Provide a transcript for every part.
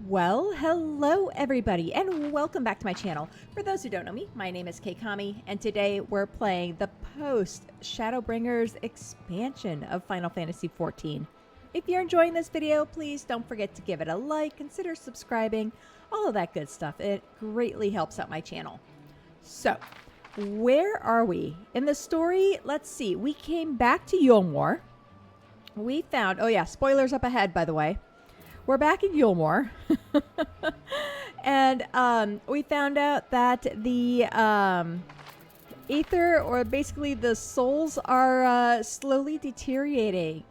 Well, hello everybody, and welcome back to my channel. For those who don't know me, my name is Keikami, and today we're playing the post-Shadowbringers expansion of Final Fantasy XIV. If you're enjoying this video, please don't forget to give it a like, consider subscribing, all of that good stuff. It greatly helps out my channel. So, where are we? In the story, let's see, we came back to Eulmore. We found, oh yeah, spoilers up ahead, by the way. We're back in Eulmore, and we found out that the aether, or basically the souls, are slowly deteriorating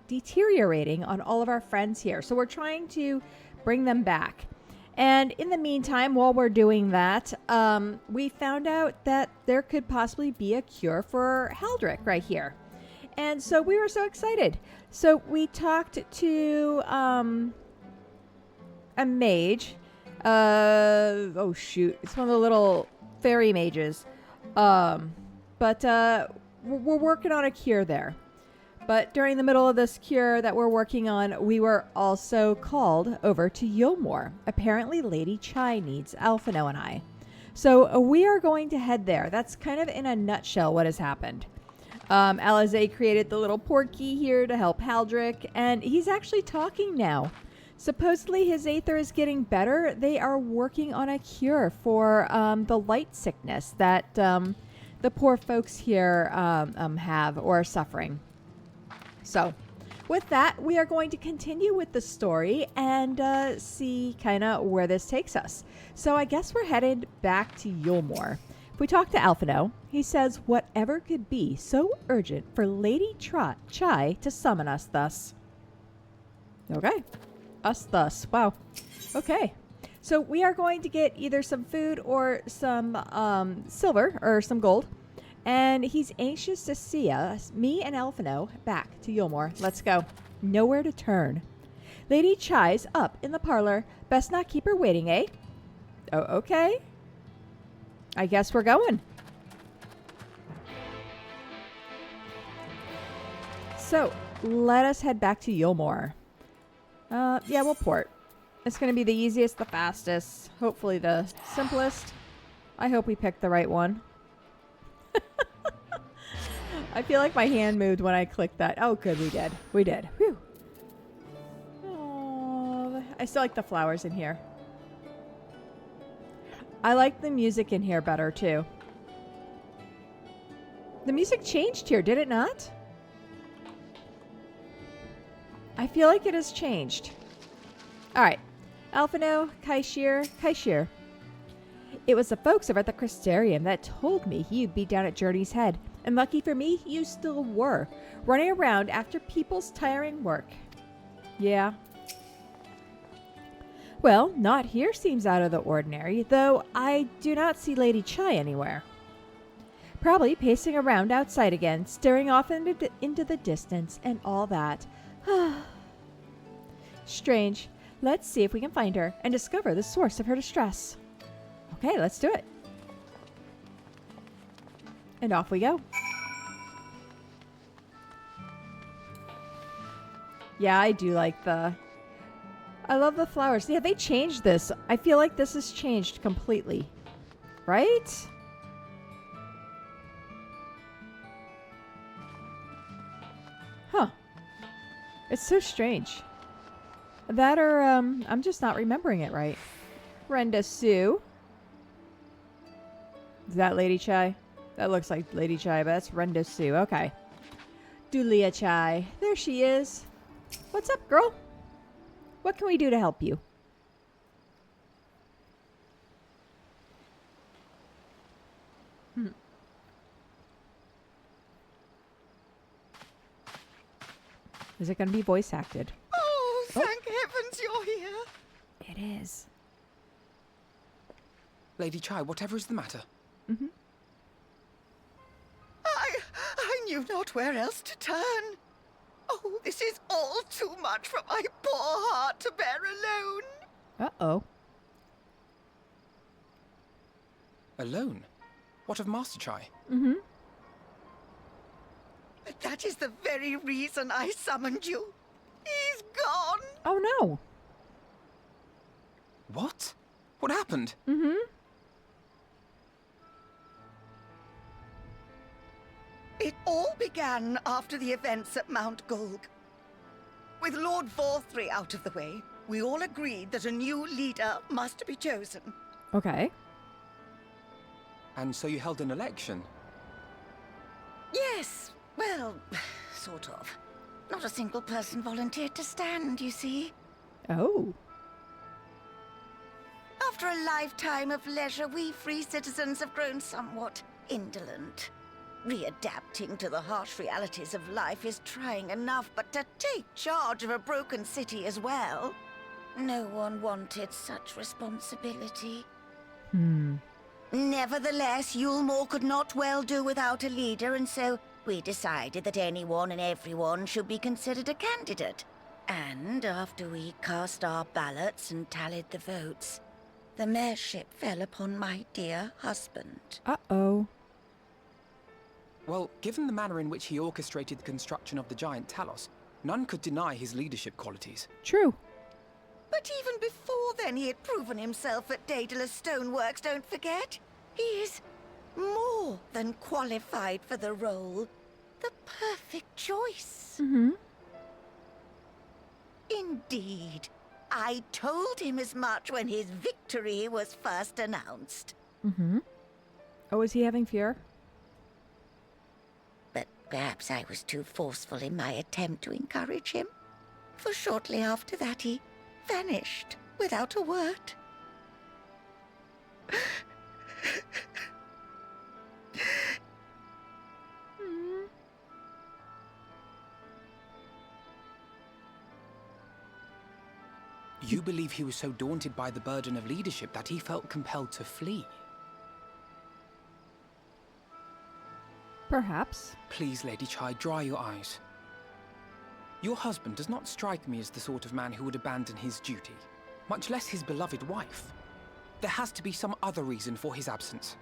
on all of our friends here. So we're trying to bring them back. And in the meantime, while we're doing that, we found out that there could possibly be a cure for Haldrick right here. And so we were so excited. So we talked to a mage. Oh shoot, it's one of the little fairy mages. But we're working on a cure there. But during the middle of this cure that we're working on, we were also called over to Eulmore. Apparently Lady Chai needs Alphino and I. So we are going to head there. That's kind of in a nutshell what has happened. Alize created the little portkey here to help Haldrick, and he's actually talking now. Supposedly his aether is getting better. They are working on a cure for the light sickness that the poor folks here have or are suffering. So with that, we are going to continue with the story and see kind of where this takes us. So I guess we're headed back to Eulmore. If we talk to Alphino, he says whatever could be so urgent for Lady Chai to summon us thus. Okay. Us thus. Wow. Okay. So we are going to get either some food or some silver or some gold. And he's anxious to see us, me and Alphino, back to Eulmore. Let's go. Nowhere to turn. Lady Chai's up in the parlor. Best not keep her waiting, eh? Oh, okay. I guess we're going. So let us head back to Eulmore. Yeah, we'll port. It's going to be the easiest, the fastest, hopefully the simplest. I hope we picked the right one. I feel like my hand moved when I clicked that. Oh, good, we did. We did. Whew. Oh, I still like the flowers in here. I like the music in here better, too. The music changed here, did it not? I feel like it has changed. All right. Alphino, Kaishir. It was the folks over at the Crystarium that told me you'd be down at Journey's Head. And lucky for me, you still were. Running around after people's tiring work. Yeah. Well, not here seems out of the ordinary, though I do not see Lady Chai anywhere. Probably pacing around outside again, staring off into the distance and all that. Strange. Let's see if we can find her and discover the source of her distress. Okay, let's do it. And off we go. Yeah, I do like the... I love the flowers. Yeah, they changed this. I feel like this has changed completely. Right? Huh. It's so strange. That or, I'm just not remembering it right. Renda Sue. Is that Lady Chai? That looks like Lady Chai, but that's Renda Sue. Okay. Dulia Chai. There she is. What's up, girl? What can we do to help you? Is it going to be voice acted? Oh, thank heavens you're here. It is. Lady Chai, whatever is the matter? Mm-hmm. I knew not where else to turn. Oh, this is all too much for my poor heart to bear alone. Uh-oh. Alone? What of Master Chai? Mm-hmm. That is the very reason I summoned you. He's gone. Oh, no. What? What happened? Mm-hmm. It all began after the events at Mount Gulg. With Lord Vorthry out of the way, we all agreed that a new leader must be chosen. Okay. And so you held an election? Yes, well, sort of. Not a single person volunteered to stand, you see. Oh. After a lifetime of leisure, we free citizens have grown somewhat indolent. Readapting to the harsh realities of life is trying enough, but to take charge of a broken city as well? No one wanted such responsibility. Nevertheless, Eulmore could not well do without a leader, and so we decided that anyone and everyone should be considered a candidate. And after we cast our ballots and tallied the votes, the mayorship fell upon my dear husband. Uh-oh. Well, given the manner in which he orchestrated the construction of the giant Talos, none could deny his leadership qualities. True. But even before then, he had proven himself at Daedalus Stoneworks, don't forget. He is more than qualified for the role. The perfect choice. Mm-hmm. Indeed. I told him as much when his victory was first announced. Mm-hmm. Oh, is he having fear? But perhaps I was too forceful in my attempt to encourage him. For shortly after that, he vanished without a word. You believe he was so daunted by the burden of leadership that he felt compelled to flee? Perhaps. Please, Lady Chai, dry your eyes. Your husband does not strike me as the sort of man who would abandon his duty, much less his beloved wife. There has to be some other reason for his absence.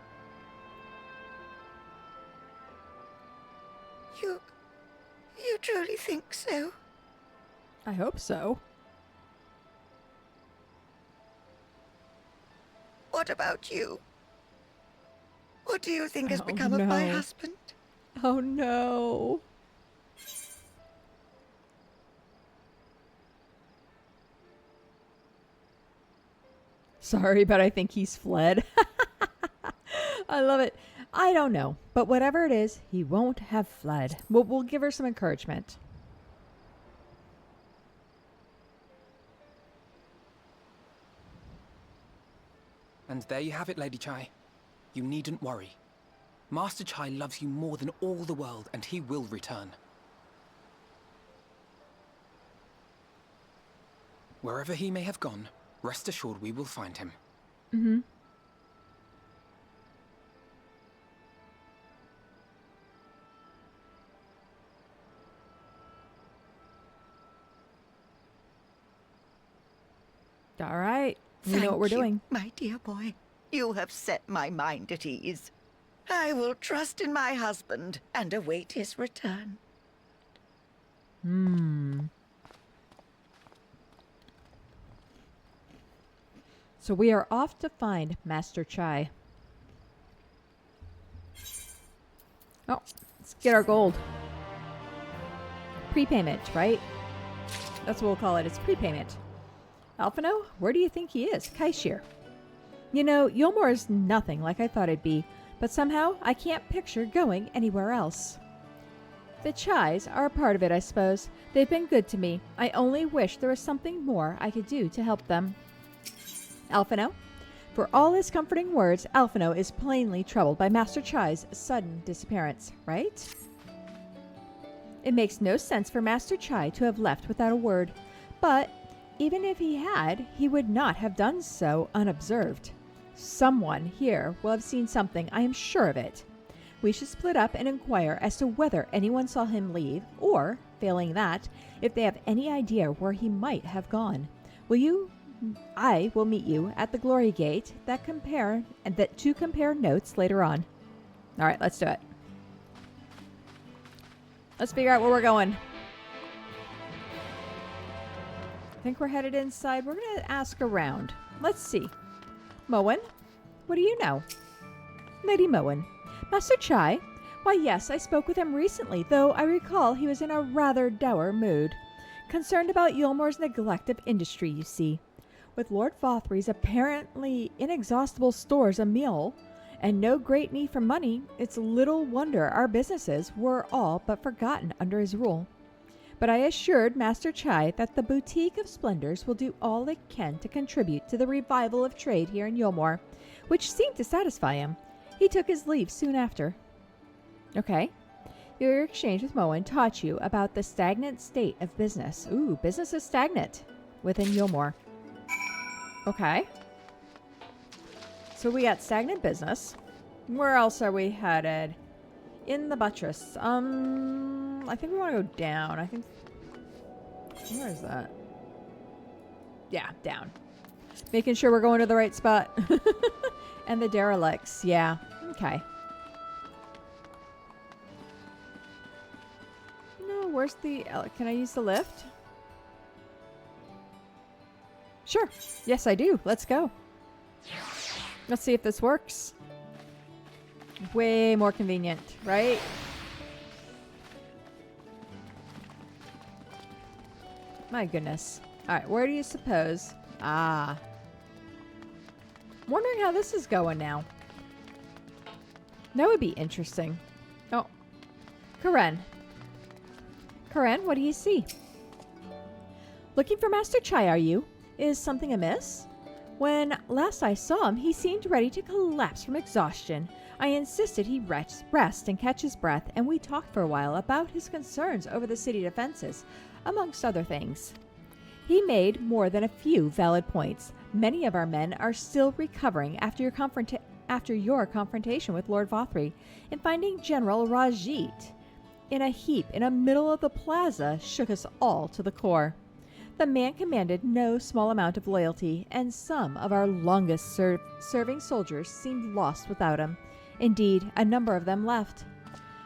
You truly think so? I hope so. What about you? What do you think has Oh, become of my no. husband? Oh no. Sorry, but I think he's fled. I love it. I don't know, but whatever it is, he won't have fled. We'll give her some encouragement. And there you have it, Lady Chai. You needn't worry. Master Chai loves you more than all the world, and he will return. Wherever he may have gone, rest assured we will find him. Mm-hmm. All right. We know what we're Thank you, doing. my dear boy. You have set my mind at ease. I will trust in my husband and await his return. So we are off to find Master Chai. Oh, let's get our gold. Prepayment, right? That's what we'll call it. It's prepayment. Alphino, where do you think he is? Kaishir. You know, Eulmore is nothing like I thought it'd be, but somehow I can't picture going anywhere else. The Chais are a part of it, I suppose. They've been good to me. I only wish there was something more I could do to help them. Alphino? For all his comforting words, Alphino is plainly troubled by Master Chai's sudden disappearance, right? It makes no sense for Master Chai to have left without a word, but even if he had, he would not have done so unobserved. Someone here will have seen something, I am sure of it. We should split up and inquire as to whether anyone saw him leave, or, failing that, if they have any idea where he might have gone. I will meet you at the Glory Gate to compare notes later on. All right, let's do it. Let's figure out where we're going. I think we're headed inside. We're going to ask around. Let's see. Moen, what do you know? Lady Moen. Master Chai? Why, yes, I spoke with him recently, though I recall he was in a rather dour mood. Concerned about Eulmore's neglect of industry, you see. With Lord Vothry's apparently inexhaustible stores a meal, and no great need for money, it's little wonder our businesses were all but forgotten under his rule. But I assured Master Chai that the Boutique of Splendors will do all it can to contribute to the revival of trade here in Eulmore, which seemed to satisfy him. He took his leave soon after. Okay. Your exchange with Moen taught you about the stagnant state of business. Ooh, business is stagnant within Eulmore. Okay. So we got stagnant business. Where else are we headed? In the buttress. I think we want to go down. I think... Where is that? Yeah, down. Making sure we're going to the right spot. And the derelicts. Yeah. Okay. No, where's the... Can I use the lift? Sure. Yes, I do. Let's go. Let's see if this works. Way more convenient, right? My goodness. Alright, where do you suppose? Ah. Wondering how this is going now. That would be interesting. Oh. Karen. Karen, what do you see? Looking for Master Chai, are you? Is something amiss? When last I saw him, he seemed ready to collapse from exhaustion. I insisted he rest and catch his breath, and we talked for a while about his concerns over the city defenses, amongst other things. He made more than a few valid points. Many of our men are still recovering after your confrontation with Lord Vothry, and finding General Rajit in a heap in the middle of the plaza shook us all to the core. The man commanded no small amount of loyalty, and some of our longest serving soldiers seemed lost without him. Indeed, a number of them left.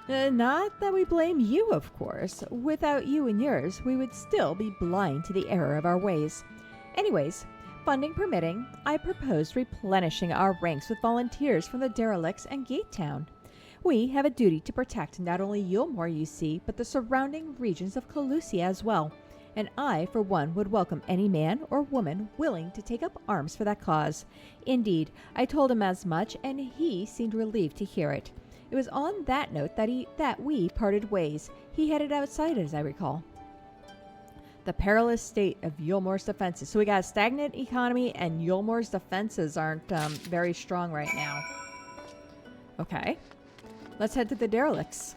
Not that we blame you, of course. Without you and yours, we would still be blind to the error of our ways. Anyways, funding permitting, I proposed replenishing our ranks with volunteers from the derelicts and Gate Town. We have a duty to protect not only Eulmore, you see, but the surrounding regions of Calusia as well. And I, for one, would welcome any man or woman willing to take up arms for that cause. Indeed, I told him as much, and he seemed relieved to hear it. It was on that note that we parted ways. He headed outside, as I recall. The perilous state of Eulmore's defenses. So we got a stagnant economy, and Eulmore's defenses aren't very strong right now. Okay. Let's head to the derelicts.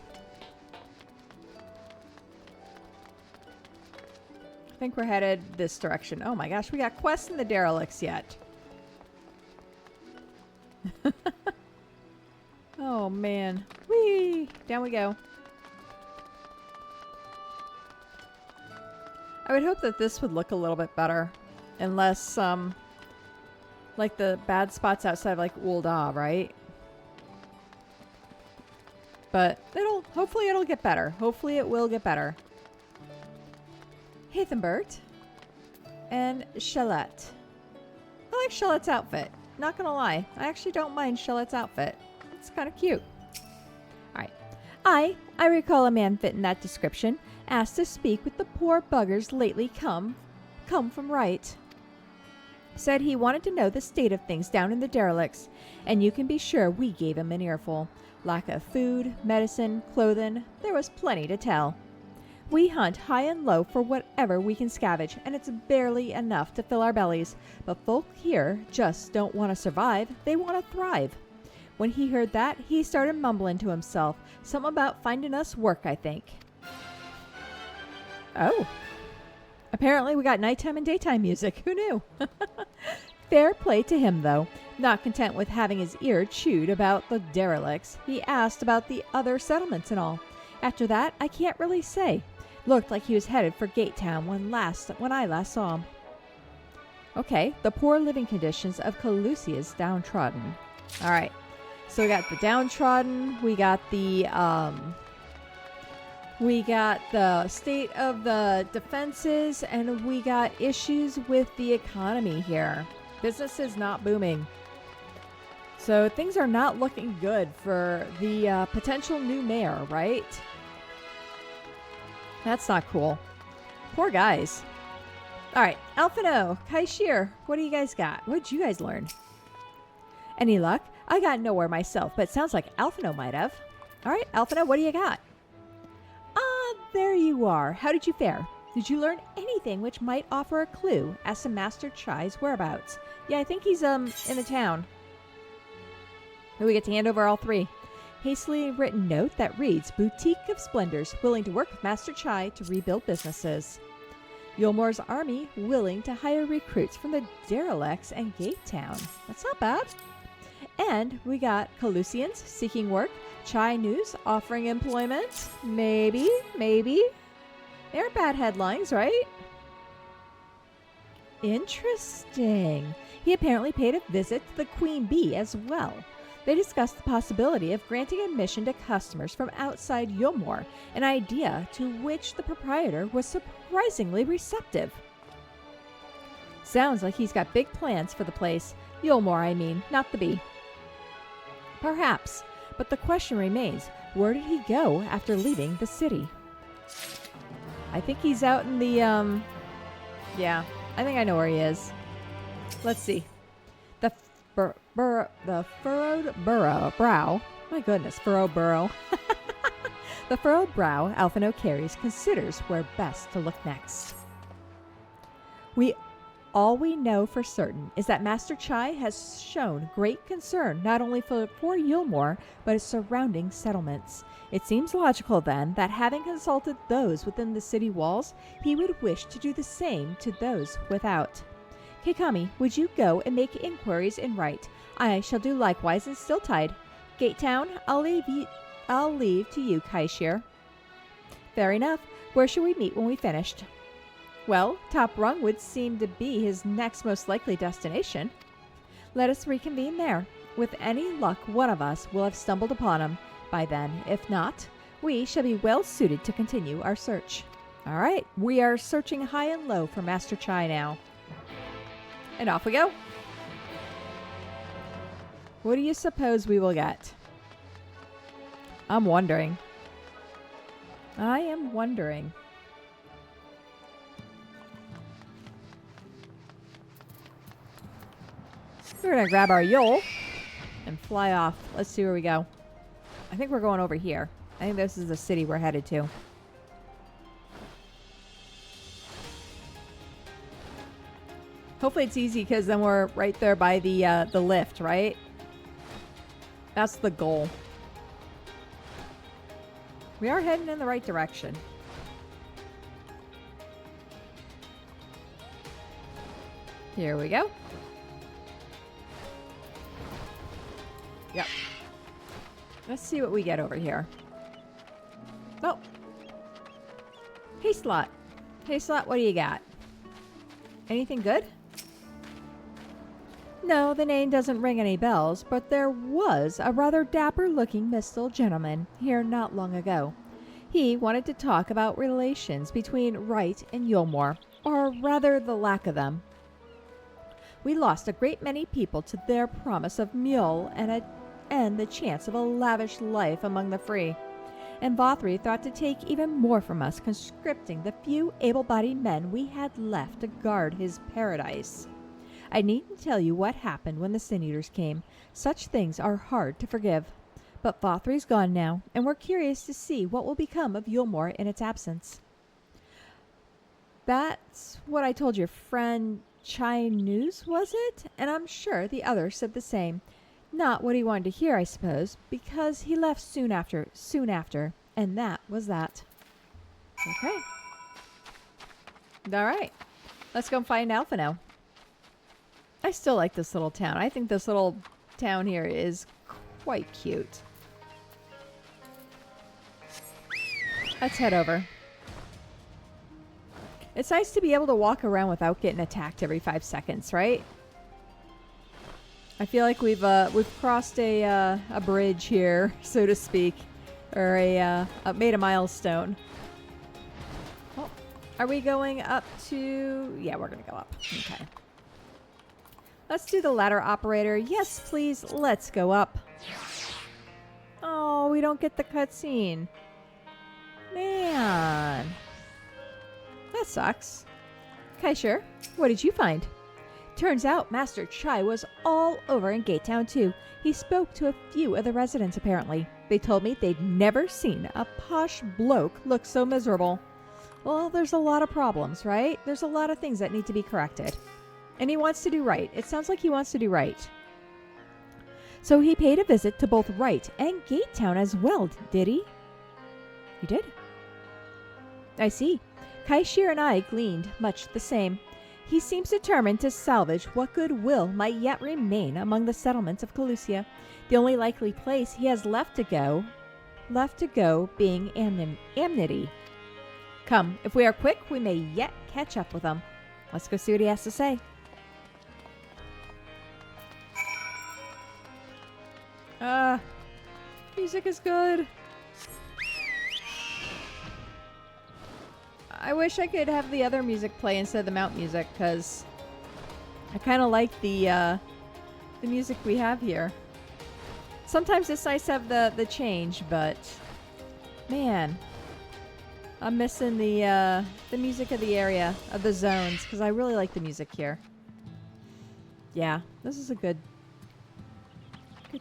I think we're headed this direction. Oh my gosh, we got quests in the derelicts yet. Oh man. Whee! Down we go. I would hope that this would look a little bit better. Unless, like the bad spots outside like Ul'dah, right? But hopefully it'll get better. Hopefully it will get better. Hathembert and Shalette. I like Shalette's outfit. Not gonna lie. I actually don't mind Shalette's outfit. It's kind of cute. Alright. I recall a man fitting that description. Asked to speak with the poor buggers lately come from right. Said he wanted to know the state of things down in the derelicts, and you can be sure we gave him an earful. Lack of food, medicine, clothing, there was plenty to tell. We hunt high and low for whatever we can scavenge, and it's barely enough to fill our bellies. But folk here just don't want to survive, they want to thrive. When he heard that, he started mumbling to himself. Something about finding us work, I think. Oh. Apparently we got nighttime and daytime music. Who knew? Fair play to him, though. Not content with having his ear chewed about the derelicts, he asked about the other settlements and all. After that, I can't really say. Looked like he was headed for Gate Town when I last saw him. Okay, the poor living conditions of Calusia's downtrodden. Alright, so we got the downtrodden, we got the We got the state of the defenses, and we got issues with the economy here. Business is not booming. So things are not looking good for the potential new mayor, right? That's not cool. Poor guys. All right, Alphino, Kaishir, what do you guys got? What did you guys learn? Any luck? I got nowhere myself, but it sounds like Alphino might have. All right, Alphino, what do you got? Ah, there you are. How did you fare? Did you learn anything which might offer a clue as to Master Chai's whereabouts? Yeah, I think he's in the town. We get to hand over all three. Hastily written note that reads, Boutique of Splendors, willing to work with Master Chai to rebuild businesses. Eulmore's army, willing to hire recruits from the derelicts and Gate Town. That's not bad. And we got Calusians seeking work. Chai News offering employment. Maybe. They aren't bad headlines, right? Interesting. He apparently paid a visit to the Queen Bee as well. They discussed the possibility of granting admission to customers from outside Eulmore, an idea to which the proprietor was surprisingly receptive. Sounds like he's got big plans for the place. Eulmore, I mean, not the bee. Perhaps, but the question remains, where did he go after leaving the city? I think he's out in the, yeah, I think I know where he is. Let's see. The furrowed brow. My goodness, furrowed burrow. The furrowed brow Alphino carries considers where best to look next. All we know for certain is that Master Chai has shown great concern not only for Eulmore, but its surrounding settlements. It seems logical, then, that having consulted those within the city walls, he would wish to do the same to those without. Keikami, would you go and make inquiries in right? I shall do likewise in Stilltide. Gate Town, I'll leave to you, Kaishir. Fair enough. Where shall we meet when we finished? Well, Top Rung would seem to be his next most likely destination. Let us reconvene there. With any luck, one of us will have stumbled upon him by then. If not, we shall be well suited to continue our search. All right, we are searching high and low for Master Chai now. And off we go. What do you suppose we will get? I'm wondering. I am wondering. We're going to grab our Yule and fly off. Let's see where we go. I think we're going over here. I think this is the city we're headed to. Hopefully it's easy because then we're right there by the lift, right? That's the goal. We are heading in the right direction. Here we go. Yep. Let's see what we get over here. Oh. Hey, Slot. Hey, Slot, what do you got? Anything good? No, the name doesn't ring any bells, but there was a rather dapper-looking Mistle gentleman here not long ago. He wanted to talk about relations between Wright and Eulmore, or rather the lack of them. We lost a great many people to their promise of mule and the chance of a lavish life among the free. And Vothri thought to take even more from us, conscripting the few able-bodied men we had left to guard his paradise. I needn't tell you what happened when the Sin Eaters came. Such things are hard to forgive. But Vothri's gone now, and we're curious to see what will become of Eulmore in its absence. That's what I told your friend Chai News, was it? And I'm sure the others said the same. Not what he wanted to hear, I suppose, because he left soon after, and that was that. Okay. All right. Let's go find Alphino. I still like this little town. I think this little town here is quite cute. Let's head over. It's nice to be able to walk around without getting attacked every 5 seconds, right? I feel like we've crossed a bridge here, so to speak, Or made a milestone. Oh, are we going up to... Yeah, we're going to go up. Okay. Let's do the ladder operator. Yes, please. Let's go up. Oh, we don't get the cutscene. Man. That sucks. Kaishir, what did you find? Turns out Master Chai was all over in Gate Town too. He spoke to a few of the residents apparently. They told me they'd never seen a posh bloke look so miserable. Well, there's a lot of problems, right? There's a lot of things that need to be corrected. And he wants to do right. It sounds like he wants to do right. So he paid a visit to both Wright and Gate Town as well, did he? You did? I see. Kaishir and I gleaned much the same. He seems determined to salvage what goodwill might yet remain among the settlements of Calusia. The only likely place he has left to go being Amity. Come, if we are quick, we may yet catch up with him. Let's go see what he has to say. Music is good. I wish I could have the other music play instead of the mount music, because I kind of like the music we have here. Sometimes it's nice to have the change, but man, I'm missing the music of the area, of the zones, because I really like the music here. Yeah, this is a good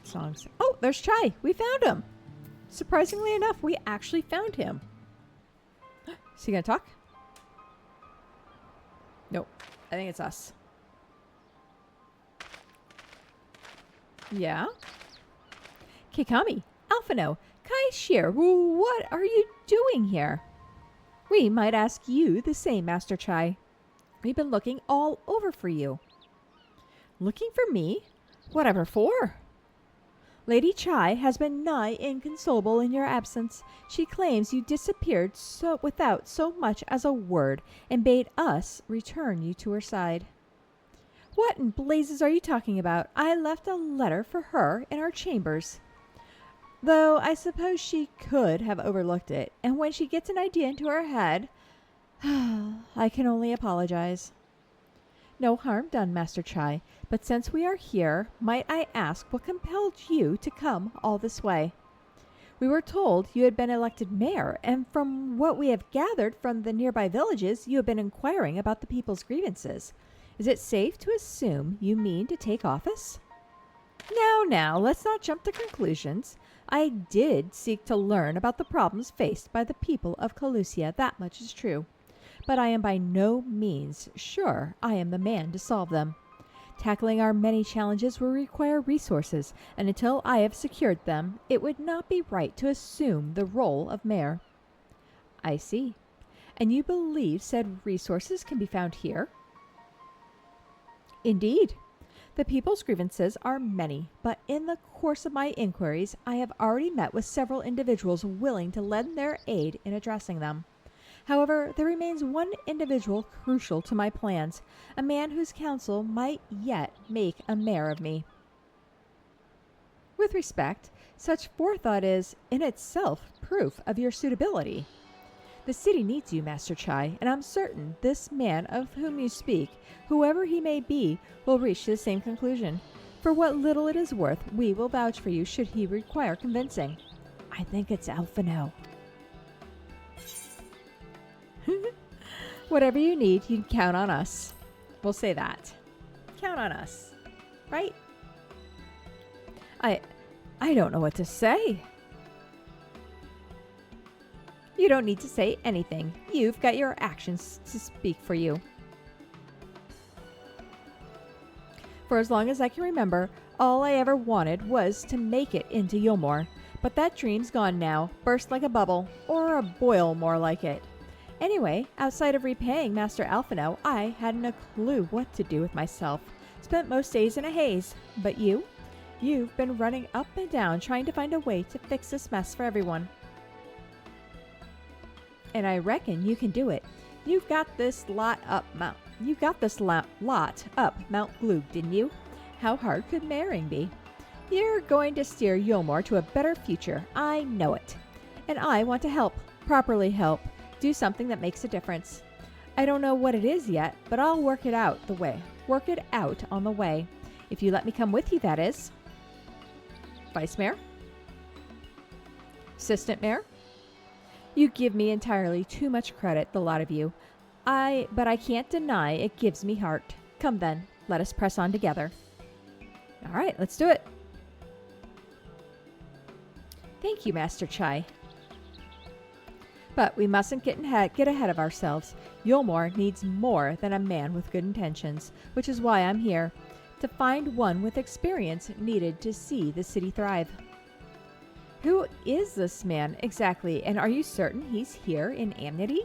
song. Oh, there's Chai. We found him. Surprisingly enough, we actually found him. Is he gonna talk? Nope. I think it's us. Yeah? Keikami, Alphino, Kaishir, what are you doing here? We might ask you the same, Master Chai. We've been looking all over for you. Looking for me? Whatever for? Lady Chai has been nigh inconsolable in your absence. She claims you disappeared without so much as a word, and bade us return you to her side. What in blazes are you talking about? I left a letter for her in our chambers. Though I suppose she could have overlooked it, and when she gets an idea into her head, I can only apologize. No harm done, Master Chai, but since we are here, might I ask what compelled you to come all this way? We were told you had been elected mayor, and from what we have gathered from the nearby villages, you have been inquiring about the people's grievances. Is it safe to assume you mean to take office? Now, let's not jump to conclusions. I did seek to learn about the problems faced by the people of Calusia, that much is true. But I am by no means sure I am the man to solve them. Tackling our many challenges will require resources, and until I have secured them, it would not be right to assume the role of mayor. I see. And you believe said resources can be found here? Indeed. The people's grievances are many, but in the course of my inquiries, I have already met with several individuals willing to lend their aid in addressing them. However, there remains one individual crucial to my plans, a man whose counsel might yet make a mayor of me. With respect, such forethought is, in itself, proof of your suitability. The city needs you, Master Chai, and I'm certain this man of whom you speak, whoever he may be, will reach the same conclusion. For what little it is worth, we will vouch for you should he require convincing. I think it's Alphino. Whatever you need, you can count on us. We'll say that. Count on us. Right? I don't know what to say. You don't need to say anything. You've got your actions to speak for you. For as long as I can remember, all I ever wanted was to make it into Eulmore. But that dream's gone now, burst like a bubble, or a boil more like it. Anyway, outside of repaying Master Alphino, I hadn't a clue what to do with myself. Spent most days in a haze. But you've been running up and down trying to find a way to fix this mess for everyone. And I reckon you can do it. You got this lot up Mount Gloog, didn't you? How hard could marrying be? You're going to steer Eulmore to a better future. I know it. And I want to help, properly help, do something that makes a difference. I don't know what it is yet, but I'll work it out on the way. If you let me come with you, that is. Vice Mayor? Assistant Mayor? You give me entirely too much credit, the lot of you. But I can't deny it gives me heart. Come then, let us press on together. All right, let's do it. Thank you, Master Chai. But we mustn't get ahead of ourselves. Eulmore needs more than a man with good intentions, which is why I'm here, to find one with experience needed to see the city thrive. Who is this man exactly, and are you certain he's here in Amity?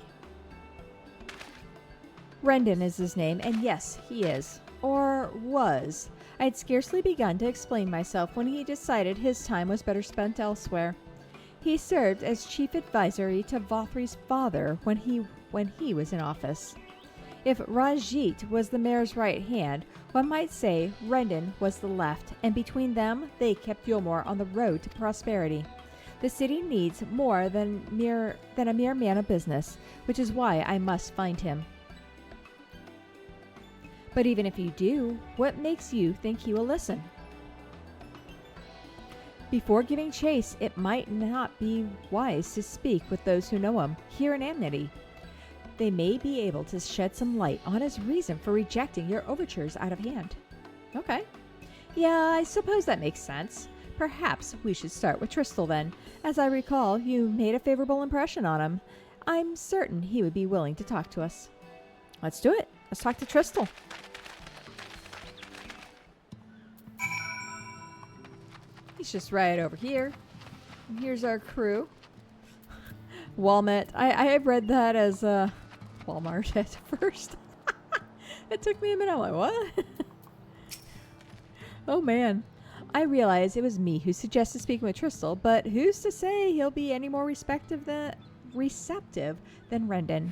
Rendon is his name, and yes, he is. Or was. I'd scarcely begun to explain myself when he decided his time was better spent elsewhere. He served as chief advisory to Vothry's father when he was in office. If Rajit was the mayor's right hand, one might say Rendon was the left, and between them they kept Eulmore on the road to prosperity. The city needs more than a mere man of business, which is why I must find him. But even if you do, what makes you think he will listen? Before giving chase, it might not be wise to speak with those who know him here in Amity. They may be able to shed some light on his reason for rejecting your overtures out of hand. Okay. Yeah, I suppose that makes sense. Perhaps we should start with Tristal then. As I recall, you made a favorable impression on him. I'm certain he would be willing to talk to us. Let's do it. Let's talk to Tristal. He's just right over here. And here's our crew. Walmart. I have read that as Walmart at first. It took me a minute. I'm like, what? Oh man. I realize it was me who suggested speaking with Tristal, but who's to say he'll be any more receptive than Rendon?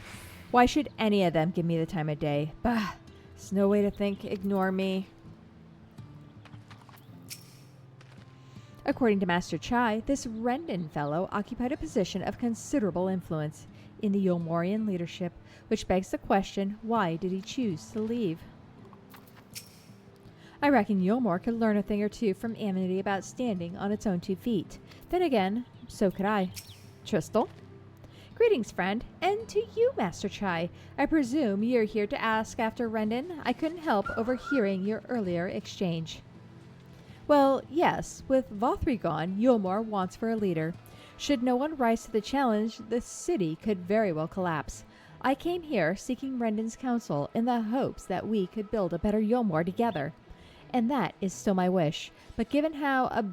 Why should any of them give me the time of day? Bah, there's no way to think. Ignore me. According to Master Chai, this Rendon fellow occupied a position of considerable influence in the Eulmorian leadership, which begs the question, why did he choose to leave? I reckon Eulmore could learn a thing or two from Amity about standing on its own 2 feet. Then again, so could I. Tristal? Greetings, friend, and to you, Master Chai. I presume you're here to ask after Rendon. I couldn't help overhearing your earlier exchange. Well, yes, with Vothry gone, Eulmore wants for a leader. Should no one rise to the challenge, the city could very well collapse. I came here seeking Rendon's counsel in the hopes that we could build a better Eulmore together. And that is still my wish. But given how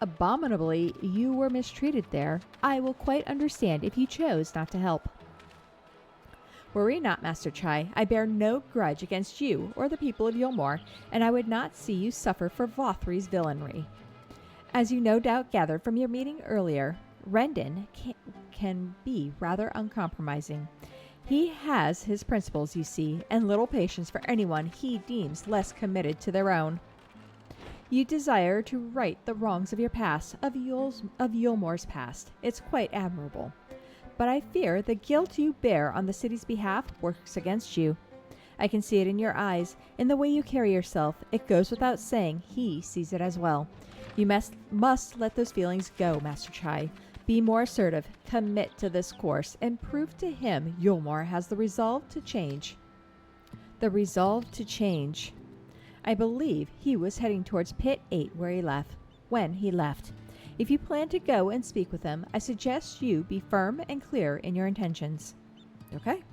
abominably you were mistreated there, I will quite understand if you chose not to help. Worry not, Master Chai. I bear no grudge against you or the people of Eulmore, and I would not see you suffer for Vothry's villainy. As you no doubt gathered from your meeting earlier, Rendon can be rather uncompromising. He has his principles, you see, and little patience for anyone he deems less committed to their own. You desire to right the wrongs of your past, of Eulmore's past. It's quite admirable. But I fear the guilt you bear on the city's behalf works against you. I can see it in your eyes, in the way you carry yourself. It goes without saying he sees it as well. You must let those feelings go, Master Chai. Be more assertive, commit to this course, and prove to him Eulmore has the resolve to change. The resolve to change. I believe he was heading towards Pit 8 when he left. If you plan to go and speak with him, I suggest you be firm and clear in your intentions. Okay?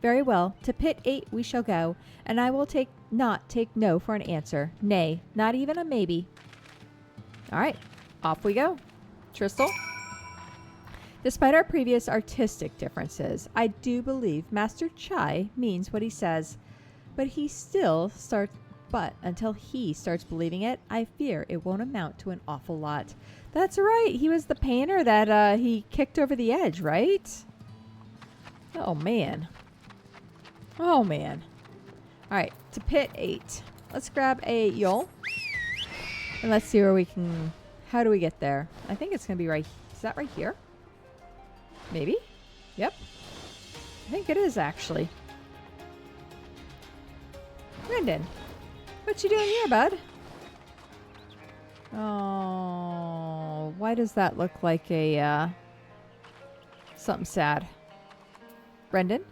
Very well. To Pit 8 we shall go, and I will not take no for an answer. Nay, not even a maybe. All right, off we go. Tristal? Despite our previous artistic differences, I do believe Master Chai means what he says, but until he starts believing it, I fear it won't amount to an awful lot. That's right. He was the painter that he kicked over the edge, right? Oh, man. Oh, man. All right, to Pit 8. Let's grab a Eul. And let's see where we can how do we get there? I think it's gonna be right. Is that right here? Maybe? Yep. I think it is, actually. Brendan, what you doing here, bud? Oh, why does that look like a, something sad? Brendan?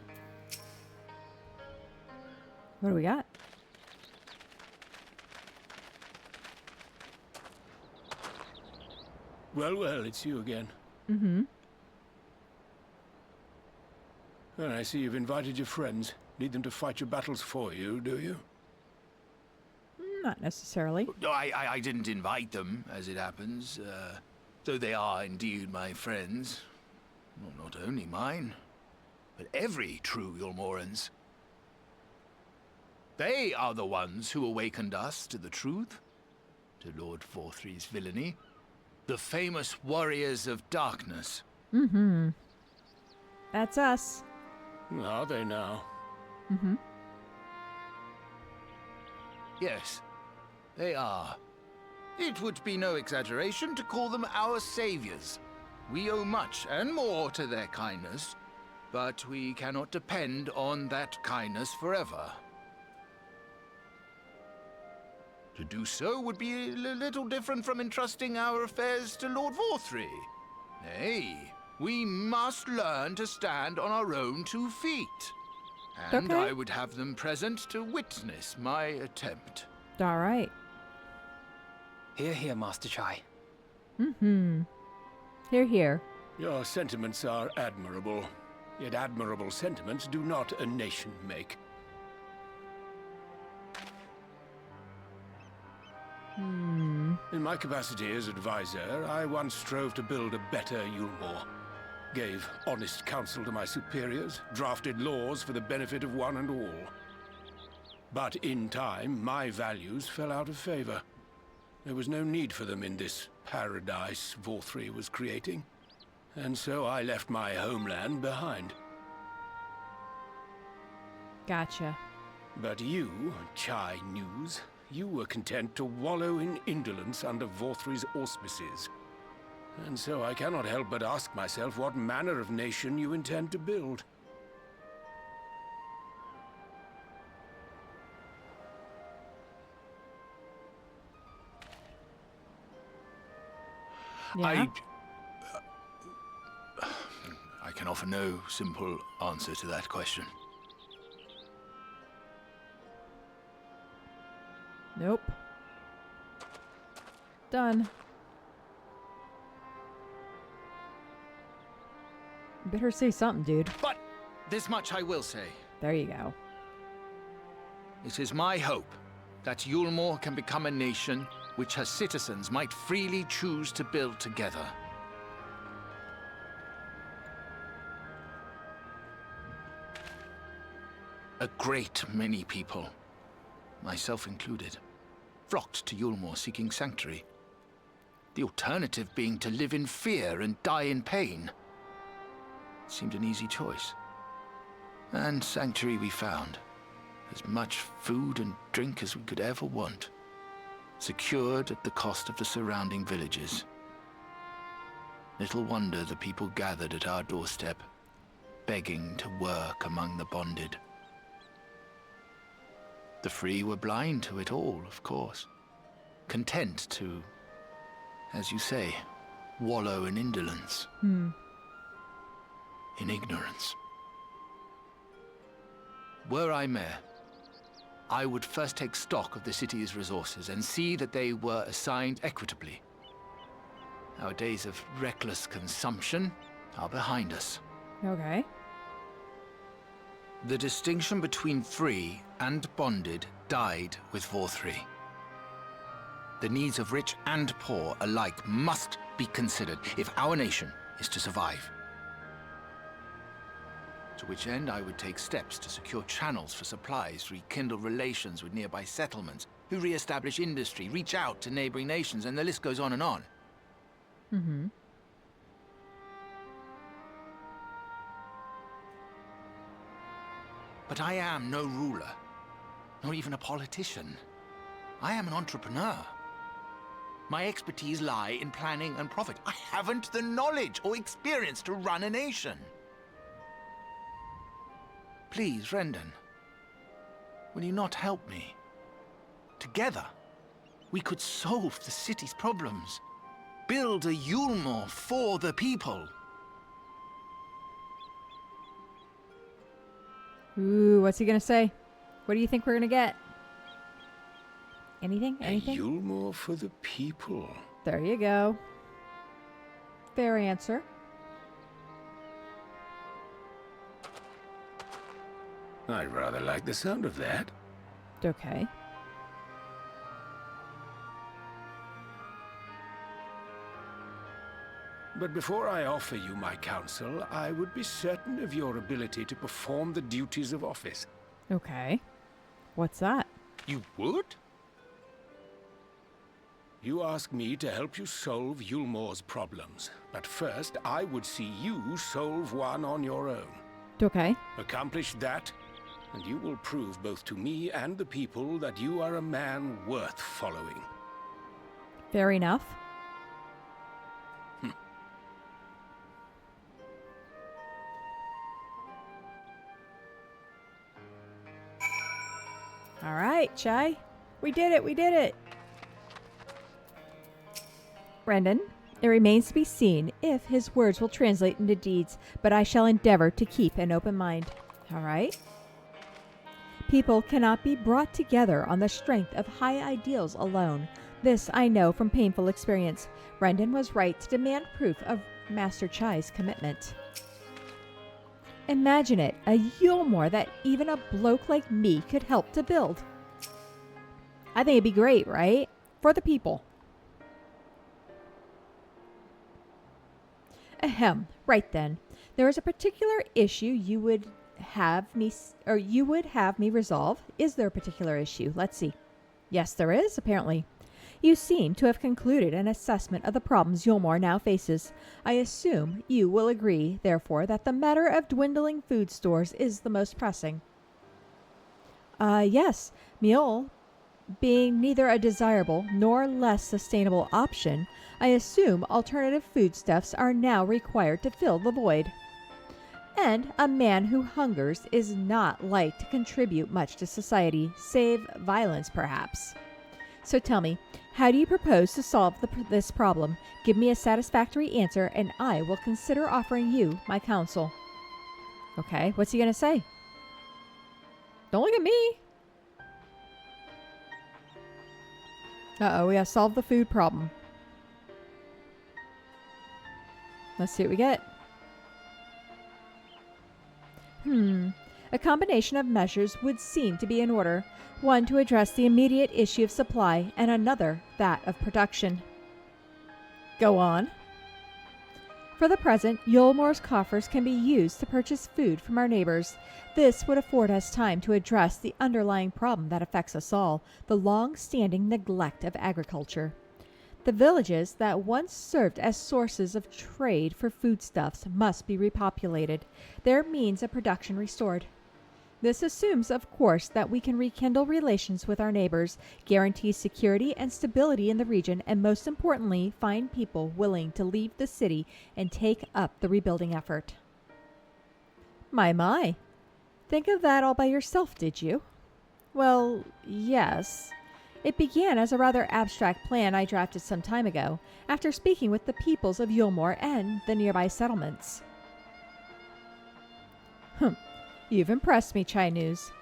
What do we got? Well, well, it's you again. Mm-hmm. Well, I see you've invited your friends. Need them to fight your battles for you, do you? Not necessarily. No, I didn't invite them, as it happens. Though they are indeed my friends. Well, not only mine, but every true Eulmoreans. They are the ones who awakened us to the truth, to Lord Vorthry's villainy. The famous warriors of darkness. Mm-hmm. That's us. Are they now? Mm-hmm. Yes, they are. It would be no exaggeration to call them our saviors. We owe much and more to their kindness, but we cannot depend on that kindness forever. To do so would be a little different from entrusting our affairs to Lord Vorthry. Nay, we must learn to stand on our own 2 feet. And Okay. I would have them present to witness my attempt. All right. Hear, hear, Master Chai. Mm-hmm. Here, here. Your sentiments are admirable. Yet admirable sentiments do not a nation make. In my capacity as advisor, I once strove to build a better Eulmore. Gave honest counsel to my superiors, drafted laws for the benefit of one and all. But in time, my values fell out of favor. There was no need for them in this paradise Vorthry was creating. And so I left my homeland behind. Gotcha. But you, Chai News, you were content to wallow in indolence under Vorthry's auspices. And so I cannot help but ask myself what manner of nation you intend to build. Yeah. I can offer no simple answer to that question. Nope. Done. You better say something, dude. But this much I will say. There you go. It is my hope that Eulmore can become a nation which her citizens might freely choose to build together. A great many people, myself included, flocked to Eulmore seeking sanctuary. The alternative being to live in fear and die in pain. It seemed an easy choice. And sanctuary we found. As much food and drink as we could ever want. Secured at the cost of the surrounding villages. Little wonder the people gathered at our doorstep, begging to work among the bonded. The free were blind to it all, of course. Content to, as you say, wallow in indolence. In ignorance. Were I mayor, I would first take stock of the city's resources and see that they were assigned equitably. Our days of reckless consumption are behind us. Okay. The distinction between free and bonded died with Vorthry. The needs of rich and poor alike must be considered if our nation is to survive. To which end I would take steps to secure channels for supplies, rekindle relations with nearby settlements, who re-establish industry, reach out to neighboring nations, and the list goes on and on. But I am no ruler, nor even a politician. I am an entrepreneur. My expertise lie in planning and profit. I haven't the knowledge or experience to run a nation. Please, Rendon, will you not help me? Together, we could solve the city's problems. Build a Eulmore for the people. Ooh, what's he gonna say? What do you think we're gonna get? Anything? Anything? A Eulmore for the people. There you go. Fair answer. I rather like the sound of that. Okay. But before I offer you my counsel, I would be certain of your ability to perform the duties of office. Okay. What's that? You would? You ask me to help you solve Eulmore's problems. But first, I would see you solve one on your own. Okay. Accomplish that, and you will prove both to me and the people that you are a man worth following. Fair enough. All right, Chai. We did it. We did it. Rendon, it remains to be seen if his words will translate into deeds, but I shall endeavor to keep an open mind. All right? People cannot be brought together on the strength of high ideals alone. This I know from painful experience. Rendon was right to demand proof of Master Chai's commitment. Imagine it, a Eulmore that even a bloke like me could help to build. I think it'd be great, right? For the people. Ahem. Right then. There is a particular issue you would have me resolve. Is there a particular issue? Let's see. Yes, there is, apparently. You seem to have concluded an assessment of the problems Eulmore now faces. I assume you will agree, therefore, that the matter of dwindling food stores is the most pressing. Yes. Meal being neither a desirable nor less sustainable option, I assume alternative foodstuffs are now required to fill the void. And a man who hungers is not like to contribute much to society, save violence, perhaps. So tell me, how do you propose to solve this problem? Give me a satisfactory answer, and I will consider offering you my counsel. Okay, what's he going to say? Don't look at me. Uh-oh, we have solved the food problem. Let's see what we get. A combination of measures would seem to be in order. One to address the immediate issue of supply, and another that of production. Go on. For the present, Eulmore's coffers can be used to purchase food from our neighbors. This would afford us time to address the underlying problem that affects us all, the long-standing neglect of agriculture. The villages that once served as sources of trade for foodstuffs must be repopulated, their means of production restored. This assumes, of course, that we can rekindle relations with our neighbors, guarantee security and stability in the region, and most importantly, find people willing to leave the city and take up the rebuilding effort. My. Think of that all by yourself, did you? Well, yes. It began as a rather abstract plan I drafted some time ago, after speaking with the peoples of Eulmore and the nearby settlements. You've impressed me, Chai News.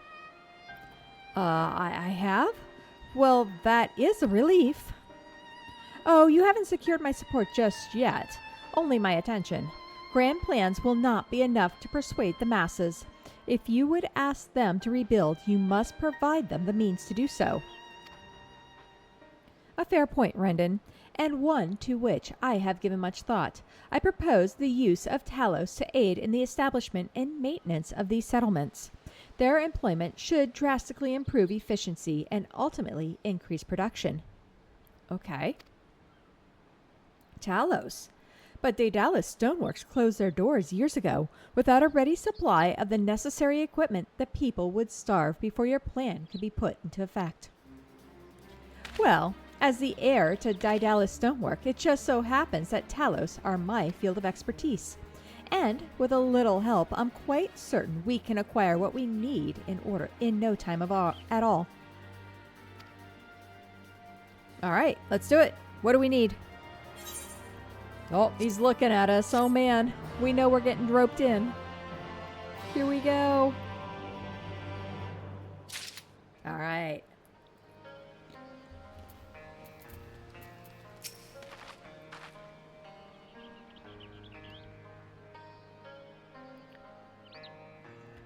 I have? Well, that is a relief. Oh, you haven't secured my support just yet. Only my attention. Grand plans will not be enough to persuade the masses. If you would ask them to rebuild, you must provide them the means to do so. A fair point, Rendon, and one to which I have given much thought. I propose the use of Talos to aid in the establishment and maintenance of these settlements. Their employment should drastically improve efficiency and ultimately increase production. Okay. Talos. But Daedalus Stoneworks closed their doors years ago. Without a ready supply of the necessary equipment, the people would starve before your plan could be put into effect. Well, As the heir to Daedalus stonework, it just so happens that Talos are my field of expertise. And with a little help, I'm quite certain we can acquire what we need in no time at all. All right, let's do it. What do we need? Oh, he's looking at us. Oh man, we know we're getting roped in. Here we go. All right.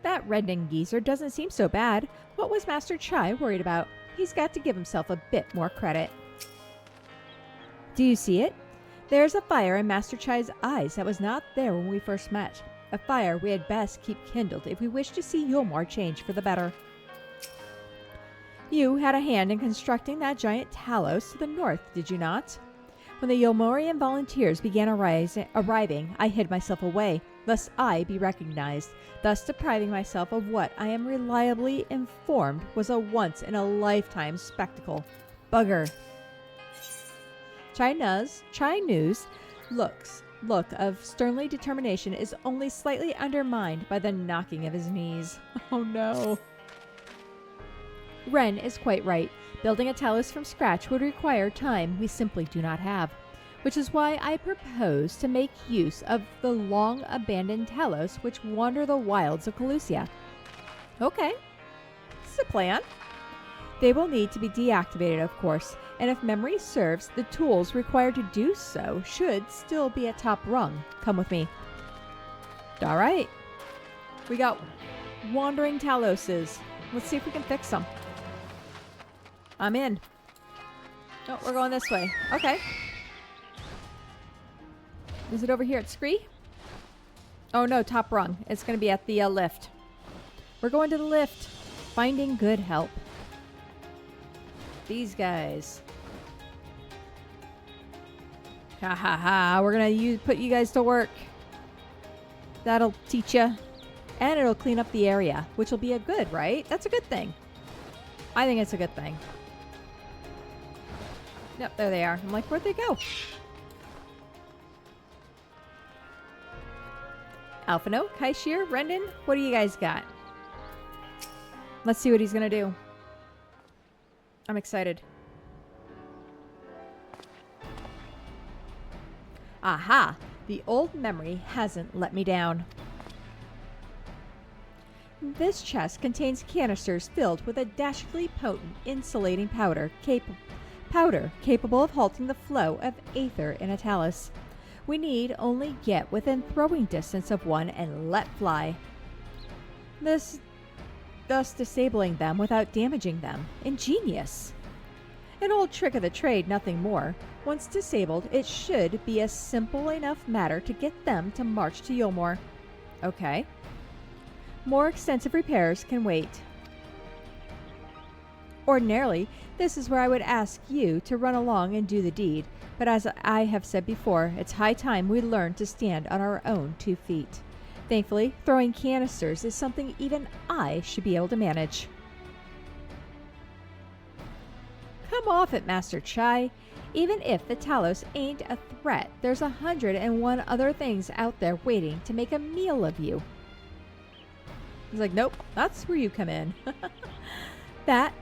That reddening geezer doesn't seem so bad. What was Master Chai worried about? He's got to give himself a bit more credit. Do you see it? There's a fire in Master Chai's eyes that was not there when we first met. A fire we had best keep kindled if we wish to see Eulmore change for the better. You had a hand in constructing that giant Talos to the north, did you not? When the Eulmorian volunteers began arriving, I hid myself away, lest I be recognized, thus depriving myself of what I am reliably informed was a once-in-a-lifetime spectacle. Bugger. Chai Nu's look of sternly determination is only slightly undermined by the knocking of his knees. Oh no. Ren is quite right. Building a Talos from scratch would require time we simply do not have, which is why I propose to make use of the long-abandoned Talos which wander the wilds of Calusia. Okay, this is a plan. They will need to be deactivated, of course, and if memory serves, the tools required to do so should still be at top rung. Come with me. All right. We got wandering Taloses. Let's see if we can fix them. I'm in. Oh, we're going this way. Okay. Is it over here at Scree? Oh no, top rung. It's going to be at the lift. We're going to the lift. Finding good help. These guys. Ha ha ha. We're going to put you guys to work. That'll teach you. And it'll clean up the area, which will be a good, right? That's a good thing. I think it's a good thing. Yep, there they are. I'm like, where'd they go? Alphino, Kaishir, Rendon, what do you guys got? Let's see what he's going to do. I'm excited. Aha! The old memory hasn't let me down. This chest contains canisters filled with a dashingly potent insulating powder capable of halting the flow of aether in a Talos. We need only get within throwing distance of one and let fly. Thus disabling them without damaging them. Ingenious. An old trick of the trade, nothing more. Once disabled, it should be a simple enough matter to get them to march to Eulmore. Okay. More extensive repairs can wait. Ordinarily, this is where I would ask you to run along and do the deed, but as I have said before, it's high time we learn to stand on our own 2 feet. Thankfully, throwing canisters is something even I should be able to manage. Come off it, Master Chai. Even if the Talos ain't a threat, there's 101 other things out there waiting to make a meal of you. He's like, nope, that's where you come in. That's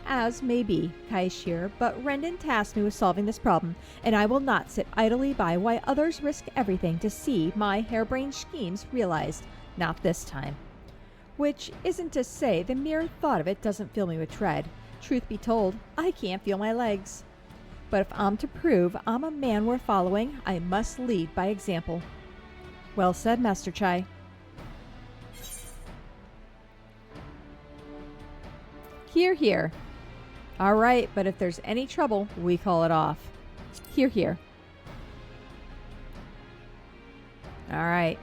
as may be, Kaishir, but Rendon tasked me with solving this problem, and I will not sit idly by while others risk everything to see my harebrained schemes realized. Not this time. Which isn't to say the mere thought of it doesn't fill me with dread. Truth be told, I can't feel my legs. But if I'm to prove I'm a man worth following, I must lead by example. Well said, Master Chai. Hear, hear. All right, but if there's any trouble, we call it off. Hear, hear. All right.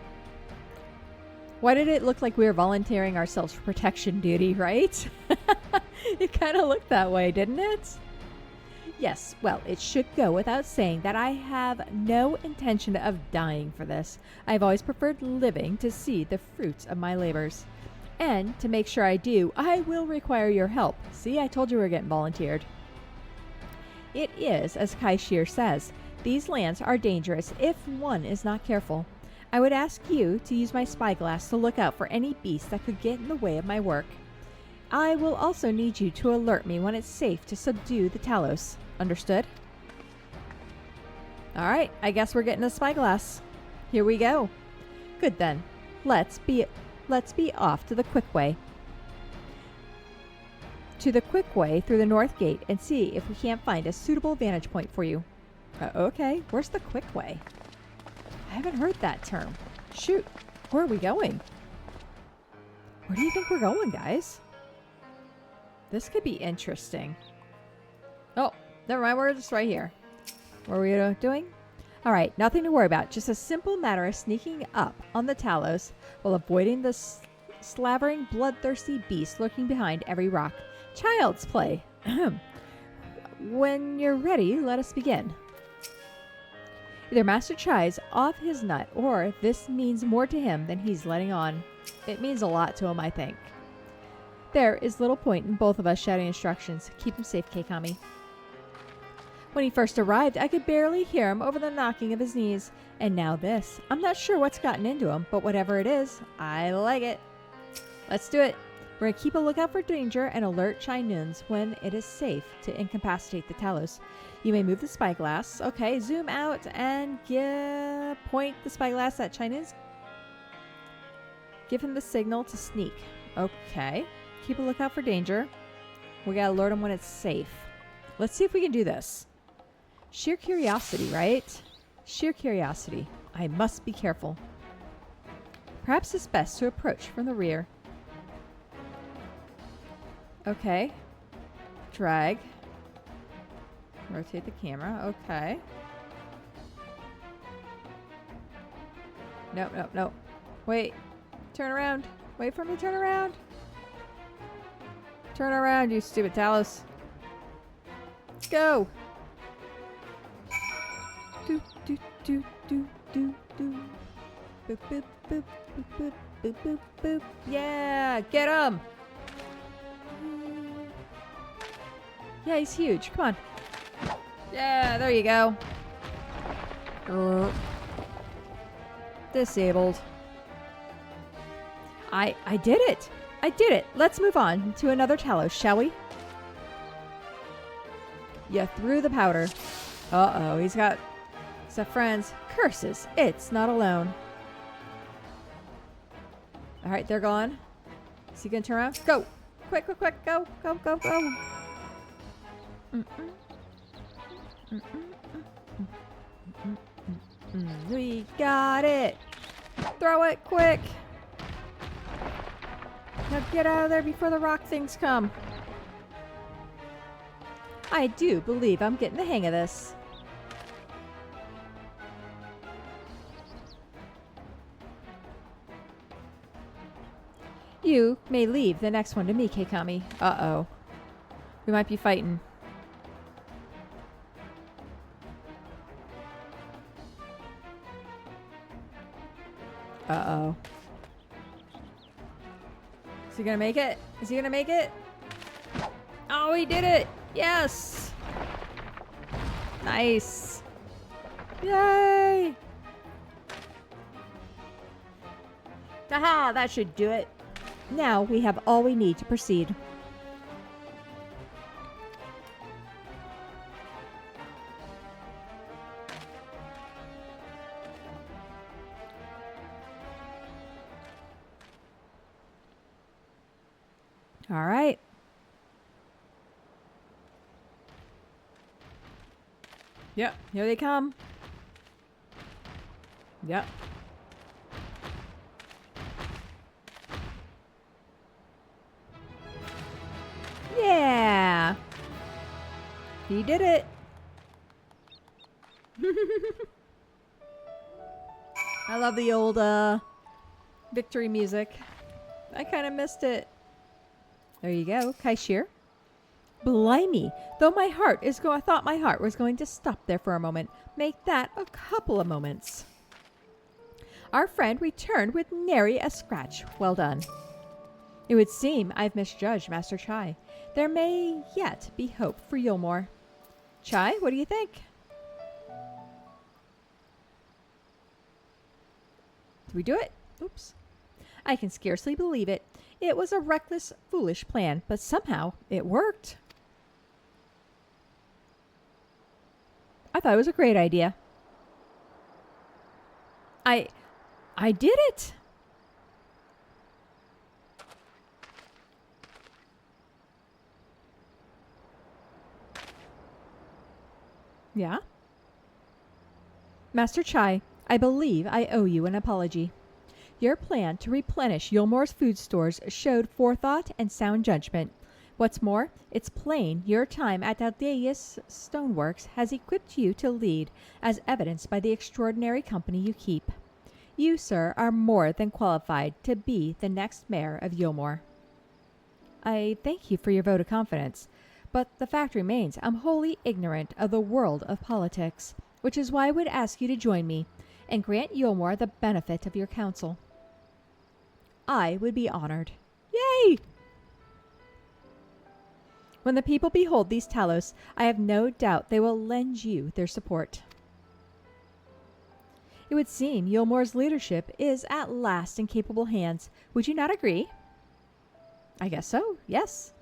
Why did it look like we were volunteering ourselves for protection duty, right? It kind of looked that way, didn't it? Yes, well, it should go without saying that I have no intention of dying for this. I've always preferred living to see the fruits of my labors. And to make sure I do, I will require your help. See, I told you we were getting volunteered. It is, as Kaishir says, these lands are dangerous if one is not careful. I would ask you to use my spyglass to look out for any beast that could get in the way of my work. I will also need you to alert me when it's safe to subdue the Talos. Understood? Alright, I guess we're getting a spyglass. Here we go. Good then. Let's be off to the quick way. To the quick way through the north gate and see if we can't find a suitable vantage point for you. Okay, where's the quick way? I haven't heard that term. Shoot, where are we going? Where do you think we're going, guys? This could be interesting. Oh, never mind, we're just right here. What are we doing? Alright, nothing to worry about. Just a simple matter of sneaking up on the Talos while avoiding the slavering, bloodthirsty beast lurking behind every rock. Child's play. When you're ready, let us begin. Either Master Chai's off his nut, or this means more to him than he's letting on. It means a lot to him, I think. There is little point in both of us shouting instructions. Keep him safe, Keikami. When he first arrived, I could barely hear him over the knocking of his knees. And now this. I'm not sure what's gotten into him, but whatever it is, I like it. Let's do it. We're going to keep a lookout for danger and alert Chai-Nuns when it is safe to incapacitate the Talos. You may move the spyglass. Okay, zoom out and point the spyglass at Chai-Nuns. Give him the signal to sneak. Okay. Keep a lookout for danger. We got to alert him when it's safe. Let's see if we can do this. Sheer curiosity, right? Sheer curiosity. I must be careful. Perhaps it's best to approach from the rear. Okay. Drag. Rotate the camera. Okay. Nope, nope, nope. Wait. Turn around. Wait for me to turn around. Turn around, you stupid Talos. Go. Do, do, do, do, do, do. Boop, boop, boop, boop, boop, boop, boop, boop. Yeah, get him. Yeah, he's huge. Come on. Yeah, there you go. Disabled. I did it. I did it. Let's move on to another Talos, shall we? You threw the powder. Uh-oh, he's got friends. Curses. It's not alone. Alright, they're gone. Is he gonna turn around? Go! Quick, quick, quick. Go, go, go, go. We got it. Throw it quick. Now get out of there before the rock things come. I do believe I'm getting the hang of this. You may leave the next one to me, Keikami. Uh-oh. We might be fighting. Uh-oh. Is he gonna make it? Is he gonna make it? Oh, he did it! Yes! Nice! Yay! Aha! That should do it. Now we have all we need to proceed. All right. Yep, here they come. Yep. Yeah. He did it. I love the old victory music. I kind of missed it. There you go, Kaishir. Blimey, though my heart is I thought my heart was going to stop there for a moment. Make that a couple of moments. Our friend returned with nary a scratch. Well done. It would seem I've misjudged Master Chai. There may yet be hope for Eulmore. Chai, what do you think? Did we do it? Oops. I can scarcely believe it. It was a reckless, foolish plan, but somehow it worked. I thought it was a great idea. I did it! Yeah? Master Chai, I believe I owe you an apology. Your plan to replenish Eulmore's food stores showed forethought and sound judgment. What's more, it's plain your time at Aldeus Stoneworks has equipped you to lead, as evidenced by the extraordinary company you keep. You, sir, are more than qualified to be the next mayor of Eulmore. I thank you for your vote of confidence, but the fact remains I'm wholly ignorant of the world of politics, which is why I would ask you to join me and grant Eulmore the benefit of your counsel. I would be honored. Yay! When the people behold these Talos, I have no doubt they will lend you their support. It would seem Eulmore's leadership is at last in capable hands. Would you not agree? I guess so, yes.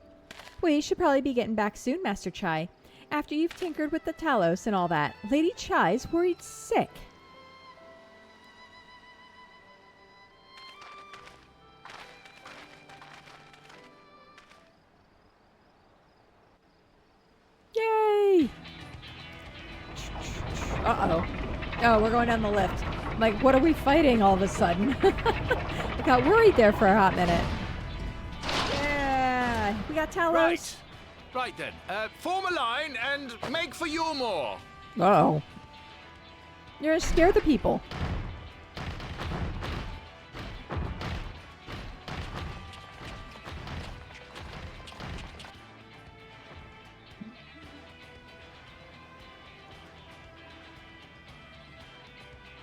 We should probably be getting back soon, Master Chai. After you've tinkered with the Talos and all that, Lady Chai's worried sick. Yay! Uh-oh. Oh, we're going down the lift. I'm like, what are we fighting all of a sudden? I got worried there for a hot minute. Yeah, we got Talos. Right then. Form a line and make for Eulmore. Uh-oh. You're gonna scare the people.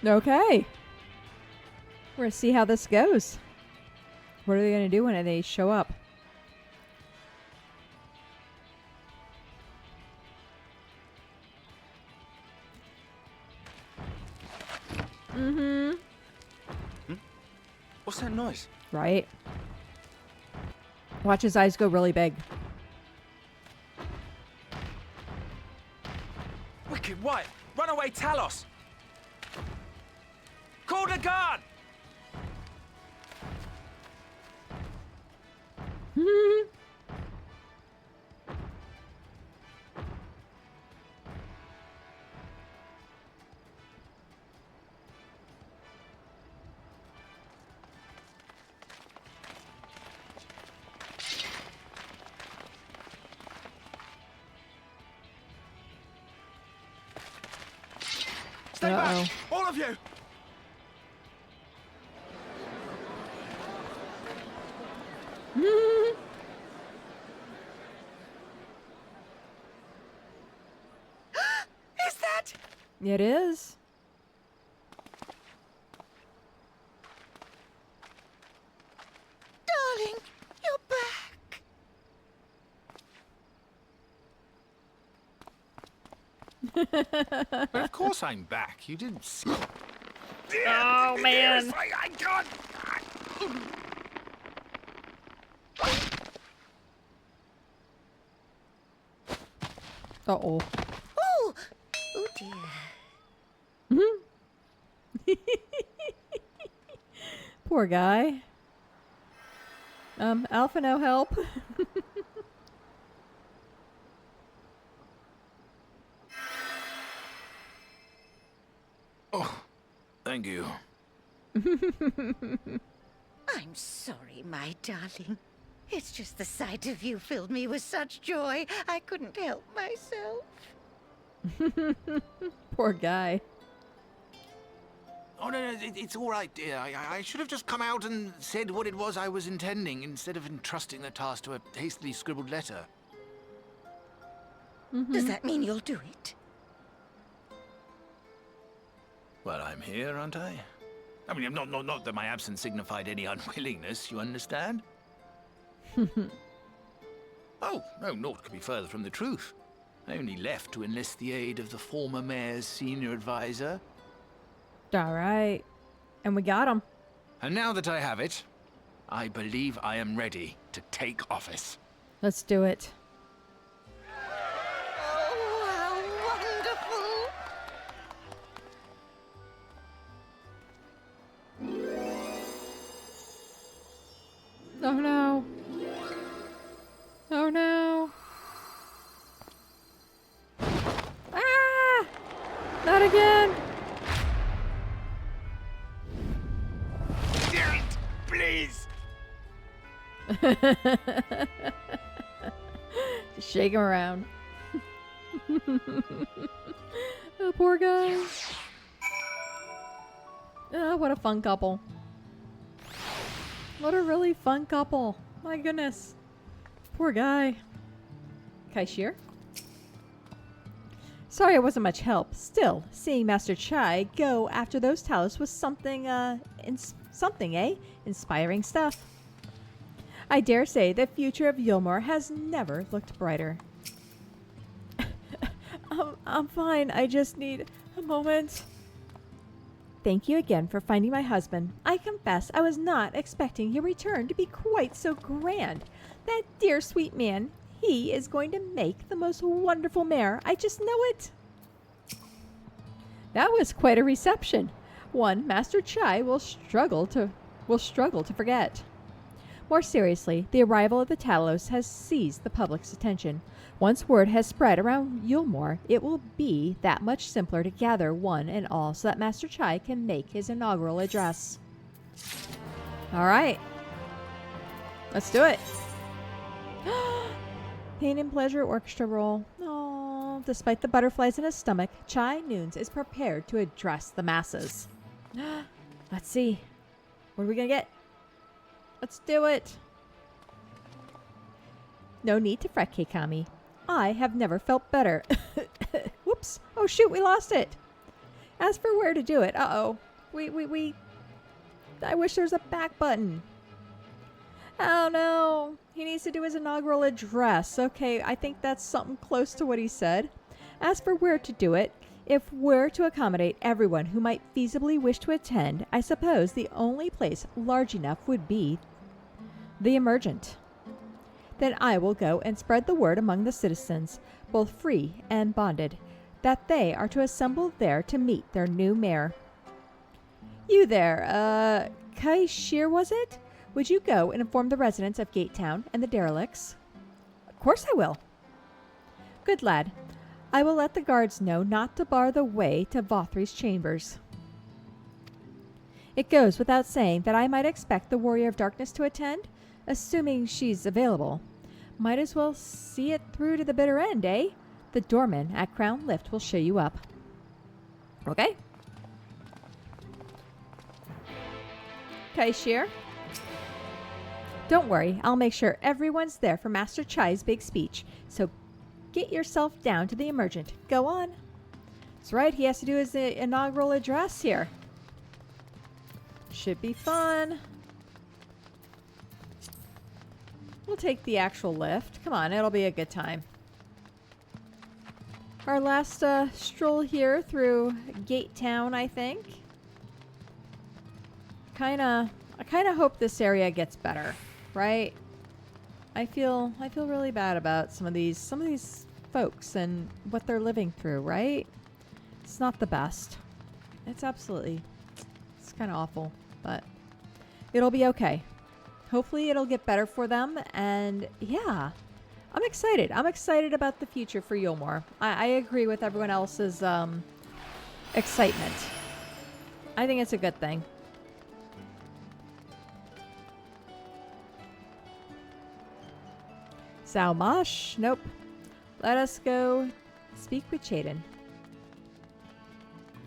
Okay. We're gonna see how this goes. What are they gonna do when they show up? What's that noise? Right. Watch his eyes go really big. Wicked White! Runaway Talos! Call the guard! Stay back! All of you! Is that? It is. Darling, you're back. But of course I'm back. You didn't see. Oh, man. I can't. Uh-oh. Oh, oh dear. Poor guy. Alpha, no help. Oh, thank you. I'm sorry, my darling. It's just the sight of you filled me with such joy, I couldn't help myself. Poor guy. Oh, no, it's all right, dear. I should have just come out and said what it was I was intending instead of entrusting the task to a hastily scribbled letter. Does that mean you'll do it? Well, I'm here, aren't I? I mean, not that my absence signified any unwillingness, you understand? Oh, no, naught could be further from the truth. I only left to enlist the aid of the former mayor's senior advisor. All right. And we got him. And now that I have it, I believe I am ready to take office. Let's do it. Oh, how wonderful! Oh no. Oh no. Ah! Not again. Please! Just shake him around. Oh, poor guy. Oh, what a fun couple. What a really fun couple. My goodness. Poor guy. Kaishir? Sorry I wasn't much help. Still, seeing Master Chai go after those talos was something, inspiring stuff. I dare say the future of Eulmore has never looked brighter. I'm fine. I just need a moment. Thank you again for finding my husband. I confess I was not expecting your return to be quite so grand. That dear sweet man, he is going to make the most wonderful mayor. I just know it. That was quite a reception. One Master Chai will struggle to forget. More seriously, the arrival of the Talos has seized the public's attention. Once word has spread around Eulmore, it will be that much simpler to gather one and all so that Master Chai can make his inaugural address. All right. Let's do it. Pain and Pleasure Orchestra Roll. Oh, despite the butterflies in his stomach, Chai Noons is prepared to address the masses. Let's see. What are we going to get? Let's do it. No need to fret, Keikami. I have never felt better. Whoops. Oh, shoot, we lost it. As for where to do it, uh-oh. I wish there was a back button. Oh, no. He needs to do his inaugural address. Okay, I think that's something close to what he said. As for where to do it, if we're to accommodate everyone who might feasibly wish to attend, I suppose the only place large enough would be the Emergent. Then I will go and spread the word among the citizens, both free and bonded, that they are to assemble there to meet their new mayor. You there, Kaishir, was it? Would you go and inform the residents of Gatetown and the derelicts? Of course I will. Good lad. I will let the guards know not to bar the way to Vothri's chambers. It goes without saying that I might expect the Warrior of Darkness to attend, assuming she's available. Might as well see it through to the bitter end, eh? The doorman at Crown Lift will show you up. Okay. Kaishir? Don't worry, I'll make sure everyone's there for Master Chai's big speech, so get yourself down to the Emergent. Go on. That's right, he has to do his inaugural address here. Should be fun. We'll take the actual lift. Come on, it'll be a good time. Our last stroll here through Gatetown, I think. I kind of hope this area gets better, right? I feel really bad about some of these folks and what they're living through, right? It's not the best. It's kind of awful, but it'll be okay. Hopefully it'll get better for them, and yeah, I'm excited. I'm excited about the future for Eulmore. I agree with everyone else's excitement. I think it's a good thing. Salmash? Nope. Let us go speak with Chaden.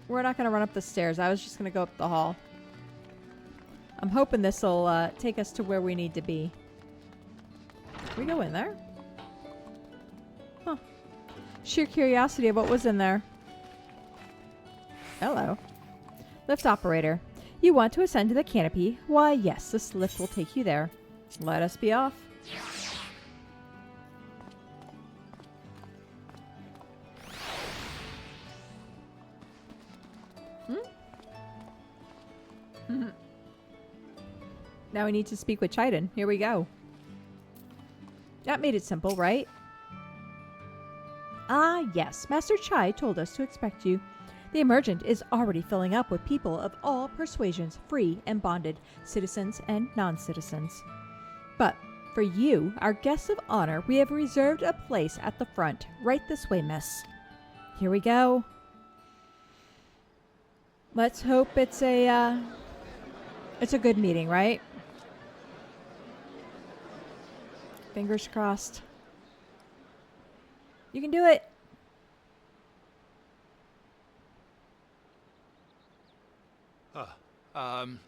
We're not going to run up the stairs. I was just going to go up the hall. I'm hoping this will take us to where we need to be. Can we go in there? Huh. Sheer curiosity of what was in there. Hello. Lift operator. You want to ascend to the canopy? Why, yes, this lift will take you there. Let us be off. Now we need to speak with Chiden. Here we go. That made it simple, right? Ah, yes. Master Chai told us to expect you. The Emergent is already filling up with people of all persuasions, free and bonded, citizens and non-citizens. But for you, our guests of honor, we have reserved a place at the front. Right this way, miss. Here we go. Let's hope it's a good meeting, right? Fingers crossed. You can do it. Come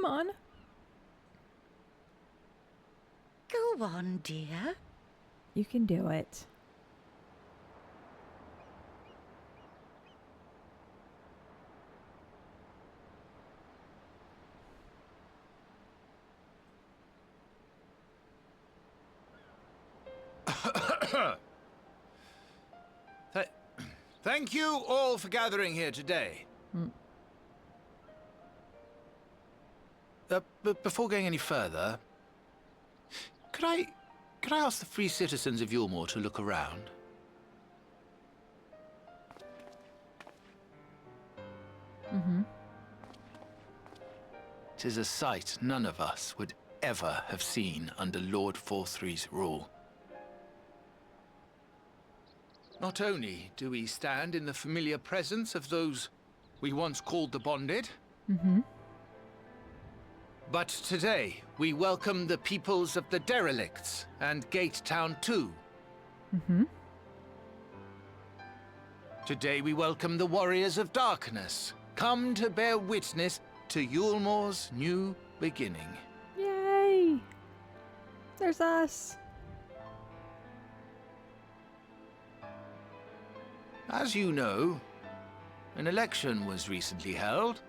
on. Go on, dear. You can do it. Thank you all for gathering here today. But before going any further, could I ask the free citizens of Eulmore to look around? Mm-hmm. 'Tis a sight none of us would ever have seen under Lord Forthry's rule. Not only do we stand in the familiar presence of those we once called the Bonded, but today we welcome the peoples of the Derelicts and Gate Town too. Today we welcome the Warriors of Darkness, come to bear witness to Eulmore's new beginning. Yay! There's us. As you know, an election was recently held,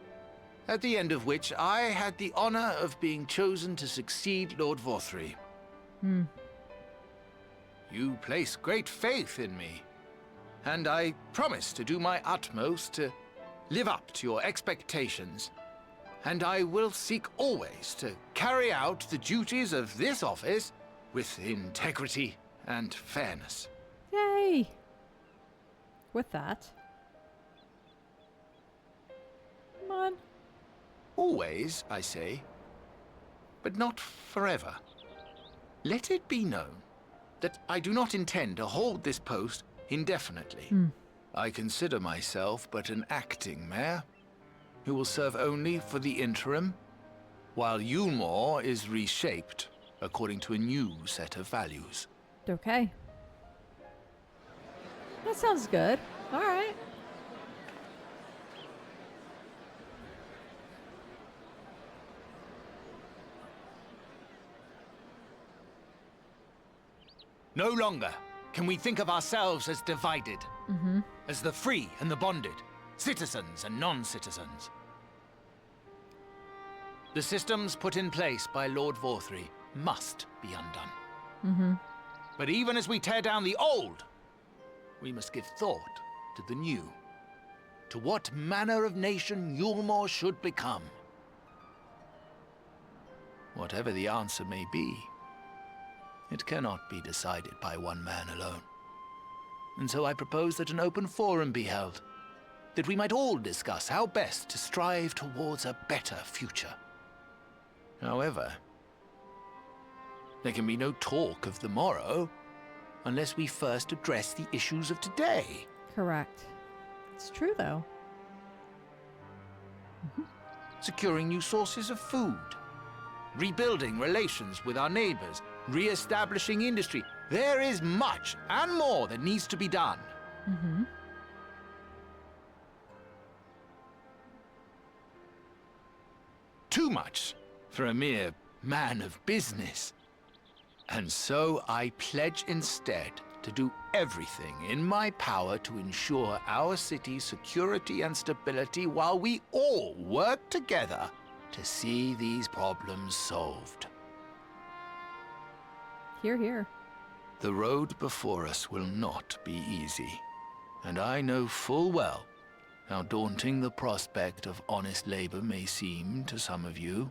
at the end of which I had the honor of being chosen to succeed Lord Forthry. You placed great faith in me, and I promise to do my utmost to live up to your expectations, and I will seek always to carry out the duties of this office with integrity and fairness. Yay! With that. Come on. Always, I say, but not forever. Let it be known that I do not intend to hold this post indefinitely. I consider myself but an acting mayor, who will serve only for the interim, while Eulmore is reshaped according to a new set of values. Okay. That sounds good. All right. No longer can we think of ourselves as divided, as the free and the bonded, citizens and non-citizens. The systems put in place by Lord Forthry must be undone. But even as we tear down the old, we must give thought to the new, to what manner of nation Eulmore should become. Whatever the answer may be, it cannot be decided by one man alone. And so I propose that an open forum be held, that we might all discuss how best to strive towards a better future. However, there can be no talk of the morrow unless we first address the issues of today. Correct. It's true, though. Securing new sources of food, rebuilding relations with our neighbors, re-establishing industry. There is much and more that needs to be done. Too much for a mere man of business. And so I pledge instead to do everything in my power to ensure our city's security and stability while we all work together to see these problems solved. Hear, hear. The road before us will not be easy, and I know full well how daunting the prospect of honest labor may seem to some of you.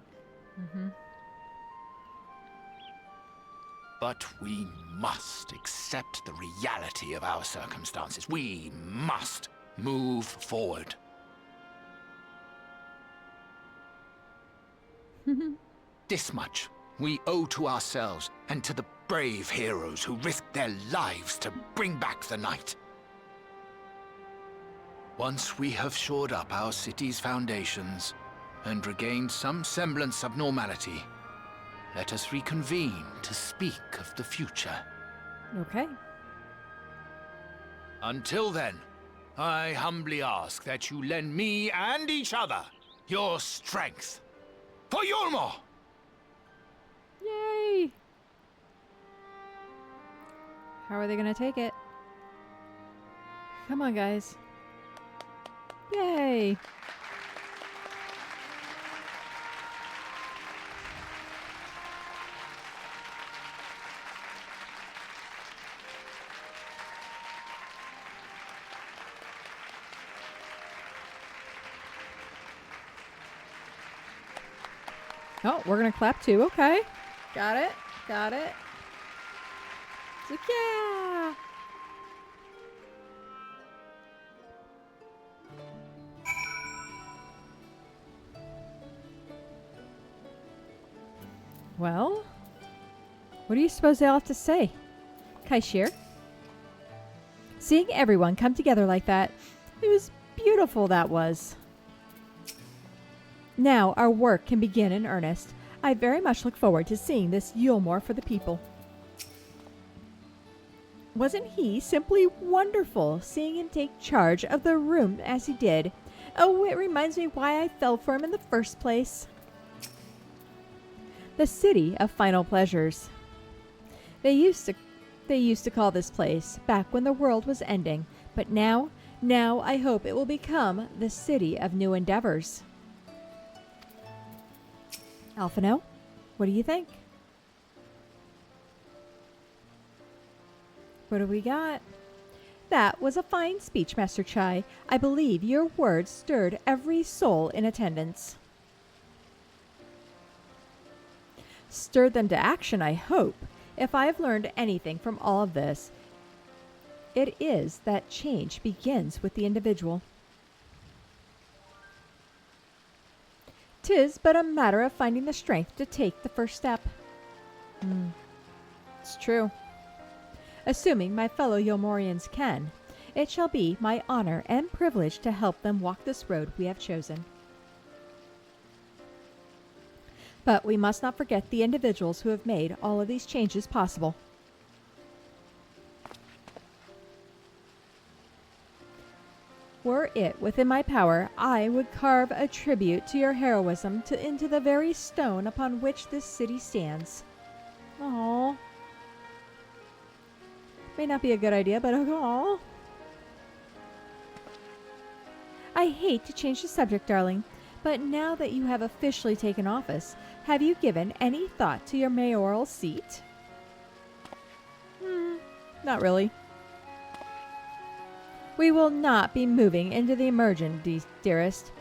But we must accept the reality of our circumstances. We must move forward. This much we owe to ourselves and to the brave heroes who risked their lives to bring back the night. Once we have shored up our city's foundations and regained some semblance of normality, let us reconvene to speak of the future. Okay. Until then, I humbly ask that you lend me and each other your strength. For Eulmore! Yay! How are they gonna take it? Come on, guys. Yay! Oh, we're gonna clap too. Okay. Got it. Got it. It's like, yeah! Well, what do you suppose they'll have to say? Kaishir? Seeing everyone come together like that, it was beautiful, that was. Now our work can begin in earnest. I very much look forward to seeing this Eulmore for the people. Wasn't he simply wonderful, seeing him take charge of the room as he did? Oh, it reminds me why I fell for him in the first place. The city of final pleasures. They used to call this place back when the world was ending, but now I hope it will become the city of new endeavors. Alphino, what do you think? What do we got? That was a fine speech, Master Chai. I believe your words stirred every soul in attendance. Stirred them to action, I hope. If I have learned anything from all of this, it is that change begins with the individual. 'Tis but a matter of finding the strength to take the first step. It's true. Assuming my fellow Eulmorians can, it shall be my honor and privilege to help them walk this road we have chosen. But we must not forget the individuals who have made all of these changes possible. Were it within my power, I would carve a tribute to your heroism into the very stone upon which this city stands. Aww. May not be a good idea, but aww. I hate to change the subject, darling, but now that you have officially taken office, have you given any thought to your mayoral seat? Not really. We will not be moving into the emergent, dearest.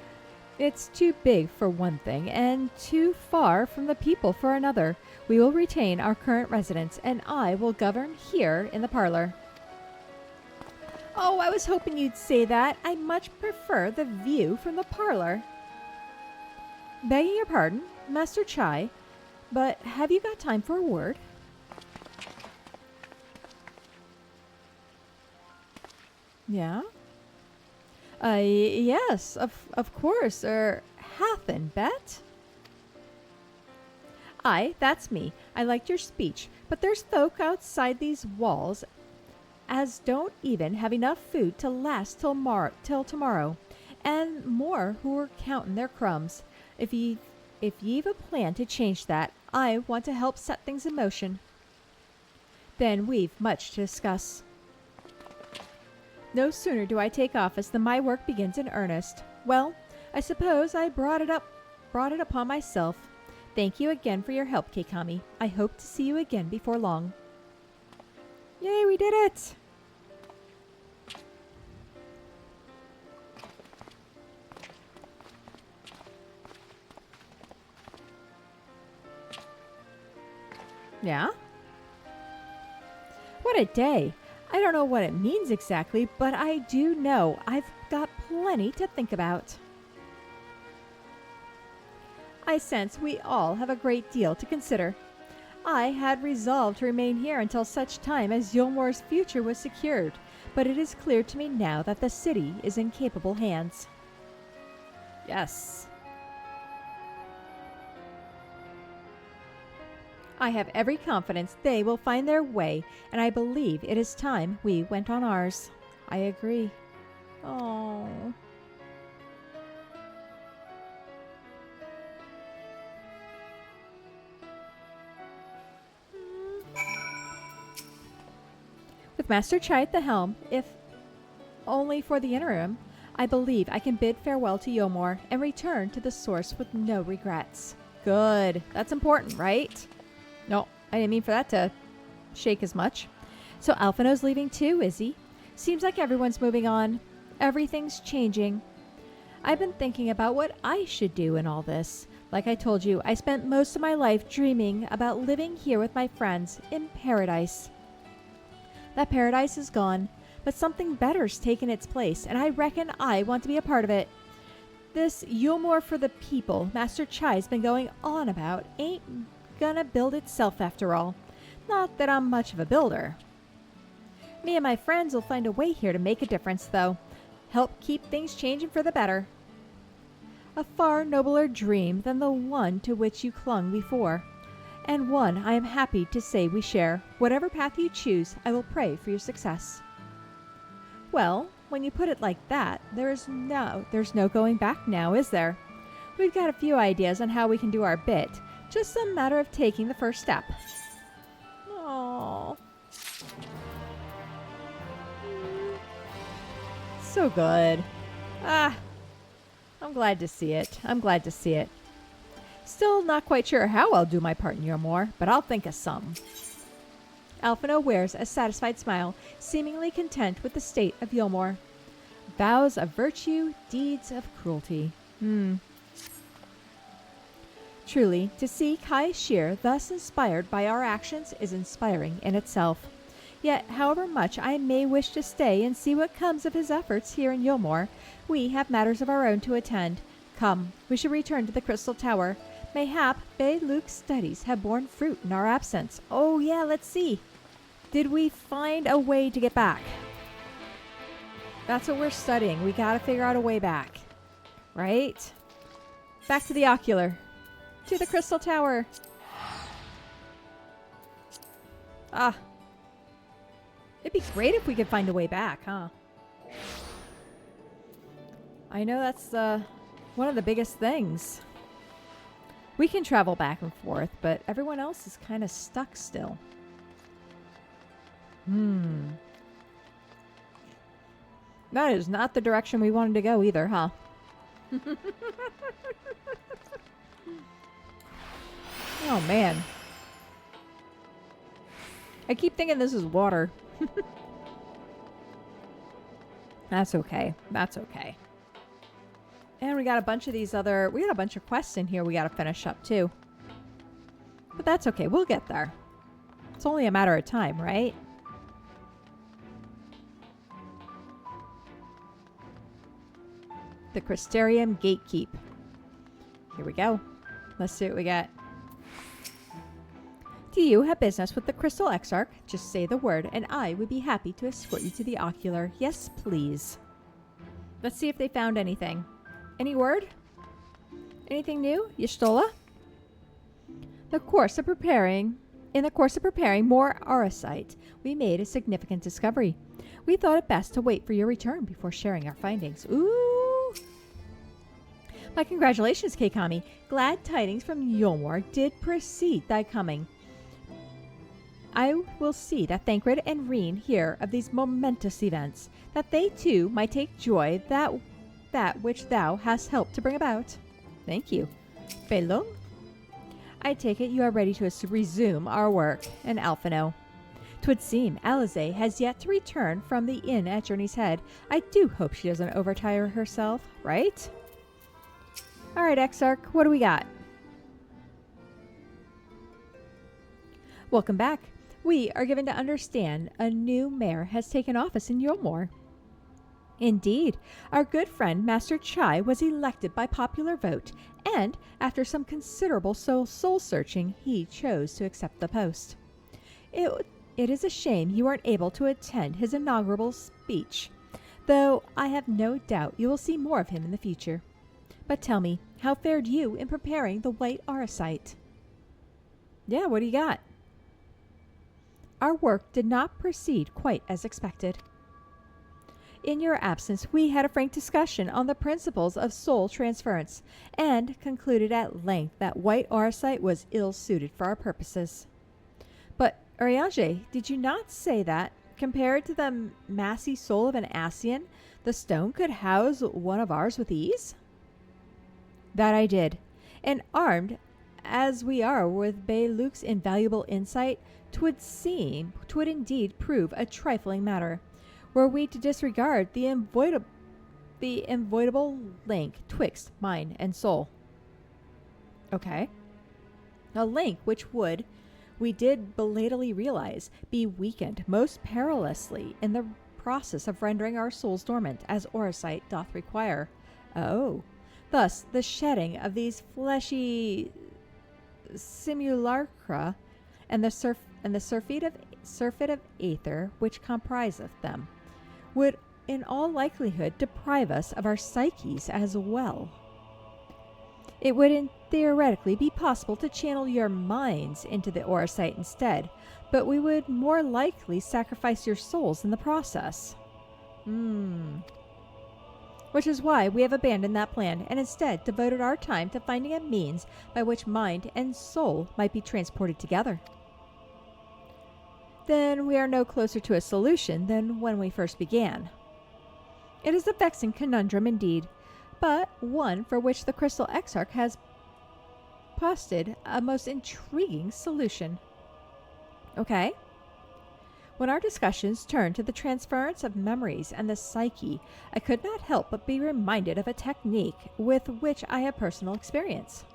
It's too big for one thing, and too far from the people for another. We will retain our current residence, and I will govern here in the parlor. Oh, I was hoping you'd say that. I much prefer the view from the parlor. Begging your pardon, Master Chai, but have you got time for a word? Yeah? Yes, of course. Hathen, bet? Aye, that's me. I liked your speech, but there's folk outside these walls as don't even have enough food to last till tomorrow, and more who are counting their crumbs. If ye've a plan to change that, I want to help set things in motion. Then we've much to discuss. No sooner do I take office than my work begins in earnest. Well, I suppose I brought it upon myself. Thank you again for your help, Keikami. I hope to see you again before long. Yay, we did it! Yeah? What a day! I don't know what it means exactly, but I do know I've got plenty to think about. I sense we all have a great deal to consider. I had resolved to remain here until such time as Eulmore's future was secured, but it is clear to me now that the city is in capable hands. Yes. I have every confidence they will find their way, and I believe it is time we went on ours. I agree. Oh. With Master Chai at the helm, if only for the interim, I believe I can bid farewell to Eulmore and return to the source with no regrets. Good. That's important, right? No, I didn't mean for that to shake as much. So Alphino's leaving too, is he? Seems like everyone's moving on. Everything's changing. I've been thinking about what I should do in all this. Like I told you, I spent most of my life dreaming about living here with my friends in paradise. That paradise is gone, but something better's taken its place, and I reckon I want to be a part of it. This Eulmore for the people Master Chai's been going on about ain't gonna build itself after all. Not that I'm much of a builder. Me and my friends will find a way here to make a difference, though. Help keep things changing for the better. A far nobler dream than the one to which you clung before. And one I am happy to say we share. Whatever path you choose, I will pray for your success. Well, when you put it like that, there's no going back now, is there? We've got a few ideas on how we can do our bit. Just a matter of taking the first step. Aww. So good. I'm glad to see it. I'm glad to see it. Still not quite sure how I'll do my part in Eulmore, but I'll think of some. Alphino wears a satisfied smile, seemingly content with the state of Eulmore. Vows of virtue, deeds of cruelty. Truly, to see Kai Shear thus inspired by our actions is inspiring in itself. Yet, however much I may wish to stay and see what comes of his efforts here in Eulmore, we have matters of our own to attend. Come, we should return to the Crystal Tower. Mayhap Bay Luke's studies have borne fruit in our absence. Oh yeah, let's see. Did we find a way to get back? That's what we're studying. We gotta figure out a way back. Right? Back to the ocular. To the Crystal Tower. It'd be great if we could find a way back, huh? I know that's one of the biggest things. We can travel back and forth, but everyone else is kind of stuck still. That is not the direction we wanted to go either, huh? Oh, man. I keep thinking this is water. That's okay. That's okay. And we got a bunch of these other... We got a bunch of quests in here we got to finish up, too. But that's okay. We'll get there. It's only a matter of time, right? The Crystarium Gatekeep. Here we go. Let's see what we got. Do you have business with the Crystal Exarch? Just say the word, and I would be happy to escort you to the ocular. Yes, please. Let's see if they found anything. Any word? Anything new? Y'shtola? In the course of preparing more Auracite, we made a significant discovery. We thought it best to wait for your return before sharing our findings. Ooh! My congratulations, Keikami. Glad tidings from Eulmore did precede thy coming. I will see that Thancred and Reen hear of these momentous events, that they too might take joy that which thou hast helped to bring about. Thank you. Belum? I take it you are ready to resume our work in Alphino. 'Twould seem Alize has yet to return from the inn at Journey's Head. I do hope she doesn't overtire herself, right? Alright, Exarch, what do we got? Welcome back. We are given to understand a new mayor has taken office in Eulmore. Indeed, our good friend Master Chai was elected by popular vote, and after some considerable soul-searching, he chose to accept the post. It is a shame you weren't able to attend his inaugural speech, though I have no doubt you will see more of him in the future. But tell me, how fared you in preparing the White Auracite? Yeah, what do you got? Our work did not proceed quite as expected. In your absence, we had a frank discussion on the principles of soul transference, and concluded at length that White Auracite was ill-suited for our purposes. But, Urianger, did you not say that, compared to the massy soul of an Ascian, the stone could house one of ours with ease? That I did, and armed as we are with Bay-Luke's invaluable insight, 'twould indeed prove a trifling matter, were we to disregard the inevitable link twixt mind and soul. Okay. A link which would, we did belatedly realize, be weakened most perilously in the process of rendering our souls dormant, as Auracite doth require. Oh. Thus, the shedding of these fleshy simulacra and the surfeit of aether which compriseth them would in all likelihood deprive us of our psyches as well. It would theoretically be possible to channel your minds into the Auracite instead, but we would more likely sacrifice your souls in the process. Which is why we have abandoned that plan and instead devoted our time to finding a means by which mind and soul might be transported together. Then we are no closer to a solution than when we first began. It is a vexing conundrum indeed, but one for which the Crystal Exarch has posted a most intriguing solution. Okay. When our discussions turned to the transference of memories and the psyche, I could not help but be reminded of a technique with which I have personal experience.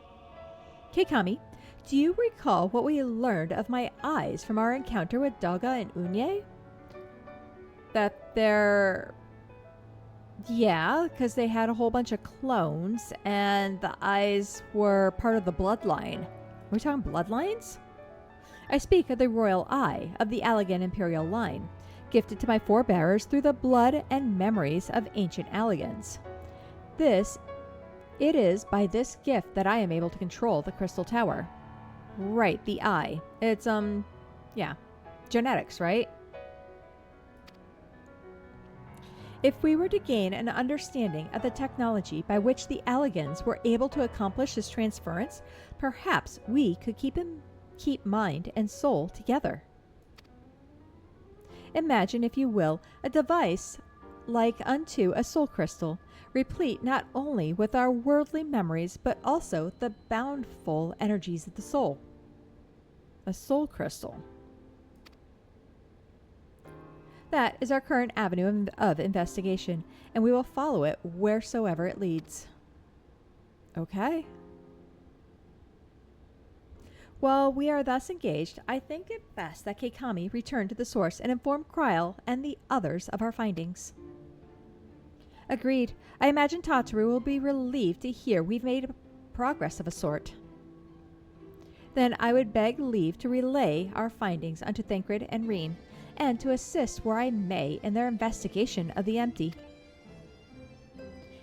Keikami, do you recall what we learned of my eyes from our encounter with Daga and Unye? That they're... Yeah, because they had a whole bunch of clones, and the eyes were part of the bloodline. Are we talking bloodlines? I speak of the royal eye of the Allegan imperial line, gifted to my forebears through the blood and memories of ancient Allegans. It is by this gift that I am able to control the Crystal Tower. Right, the eye. It's, yeah, genetics, right? If we were to gain an understanding of the technology by which the Allegans were able to accomplish this transference, perhaps we could keep mind and soul together. Imagine, if you will, a device like unto a soul crystal, replete not only with our worldly memories, but also the bountiful energies of the soul. A soul crystal. That is our current avenue of investigation, and we will follow it wheresoever it leads. Okay. While we are thus engaged, I think it best that Keikami return to the source and inform Kryl and the others of our findings. Agreed. I imagine Tataru will be relieved to hear we've made progress of a sort. Then I would beg leave to relay our findings unto Thancred and Reen, and to assist where I may in their investigation of the empty.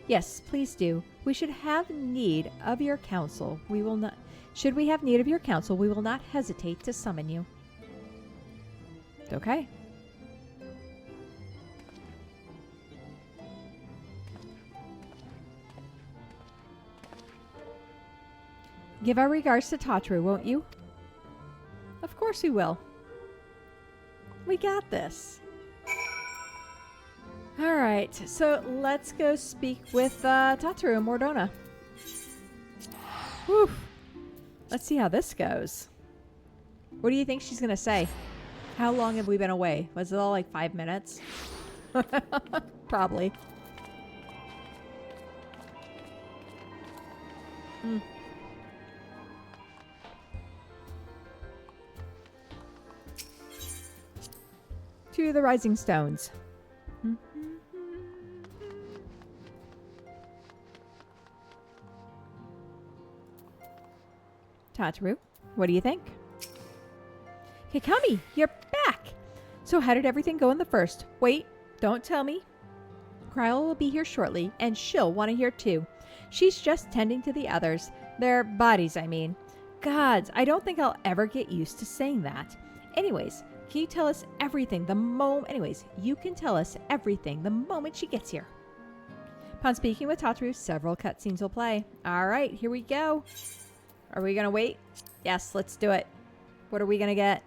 Yes, please do. We should have need of your counsel. Should we have need of your counsel, we will not hesitate to summon you. Okay. Give our regards to Tataru, won't you? Of course we will. We got this. All right, so let's go speak with Tataru and Mordona. Whew. Let's see how this goes. What do you think she's going to say? How long have we been away? Was it all like 5 minutes? Probably. To the Rising Stones. Tataru, what do you think? Keikami, you're back! So how did everything go in the first? Wait, don't tell me. Kryl will be here shortly, and she'll want to hear too. She's just tending to the others. Their bodies, I mean. Gods, I don't think I'll ever get used to saying that. Anyways, can you tell us everything you can tell us everything the moment she gets here. Upon speaking with Tataru, several cutscenes will play. Alright, here we go. Are we gonna wait? Yes, let's do it. What are we gonna get?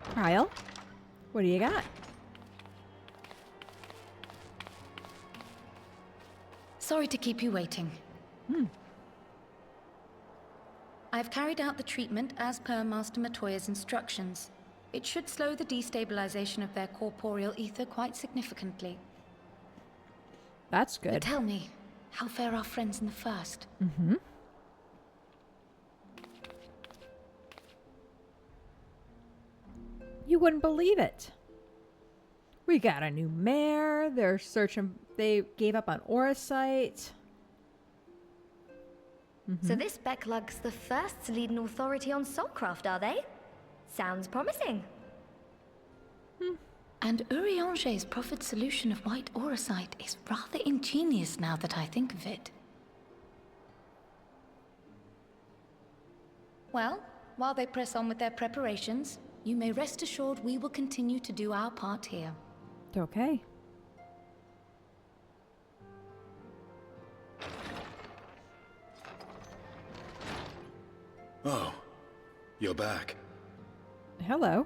Kryl, what do you got? Sorry to keep you waiting. I've carried out the treatment as per Master Matoya's instructions. It should slow the destabilization of their corporeal ether quite significantly. That's good. But tell me, how fare our friends in the first? You wouldn't believe it. We got a new mayor. They're searching. They gave up on Orosite. So this Becklug's the first to lead an authority on soulcraft, are they? Sounds promising. And Urianger's proffered solution of white Orosite is rather ingenious now that I think of it. Well, while they press on with their preparations, you may rest assured we will continue to do our part here. Okay. Oh, you're back. Hello.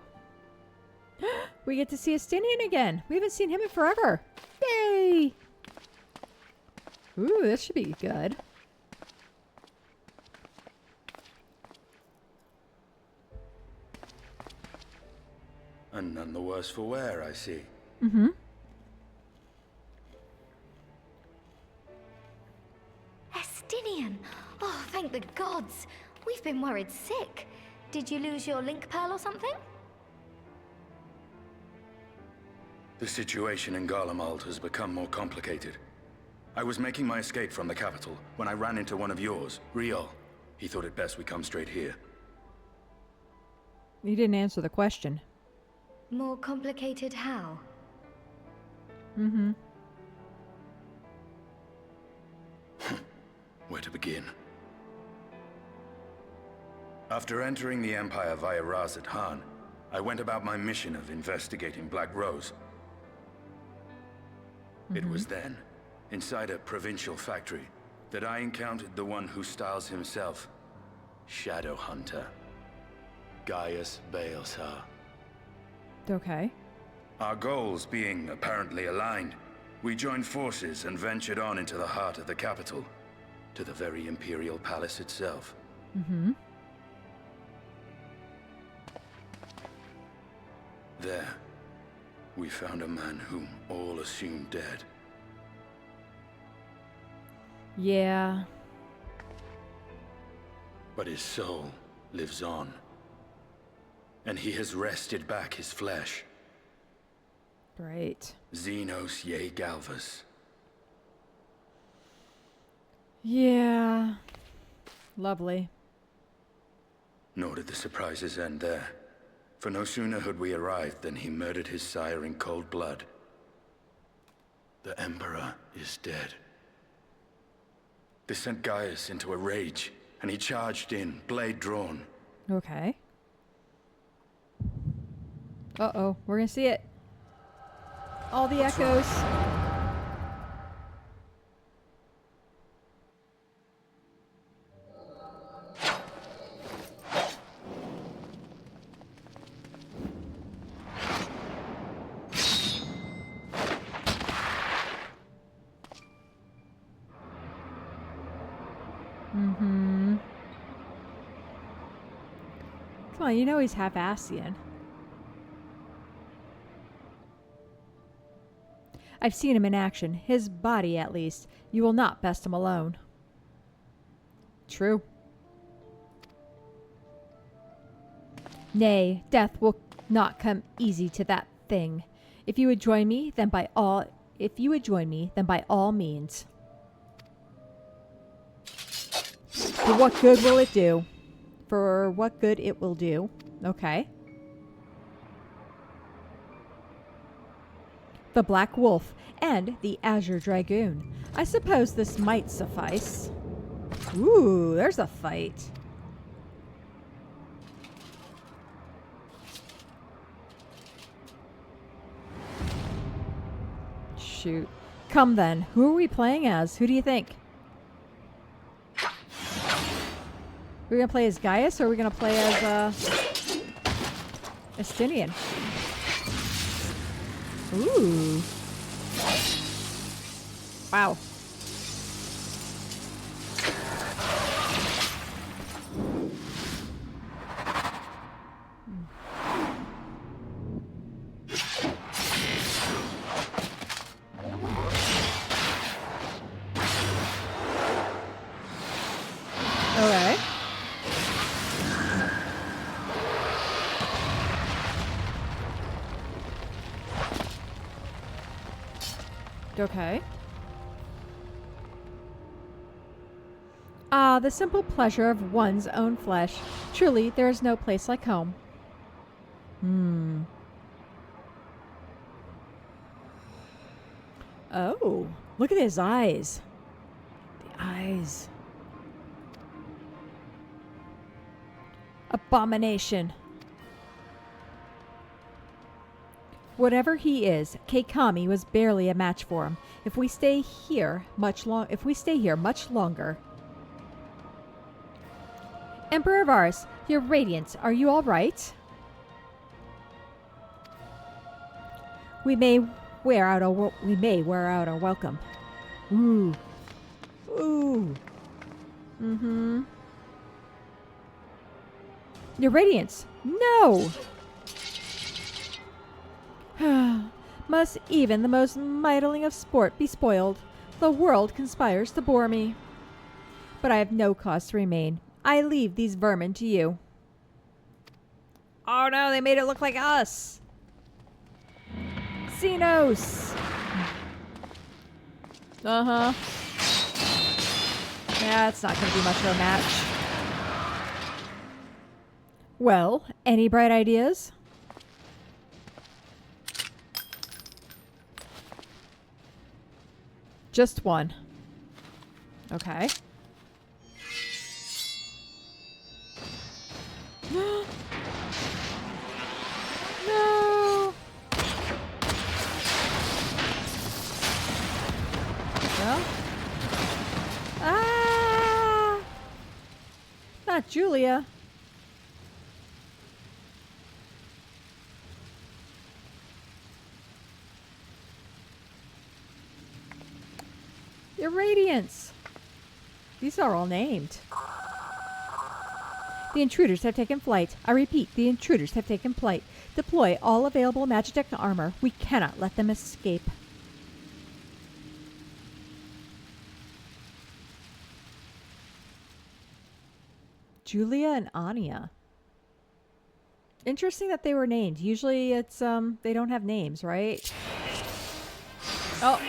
We get to see Estinian again. We haven't seen him in forever. Yay! Ooh, this should be good. And none the worse for wear, I see. Estinian! Oh, thank the gods! We've been worried sick. Did you lose your link pearl or something? The situation in Garlemald has become more complicated. I was making my escape from the capital when I ran into one of yours, Riol. He thought it best we come straight here. You didn't answer the question. More complicated how? Where to begin? After entering the Empire via Razat Han, I went about my mission of investigating Black Rose. It was then, inside a provincial factory, that I encountered the one who styles himself Shadow Hunter, Gaius Baelsar. Okay. Our goals being apparently aligned, we joined forces and ventured on into the heart of the capital, to the very Imperial Palace itself. There, we found a man whom all assumed dead. Yeah. But his soul lives on. And he has wrested back his flesh. Great. Xenos Ye Galvas. Yeah. Lovely. Nor did the surprises end there. For no sooner had we arrived than he murdered his sire in cold blood. The Emperor is dead. This sent Gaius into a rage, and he charged in, blade drawn. Okay. Uh-oh, we're gonna see it. All the echoes. Mm-hmm. Come on, you know he's half Ascian. I've seen him in action. His body, at least. You will not best him alone. True. Nay, death will not come easy to that thing. If you would join me, then by all means. For what good will it do? For what good it will do. Okay. The Black Wolf and the Azure Dragoon. I suppose this might suffice. Ooh, there's a fight. Shoot. Come then. Who are we playing as? Who do you think? Are we gonna play as Gaius, or are we gonna play as Estinian? Ooh. Wow. Okay. Okay. Ah, the simple pleasure of one's own flesh. Truly, there is no place like home. Oh, look at his eyes. The eyes. Abomination. Whatever he is, Keikami was barely a match for him. If we stay here much longer. Emperor of Ars, your radiance, are you all right? We may wear out our welcome. Ooh. Ooh. Mm-hmm. Your radiance. No. Must even the most middling of sport be spoiled? The world conspires to bore me. But I have no cause to remain. I leave these vermin to you. Oh no, they made it look like us. Xenos. Uh-huh. Yeah, it's not going to be much of a match. Well, any bright ideas? Just one. Okay. No. Well. Ah! Not Julia. Your radiance. These are all named. The intruders have taken flight. I repeat, the intruders have taken flight. Deploy all available Magitech armor. We cannot let them escape. Julia and Anya. Interesting that they were named. Usually it's, they don't have names, right? Oh,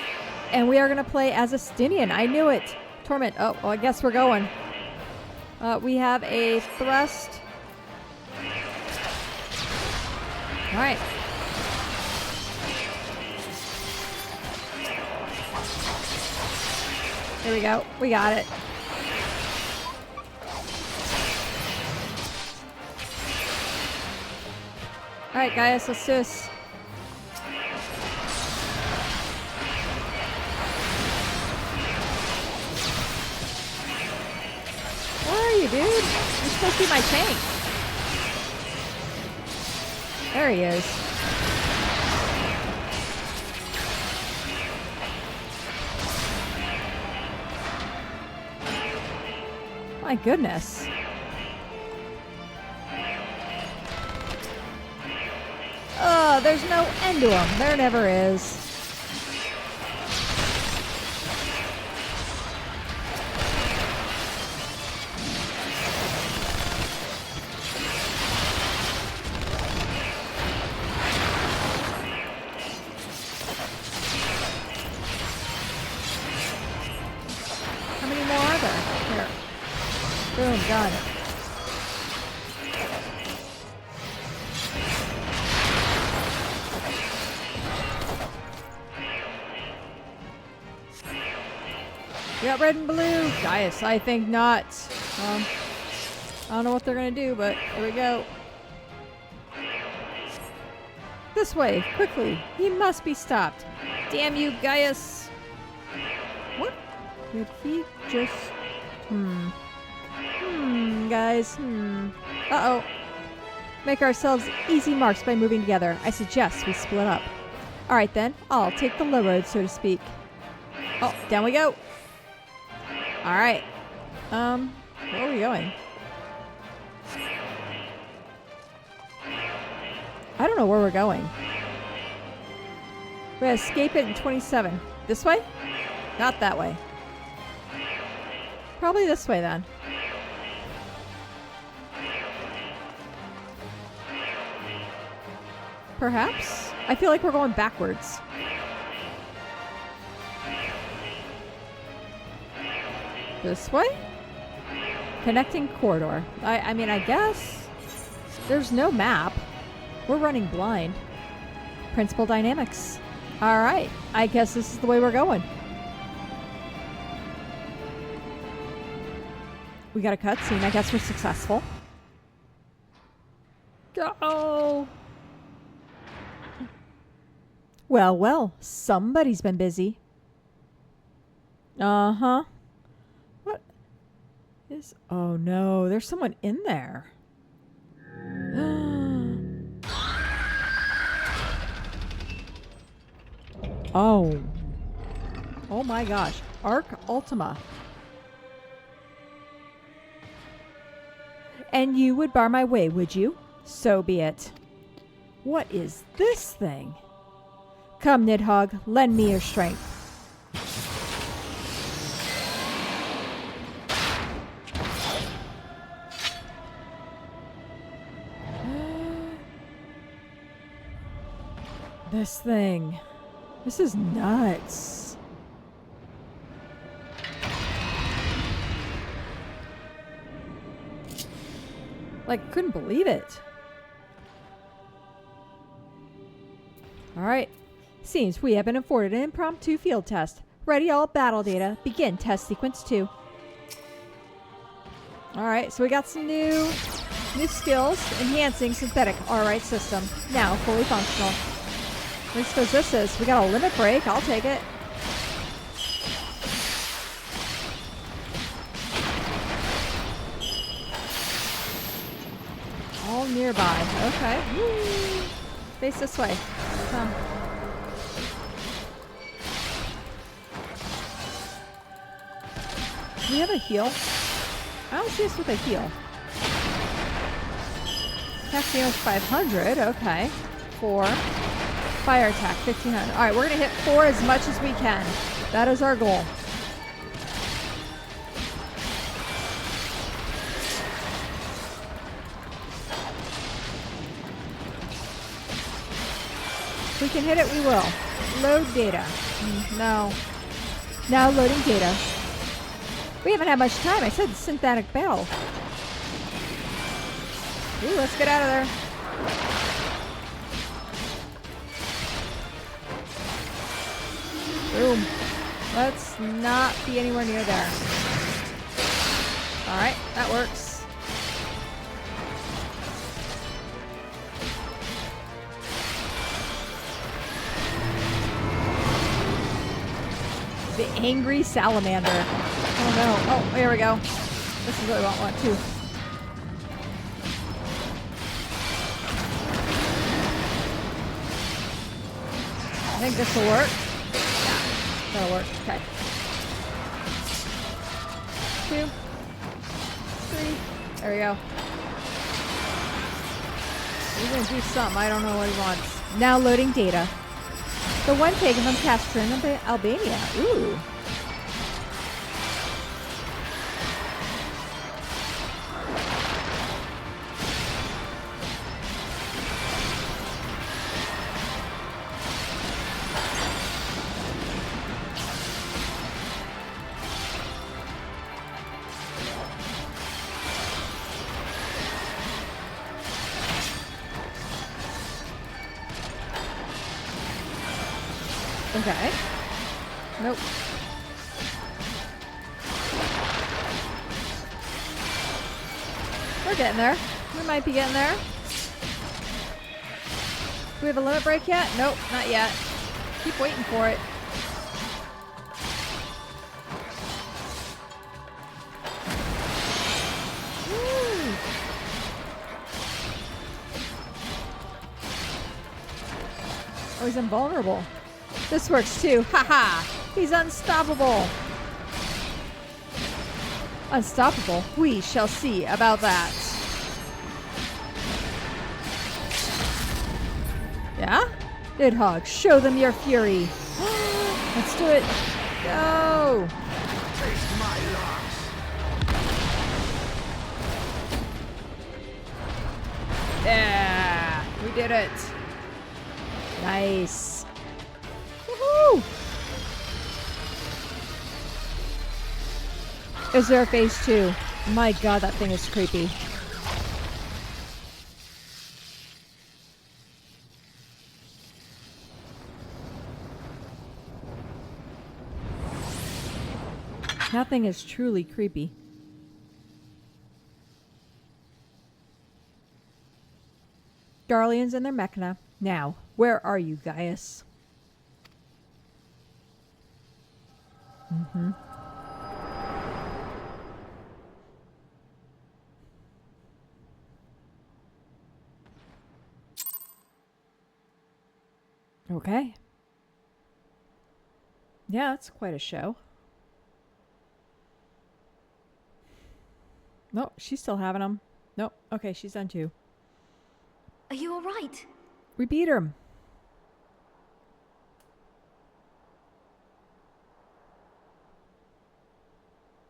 and we are going to play as Estinian. I knew it. Torment. Oh, well, I guess we're going. We have a thrust. All right. Here we go. We got it. All right, guys, let's do this. Where are you, dude? You're supposed to be my tank. There he is. My goodness. Oh, there's no end to them. There never is. How many more are there? Here. Boom, done. We got red and blue. Gaius, I think not. I don't know what they're gonna do, but here we go. This way, quickly. He must be stopped. Damn you, Gaius. What did he just... guys. Uh-oh. Make ourselves easy marks by moving together. I suggest we split up. Alright then, I'll take the low road, so to speak. Oh, down we go. Alright. Where are we going? I don't know where we're going. We're gonna escape it in 27. This way? Not that way. Probably this way then. Perhaps? I feel like we're going backwards. This way? Connecting corridor. I mean, I guess. There's no map. We're running blind. Principal dynamics. Alright. I guess this is the way we're going. We got a cutscene. I guess we're successful. Go! Well, well. Somebody's been busy. Uh-huh. What is... Oh, no. There's someone in there. Oh. Oh my gosh. Arc Ultima. And you would bar my way, would you? So be it. What is this thing? Come, Nidhogg, lend me your strength. This thing. This is nuts. Like, couldn't believe it. Alright. Seems we have been afforded an impromptu field test. Ready all battle data. Begin test sequence 2. Alright, so we got some new skills. Enhancing synthetic R-right system. Now fully functional. At least because this is. We got a limit break. I'll take it. All nearby. Okay. Woo. Face this way. Come. Do we have a heal? I don't see us with a heal. Attack damage 500. Okay. 4. Fire attack 1500. Alright, we're going to hit 4 as much as we can. That is our goal. If we can hit it, we will. Load data. No. Now loading data. We haven't had much time. I said synthetic battle. Ooh, let's get out of there. Boom. Let's not be anywhere near there. Alright, that works. The angry salamander. Oh no. Oh, here we go. This is what we want too. I think this will work. Yeah, that'll work. Okay. 2. There we go. He's gonna do something. I don't know what he wants. Now loading data. The one taken from Castron, Albania. Ooh. Okay. Nope. We're getting there. We might be getting there. Do we have a limit break yet? Nope, not yet. Keep waiting for it. Woo. Oh, he's invulnerable. This works too. Haha! He's unstoppable. Unstoppable? We shall see about that. Yeah? Nidhogg, show them your fury. Let's do it. Go! Taste my loss. Yeah! We did it. Nice. Woohoo! Is there a phase 2? My god, that thing is creepy. That thing is truly creepy. Darlians and their Mechana. Now, where are you, Gaius? Mm-hmm. Okay. Yeah, that's quite a show. Nope, she's still having them. Nope. Okay, she's done too. Are you all right? We beat her.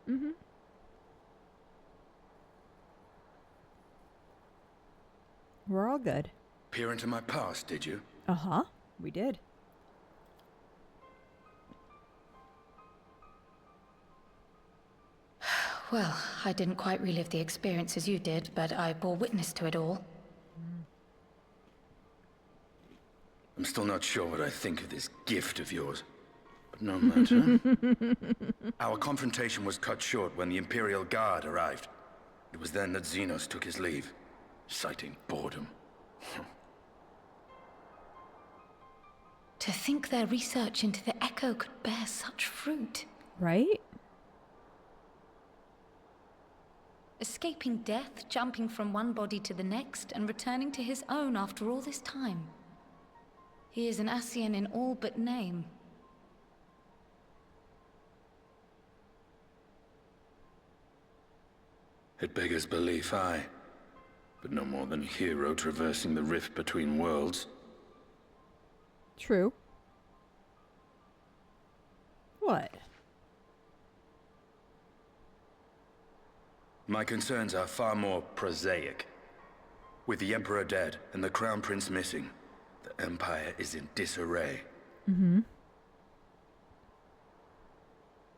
Mm-hmm. We're all good. Peer into my past, did you? Uh-huh. We did. Well, I didn't quite relive the experience as you did, but I bore witness to it all. I'm still not sure what I think of this gift of yours. But no matter. Our confrontation was cut short when the Imperial Guard arrived. It was then that Xenos took his leave, citing boredom. To think their research into the Echo could bear such fruit. Right? Escaping death, jumping from one body to the next, and returning to his own after all this time. He is an Ascian in all but name. It beggars belief, aye. But no more than a hero traversing the rift between worlds. True. What? My concerns are far more prosaic. With the Emperor dead and the Crown Prince missing, the Empire is in disarray. Mm-hmm.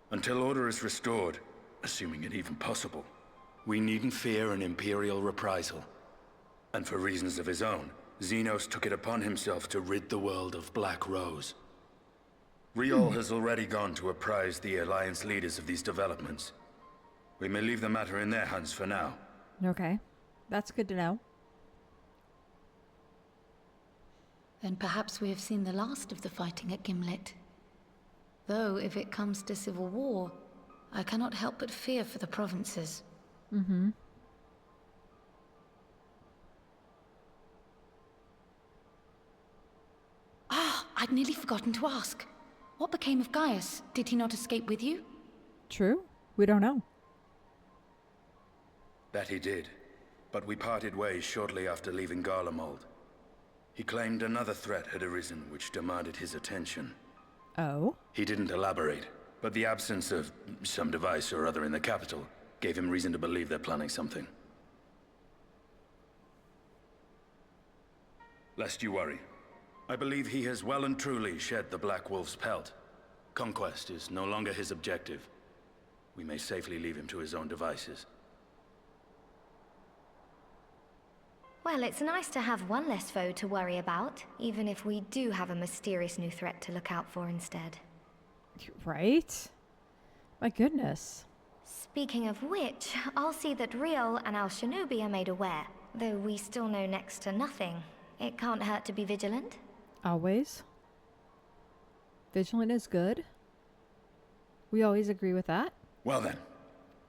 Until order is restored, assuming it even possible, we needn't fear an Imperial reprisal. And for reasons of his own, Xenos took it upon himself to rid the world of Black Rose. Riol has already gone to apprise the Alliance leaders of these developments. We may leave the matter in their hands for now. Okay. That's good to know. Then perhaps we have seen the last of the fighting at Gimlet. Though, if it comes to civil war, I cannot help but fear for the provinces. Mm-hmm. Ah, I'd nearly forgotten to ask. What became of Gaius? Did he not escape with you? True. We don't know. That he did, but we parted ways shortly after leaving Garlemald. He claimed another threat had arisen which demanded his attention. Oh? He didn't elaborate, but the absence of some device or other in the capital gave him reason to believe they're planning something. Lest you worry, I believe he has well and truly shed the Black Wolf's pelt. Conquest is no longer his objective. We may safely leave him to his own devices. Well, it's nice to have one less foe to worry about, even if we do have a mysterious new threat to look out for instead. Right? My goodness. Speaking of which, I'll see that Riel and our shinobi are made aware. Though we still know next to nothing, it can't hurt to be vigilant. Always. Vigilant is good. We always agree with that. Well then,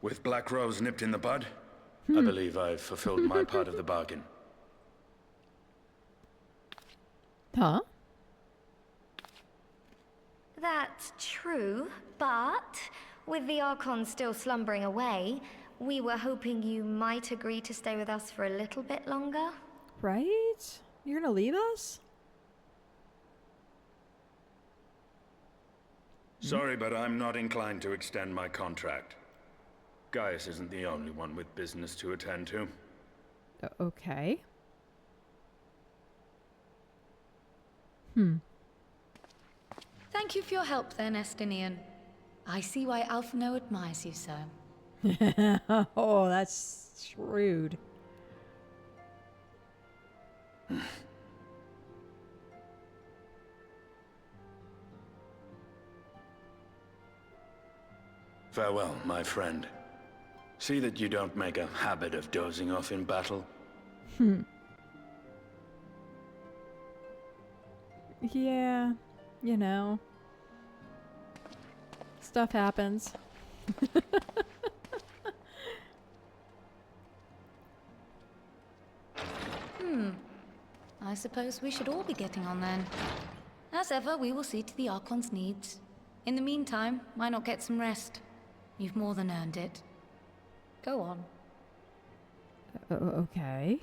with Black Rose nipped in the bud, I believe I've fulfilled my part of the bargain. Huh? That's true, but with the Archon still slumbering away, we were hoping you might agree to stay with us for a little bit longer. Right? You're gonna leave us? Sorry, but I'm not inclined to extend my contract. Gaius isn't the only one with business to attend to. Okay. Thank you for your help then, Estinian. I see why Alphino admires you so. Oh, that's shrewd. Farewell, my friend. See that you don't make a habit of dozing off in battle. Yeah, you know. Stuff happens. I suppose we should all be getting on then. As ever, we will see to the Archon's needs. In the meantime, why not get some rest? You've more than earned it. Go on. Okay.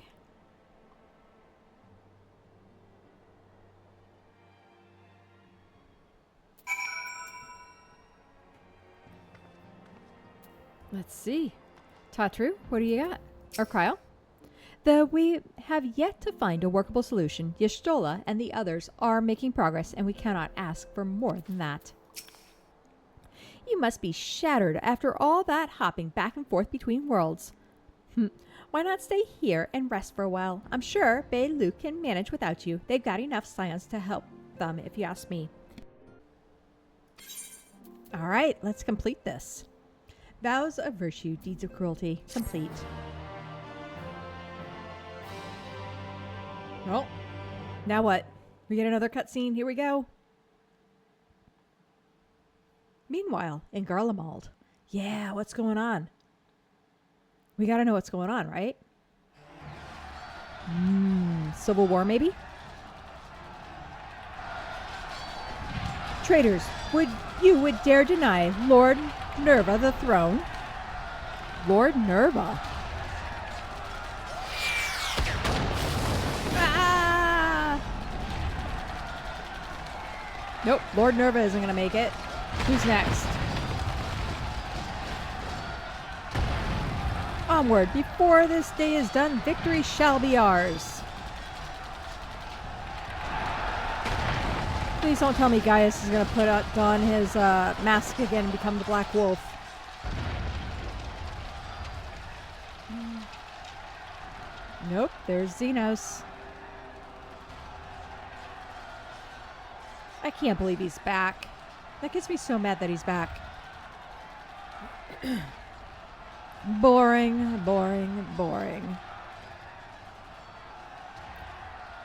Let's see. Tatru, what do you got? Or Cryo? Though we have yet to find a workable solution, Y'shtola and the others are making progress, and we cannot ask for more than that. You must be shattered after all that hopping back and forth between worlds. Why not stay here and rest for a while? I'm sure Bay Luke can manage without you. They've got enough science to help them, if you ask me. All right, let's complete this. Vows of Virtue, Deeds of Cruelty, complete. Well, now what? We get another cutscene. Here we go. Meanwhile, in Garlemald. Yeah, what's going on? We gotta know what's going on, right? Civil War, maybe? Traitors, would dare deny Lord Nerva the throne? Lord Nerva? Ah! Nope, Lord Nerva isn't gonna make it. Who's next? Onward, before this day is done, victory shall be ours. Please don't tell me Gaius is going to put on his mask again and become the Black Wolf. Nope, there's Xenos. I can't believe he's back. That gets me so mad that he's back. Boring, boring, boring.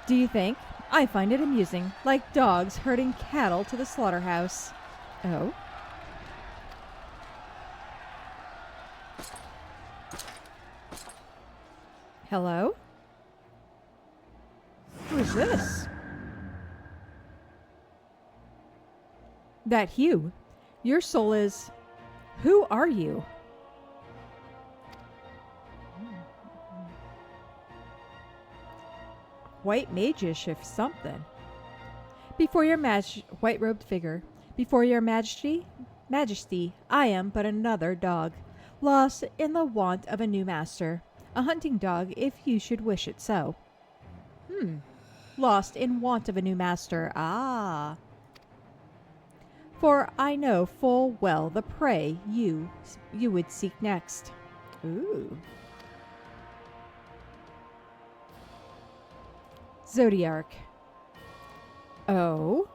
Do you think? I find it amusing, like dogs herding cattle to the slaughterhouse. Oh? Hello? Who is this? That Hugh. Your soul is... Who are you? white mage-ish if something. Before your white-robed figure, before your majesty, I am but another dog, lost in the want of a new master. A hunting dog, if you should wish it so. Lost in want of a new master. Ah. For I know full well the prey you would seek next. Ooh. Zodiac. Oh.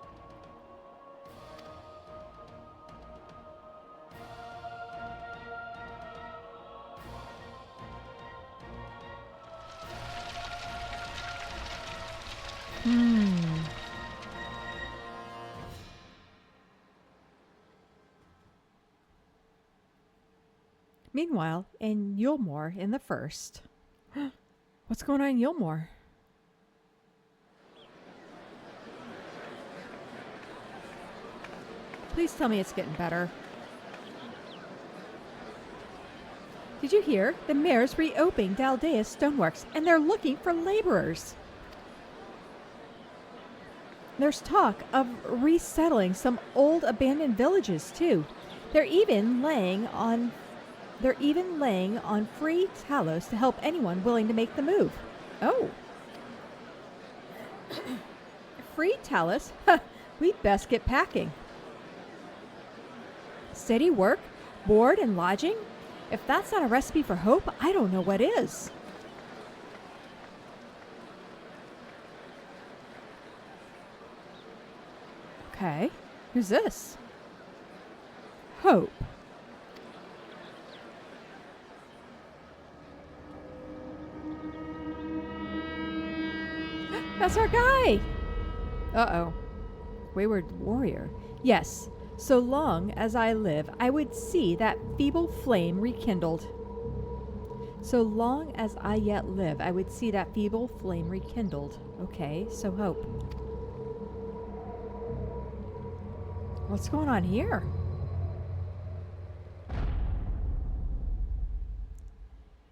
Meanwhile, in Eulmore in the first. What's going on in Eulmore? Please tell me it's getting better. Did you hear? The mayor's reopening Daldea's stoneworks, and they're looking for laborers. There's talk of resettling some old abandoned villages, too. They're even laying on free talos to help anyone willing to make the move. Oh. Free talos? We'd best get packing. Steady work, board, and lodging? If that's not a recipe for hope, I don't know what is. Okay. Who's this? Hope. That's our guy! Uh-oh. Wayward warrior. Yes, so long as I live, I would see that feeble flame rekindled. So long as I yet live, I would see that feeble flame rekindled. Okay, so hope. What's going on here?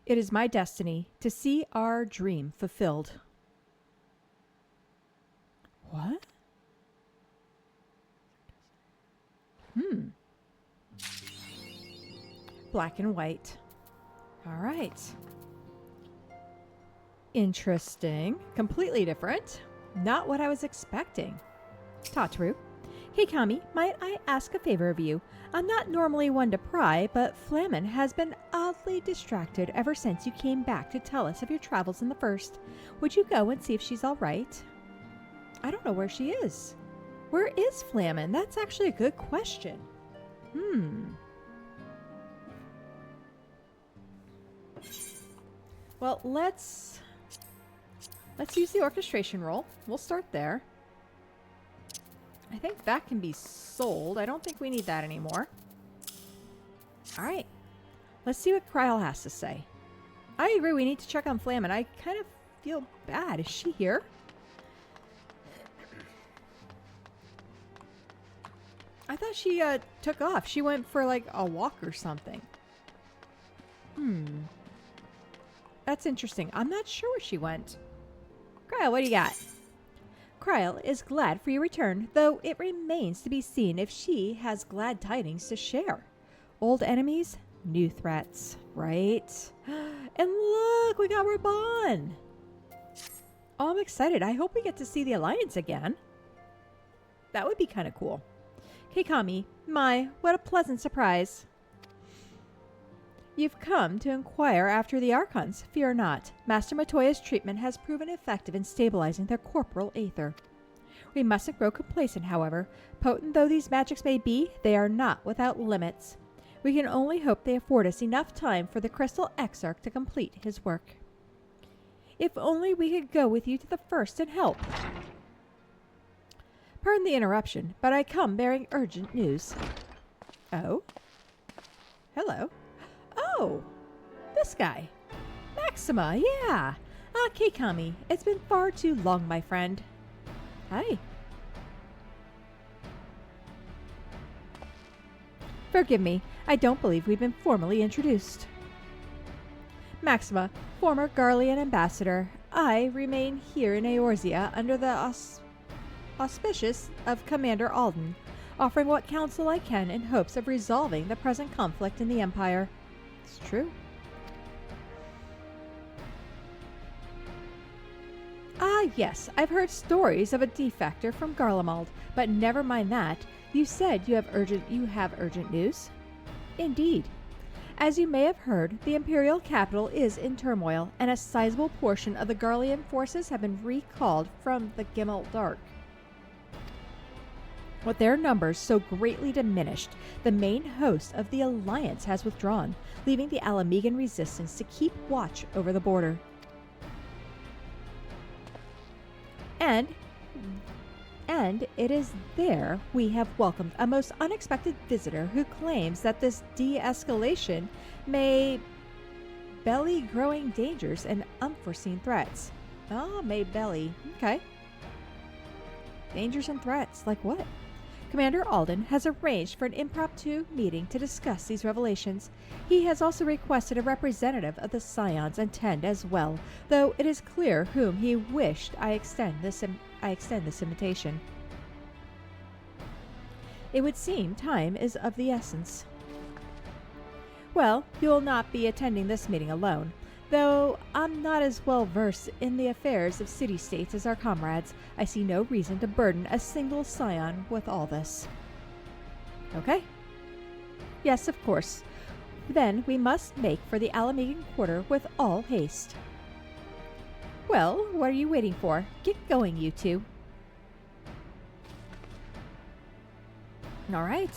It is my destiny to see our dream fulfilled. What? Black and white. All right. Interesting. Completely different. Not what I was expecting. Tataru. Keikami, might I ask a favor of you? I'm not normally one to pry, but Flamen has been oddly distracted ever since you came back to tell us of your travels in the first. Would you go and see if she's all right? I don't know where she is. Where is Flamen? That's actually a good question. Well, let's use the orchestration roll. We'll start there. I think that can be sold. I don't think we need that anymore. All right. Let's see what Kryl has to say. I agree. We need to check on Flamen. I kind of feel bad. Is she here? I thought she took off. She went for like a walk or something. That's interesting. I'm not sure where she went. Kryl, what do you got? Kryl is glad for your return, though it remains to be seen if she has glad tidings to share. Old enemies, new threats, right? And look, we got Raban. Oh, I'm excited. I hope we get to see the Alliance again. That would be kind of cool. Keikami, my, what a pleasant surprise. You've come to inquire after the Archons. Fear not. Master Matoya's treatment has proven effective in stabilizing their corporal aether. We mustn't grow complacent, however. Potent though these magics may be, they are not without limits. We can only hope they afford us enough time for the Crystal Exarch to complete his work. If only we could go with you to the first and help. Pardon the interruption, but I come bearing urgent news. Oh? Hello? Oh! This guy. Maxima, yeah! Ah, Keikami, it's been far too long, my friend. Hi. Forgive me, I don't believe we've been formally introduced. Maxima, former Garlean ambassador. I remain here in Eorzea under the auspices of Commander Alden, offering what counsel I can in hopes of resolving the present conflict in the Empire. It's true. Ah, yes, I've heard stories of a defector from Garlemald, but never mind that. You said you have urgent news? Indeed. As you may have heard, the Imperial capital is in turmoil, and a sizable portion of the Garlean forces have been recalled from the Gimelt Dark. With their numbers so greatly diminished, the main host of the Alliance has withdrawn, leaving the Alamegan resistance to keep watch over the border. And it is there we have welcomed a most unexpected visitor who claims that this de-escalation may belly growing dangers and unforeseen threats. Oh, may belly. Okay. Dangers and threats. Like what? Commander Alden has arranged for an impromptu meeting to discuss these revelations. He has also requested a representative of the Scions attend as well, though it is clear whom he wished I extend this invitation. It would seem time is of the essence. Well, you'll not be attending this meeting alone. Though I'm not as well versed in the affairs of city-states as our comrades, I see no reason to burden a single scion with all this. Okay? Yes, of course. Then we must make for the Alamegan quarter with all haste. Well, what are you waiting for? Get going, you two. All right.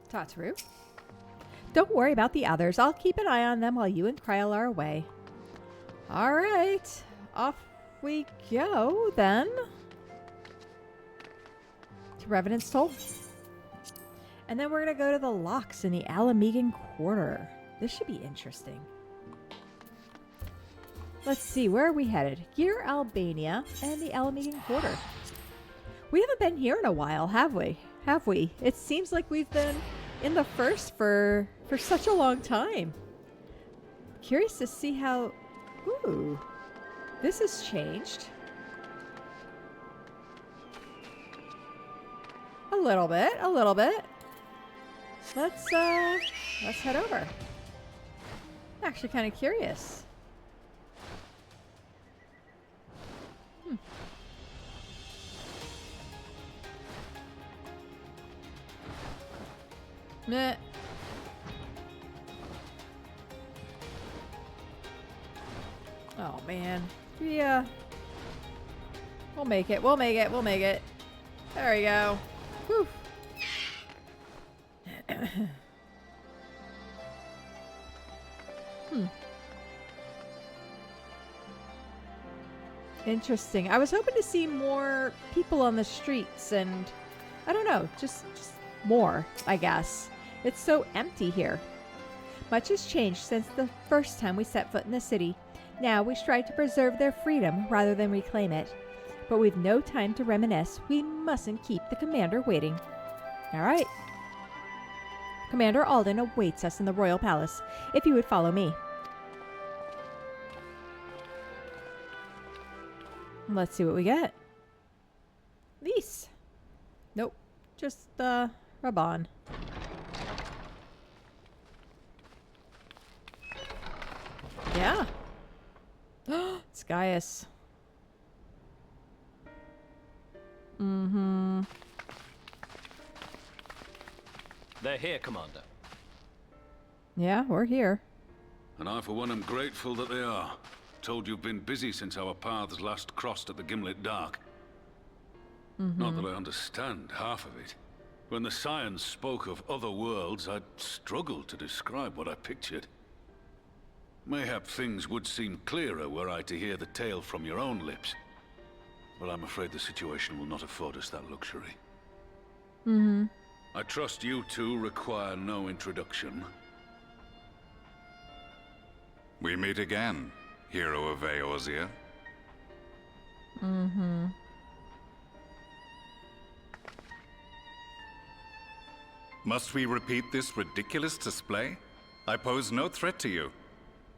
Tataru? Don't worry about the others. I'll keep an eye on them while you and Kryl are away. All right. Off we go, then. To Revenant's Toll. And then we're going to go to the locks in the Alamegan Quarter. This should be interesting. Let's see, where are we headed? Gear, Albania, and the Alamegan Quarter. We haven't been here in a while, have we? Have we? It seems like we've been in the first for such a long time. Curious to see how... Ooh. This has changed. A little bit, a little bit. Let's head over. I'm actually kind of curious. Meh. Oh man. Yeah. We'll make it. We'll make it. We'll make it. There we go. Whew. Interesting. I was hoping to see more people on the streets and I don't know, just more, I guess. It's so empty here. Much has changed since the first time we set foot in the city. Now we strive to preserve their freedom rather than reclaim it. But we've no time to reminisce. We mustn't keep the commander waiting. All right. Commander Alden awaits us in the royal palace. If you would follow me. Let's see what we get. Lease. Nope. Just, Raban. Yeah. It's Gaius. Mm-hmm. They're here, Commander. Yeah, we're here. And I, for one, am grateful that they are. Told you've been busy since our paths last crossed at the Gimlet Dark. Not that I understand half of it. When the Scions spoke of other worlds, I'd struggled to describe what I pictured. Mayhap things would seem clearer were I to hear the tale from your own lips. But I'm afraid the situation will not afford us that luxury. I trust you two require no introduction. We meet again, hero of Eorzea. Must we repeat this ridiculous display? I pose no threat to you,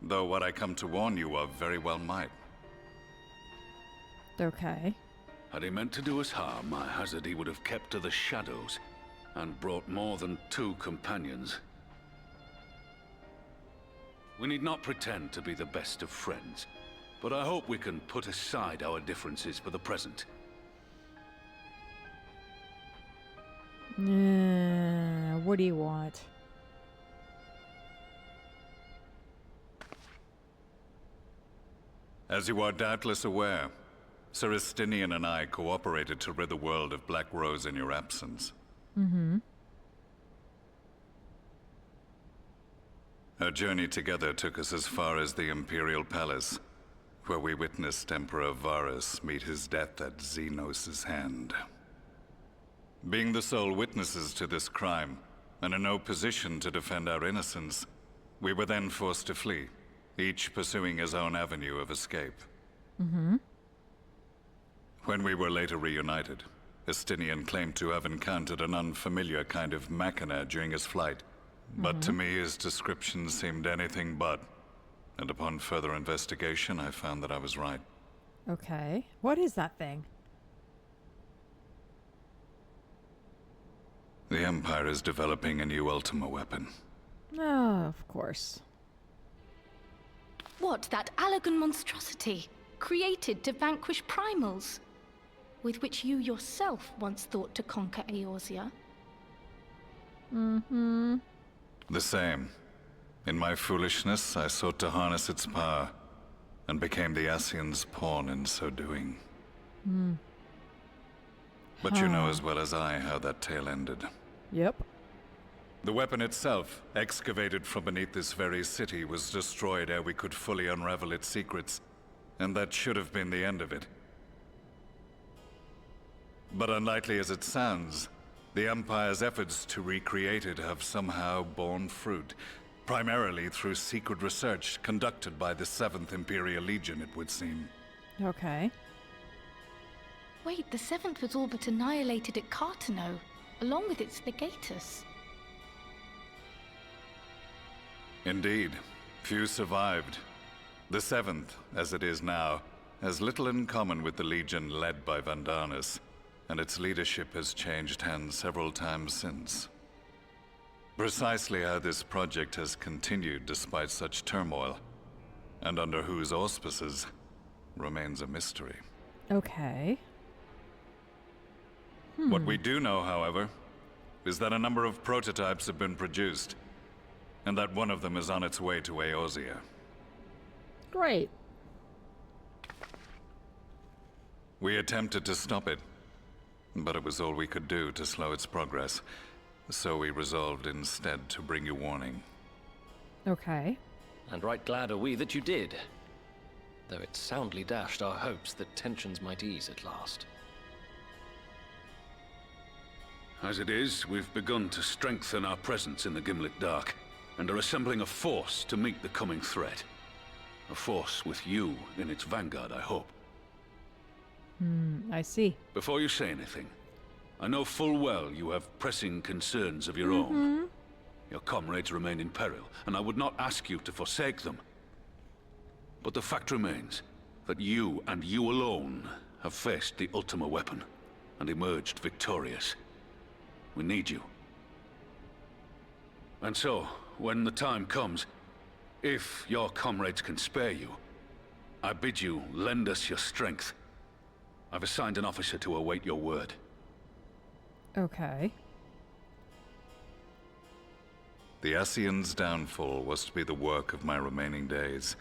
though what I come to warn you of very well might. Okay. Had he meant to do us harm, I hazard he would have kept to the shadows and brought more than 2 companions. We need not pretend to be the best of friends, but I hope we can put aside our differences for the present. What do you want? As you are doubtless aware, Sir Estinian and I cooperated to rid the world of Black Rose in your absence. Mm-hmm. Our journey together took us as far as the Imperial Palace, where we witnessed Emperor Varus meet his death at Xenos' hand. Being the sole witnesses to this crime, and in no position to defend our innocence, we were then forced to flee, each pursuing his own avenue of escape. Mm-hmm. When we were later reunited, Estinian claimed to have encountered an unfamiliar kind of machina during his flight. But to me, his description seemed anything but. And upon further investigation, I found that I was right. Okay. What is that thing? The Empire is developing a new Ultima weapon. Oh, of course. What, that Allagan monstrosity, created to vanquish primals, with which you yourself once thought to conquer Eorzea? Mm-hmm. The same. In my foolishness, I sought to harness its power, and became the Ascian's pawn in so doing. But you know as well as I how that tale ended. Yep. The weapon itself, excavated from beneath this very city, was destroyed ere we could fully unravel its secrets, and that should have been the end of it. But unlikely as it sounds, the Empire's efforts to recreate it have somehow borne fruit, primarily through secret research conducted by the 7th Imperial Legion, it would seem. Okay. Wait, the 7th was all but annihilated at Cartano, along with its legatus. Indeed, few survived. The 7th, as it is now, has little in common with the Legion led by Vandanus, and its leadership has changed hands several times since. Precisely how this project has continued despite such turmoil, and under whose auspices, remains a mystery. Okay. What we do know, however, is that a number of prototypes have been produced, and that one of them is on its way to Eorzea. Great. We attempted to stop it, but it was all we could do to slow its progress, so we resolved instead to bring you warning. Okay. And right glad are we that you did, though it soundly dashed our hopes that tensions might ease at last. As it is, we've begun to strengthen our presence in the Gimlet Dark, and are assembling a force to meet the coming threat. A force with you in its vanguard, I hope. I see. Before you say anything, I know full well you have pressing concerns of your own. Your comrades remain in peril, and I would not ask you to forsake them. But the fact remains that you, and you alone, have faced the Ultima weapon, and emerged victorious. We need you. And so, when the time comes, if your comrades can spare you, I bid you lend us your strength. I've assigned an officer to await your word. Okay. The Ascian's downfall was to be the work of my remaining days,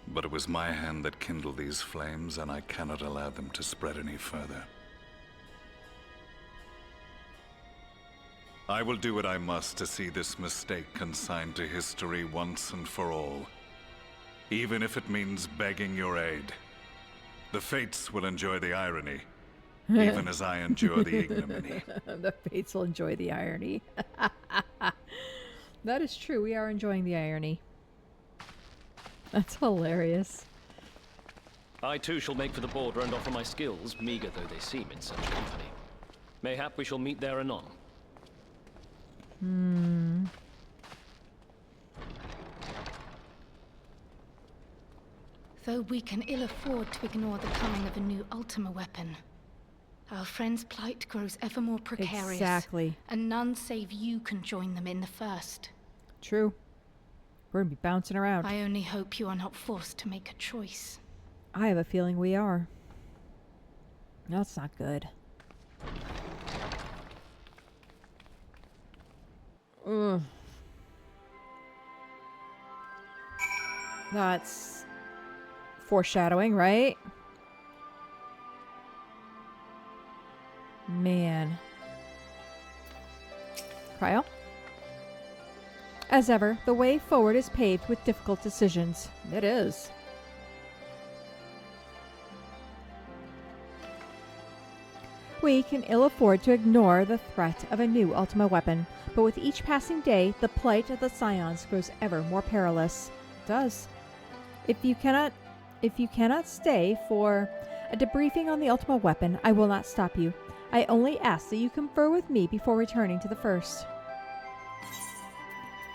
but it was my hand that kindled these flames, and I cannot allow them to spread any further. I will do what I must to see this mistake consigned to history once and for all, even if it means begging your aid. The Fates will enjoy the irony, even as I endure the ignominy. The Fates will enjoy the irony. That is true. We are enjoying the irony. That's hilarious. I too shall make for the border and offer my skills, meager though they seem in such company. Mayhap we shall meet there anon. Though we can ill afford to ignore the coming of a new Ultima weapon, our friend's plight grows ever more precarious. Exactly. And none save you can join them in the first. True. We're gonna be bouncing around. I only hope you are not forced to make a choice. I have a feeling we are. That's not good. Ugh. That's foreshadowing, right? Man. Cryo? As ever, the way forward is paved with difficult decisions. It is. We can ill afford to ignore the threat of a new Ultima weapon, but with each passing day, the plight of the Scions grows ever more perilous. It does. If you cannot stay for a debriefing on the Ultima weapon, I will not stop you. I only ask that you confer with me before returning to the first.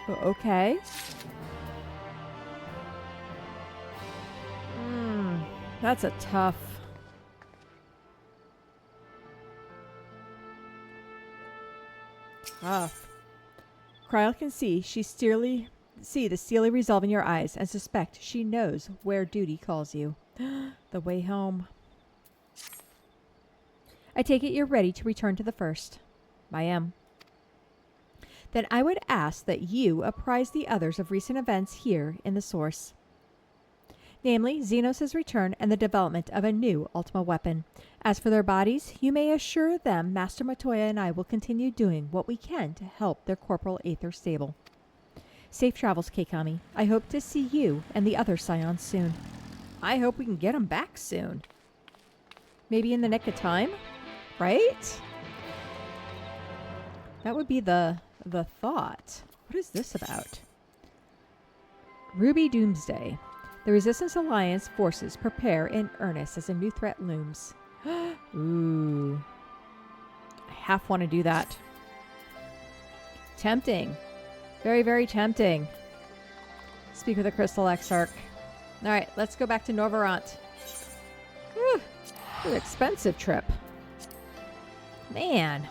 Okay. That's a tough. Tough. Cryo can see the steely resolve in your eyes and suspect she knows where duty calls you. The way home. I take it you're ready to return to the first. I am. Then I would ask that you apprise the others of recent events here in the source. Namely, Xenos' return and the development of a new Ultima weapon. As for their bodies, you may assure them Master Matoya and I will continue doing what we can to help their corporal aether stable. Safe travels, Keikami. I hope to see you and the other Scions soon. I hope we can get them back soon. Maybe in the nick of time? Right? That would be the thought. What is this about? Ruby Doomsday. The Resistance Alliance forces prepare in earnest as a new threat looms. Ooh. I half want to do that. Tempting. Very, very tempting. Speak with the Crystal Exarch. Alright, let's go back to Novarant. Whew. An expensive trip. Man.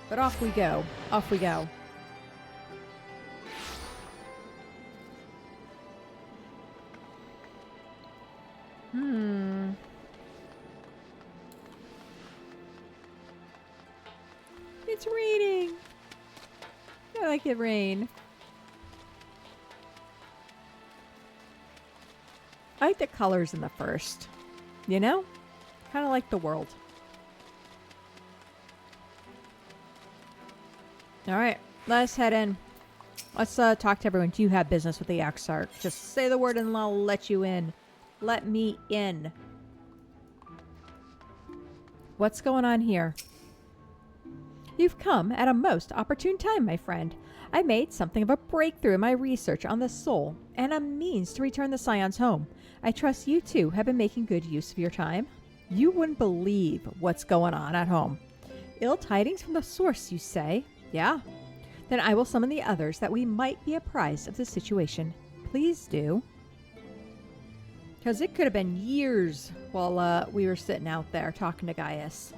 But off we go. Off we go. It's raining. I like it rain. I like the colors in the first. You know? Kind of like the world. Alright, let's head in. Let's talk to everyone. Do you have business with the Exarch? Just say the word and I'll let you in. Let me in. What's going on here? You've come at a most opportune time, my friend. I made something of a breakthrough in my research on the soul and a means to return the Scions home. I trust you too have been making good use of your time. You wouldn't believe what's going on at home. Ill tidings from the source, you say? Yeah? Then I will summon the others that we might be apprised of the situation. Please do. Because it could have been years while we were sitting out there talking to Gaius.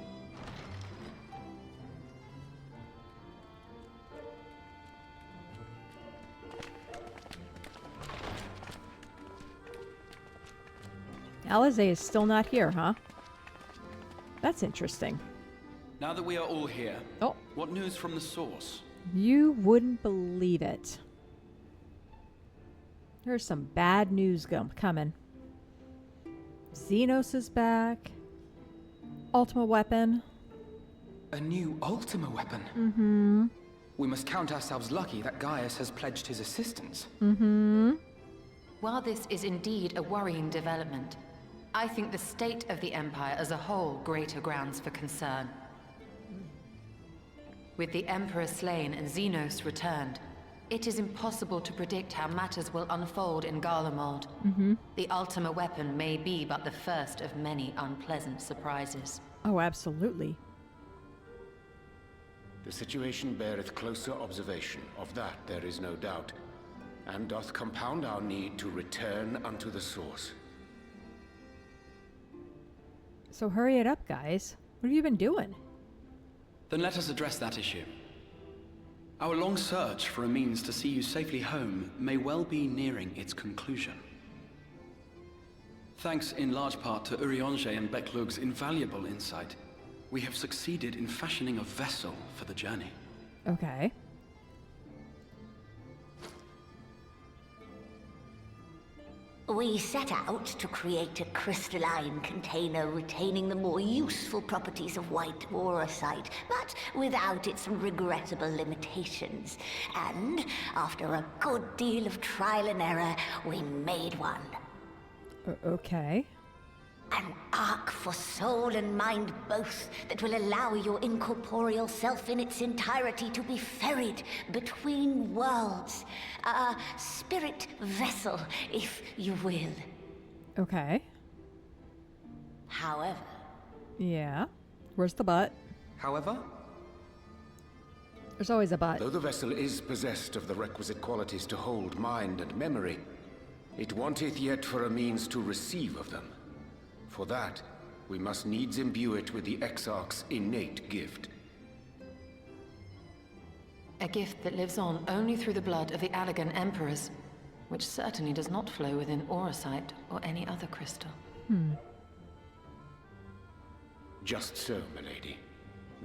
Alize is still not here, huh? That's interesting. Now that we are all here, oh, what news from the source? You wouldn't believe it. There's some bad news coming. Xenos is back. Ultima weapon. A new Ultima weapon? Mm-hmm. We must count ourselves lucky that Gaius has pledged his assistance. Mm-hmm. While this is indeed a worrying development, I think the state of the Empire as a whole greater grounds for concern. With the Emperor slain and Xenos returned, it is impossible to predict how matters will unfold in Garlemald. Mm-hmm. The Ultima weapon may be but the first of many unpleasant surprises. Oh, absolutely. The situation beareth closer observation, of that there is no doubt, and doth compound our need to return unto the source. So hurry it up, guys. What have you been doing? Then let us address that issue. Our long search for a means to see you safely home may well be nearing its conclusion. Thanks in large part to Urianger and Becklug's invaluable insight, we have succeeded in fashioning a vessel for the journey. Okay. We set out to create a crystalline container retaining the more useful properties of white aurosite, but without its regrettable limitations. And after a good deal of trial and error, we made one. Okay. An ark for soul and mind both that will allow your incorporeal self in its entirety to be ferried between worlds. A spirit vessel, if you will. Okay. However... Yeah. Where's the but? However? There's always a but. Though the vessel is possessed of the requisite qualities to hold mind and memory, it wanteth yet for a means to receive of them. For that, we must needs imbue it with the Exarch's innate gift. A gift that lives on only through the blood of the Allagan Emperors, which certainly does not flow within aurosite or any other crystal. Just so, milady.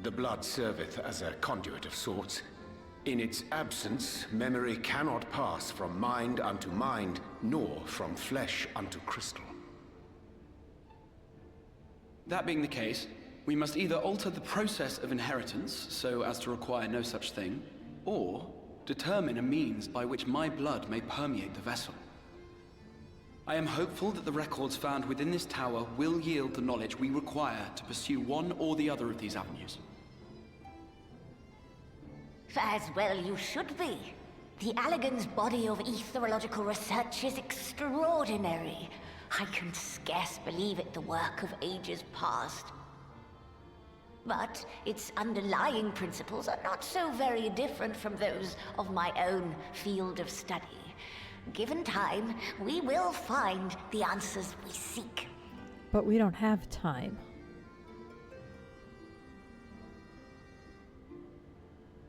The blood serveth as a conduit of sorts. In its absence, memory cannot pass from mind unto mind, nor from flesh unto crystal. That being the case, we must either alter the process of inheritance so as to require no such thing, or determine a means by which my blood may permeate the vessel. I am hopeful that the records found within this tower will yield the knowledge we require to pursue one or the other of these avenues. As well you should be. The Allagan's body of etherological research is extraordinary. I can scarce believe it the work of ages past. But its underlying principles are not so very different from those of my own field of study. Given time, we will find the answers we seek. But we don't have time.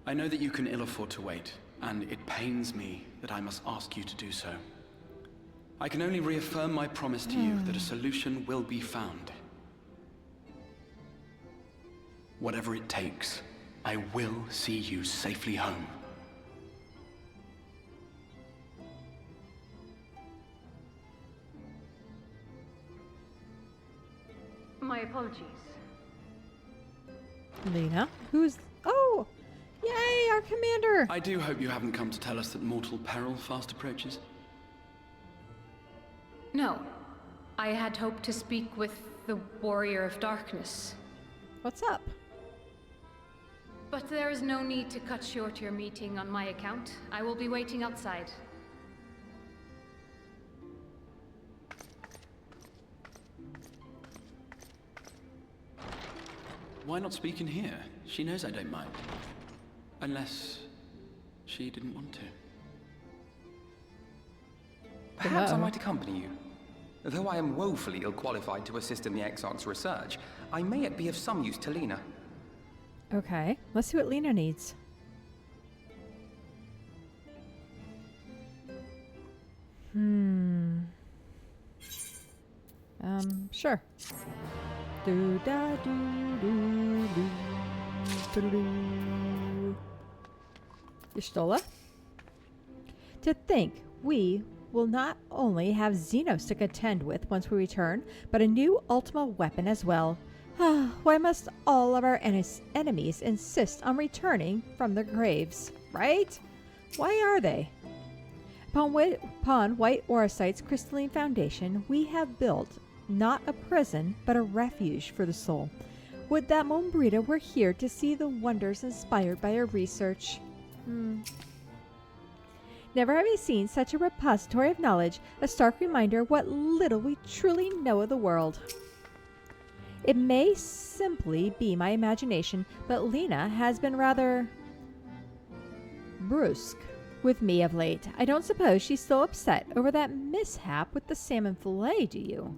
I know that you can ill afford to wait, and it pains me that I must ask you to do so. I can only reaffirm my promise to you that a solution will be found. Whatever it takes, I will see you safely home. My apologies. Lena? Who's... Oh! Yay, our commander! I do hope you haven't come to tell us that mortal peril fast approaches. No. I had hoped to speak with the Warrior of Darkness. What's up? But there is no need to cut short your meeting on my account. I will be waiting outside. Why not speak in here? She knows I don't mind. Unless she didn't want to. Perhaps I might accompany you. Though I am woefully ill-qualified to assist in the Exarch's research, I may yet be of some use to Lena. Okay, let's see what Lena needs. Sure. Do da do do do do do. Y'shtola? To think we will not only have Xenos to contend with once we return, but a new Ultima weapon as well. Why must all of our enemies insist on returning from their graves, right? Why are they? Upon White Aurosite's crystalline foundation, we have built not a prison, but a refuge for the soul. Would that Mombrita were here to see the wonders inspired by our research. Never have I seen such a repository of knowledge, a stark reminder what little we truly know of the world. It may simply be my imagination, but Lena has been rather brusque with me of late. I don't suppose she's still upset over that mishap with the salmon fillet, do you?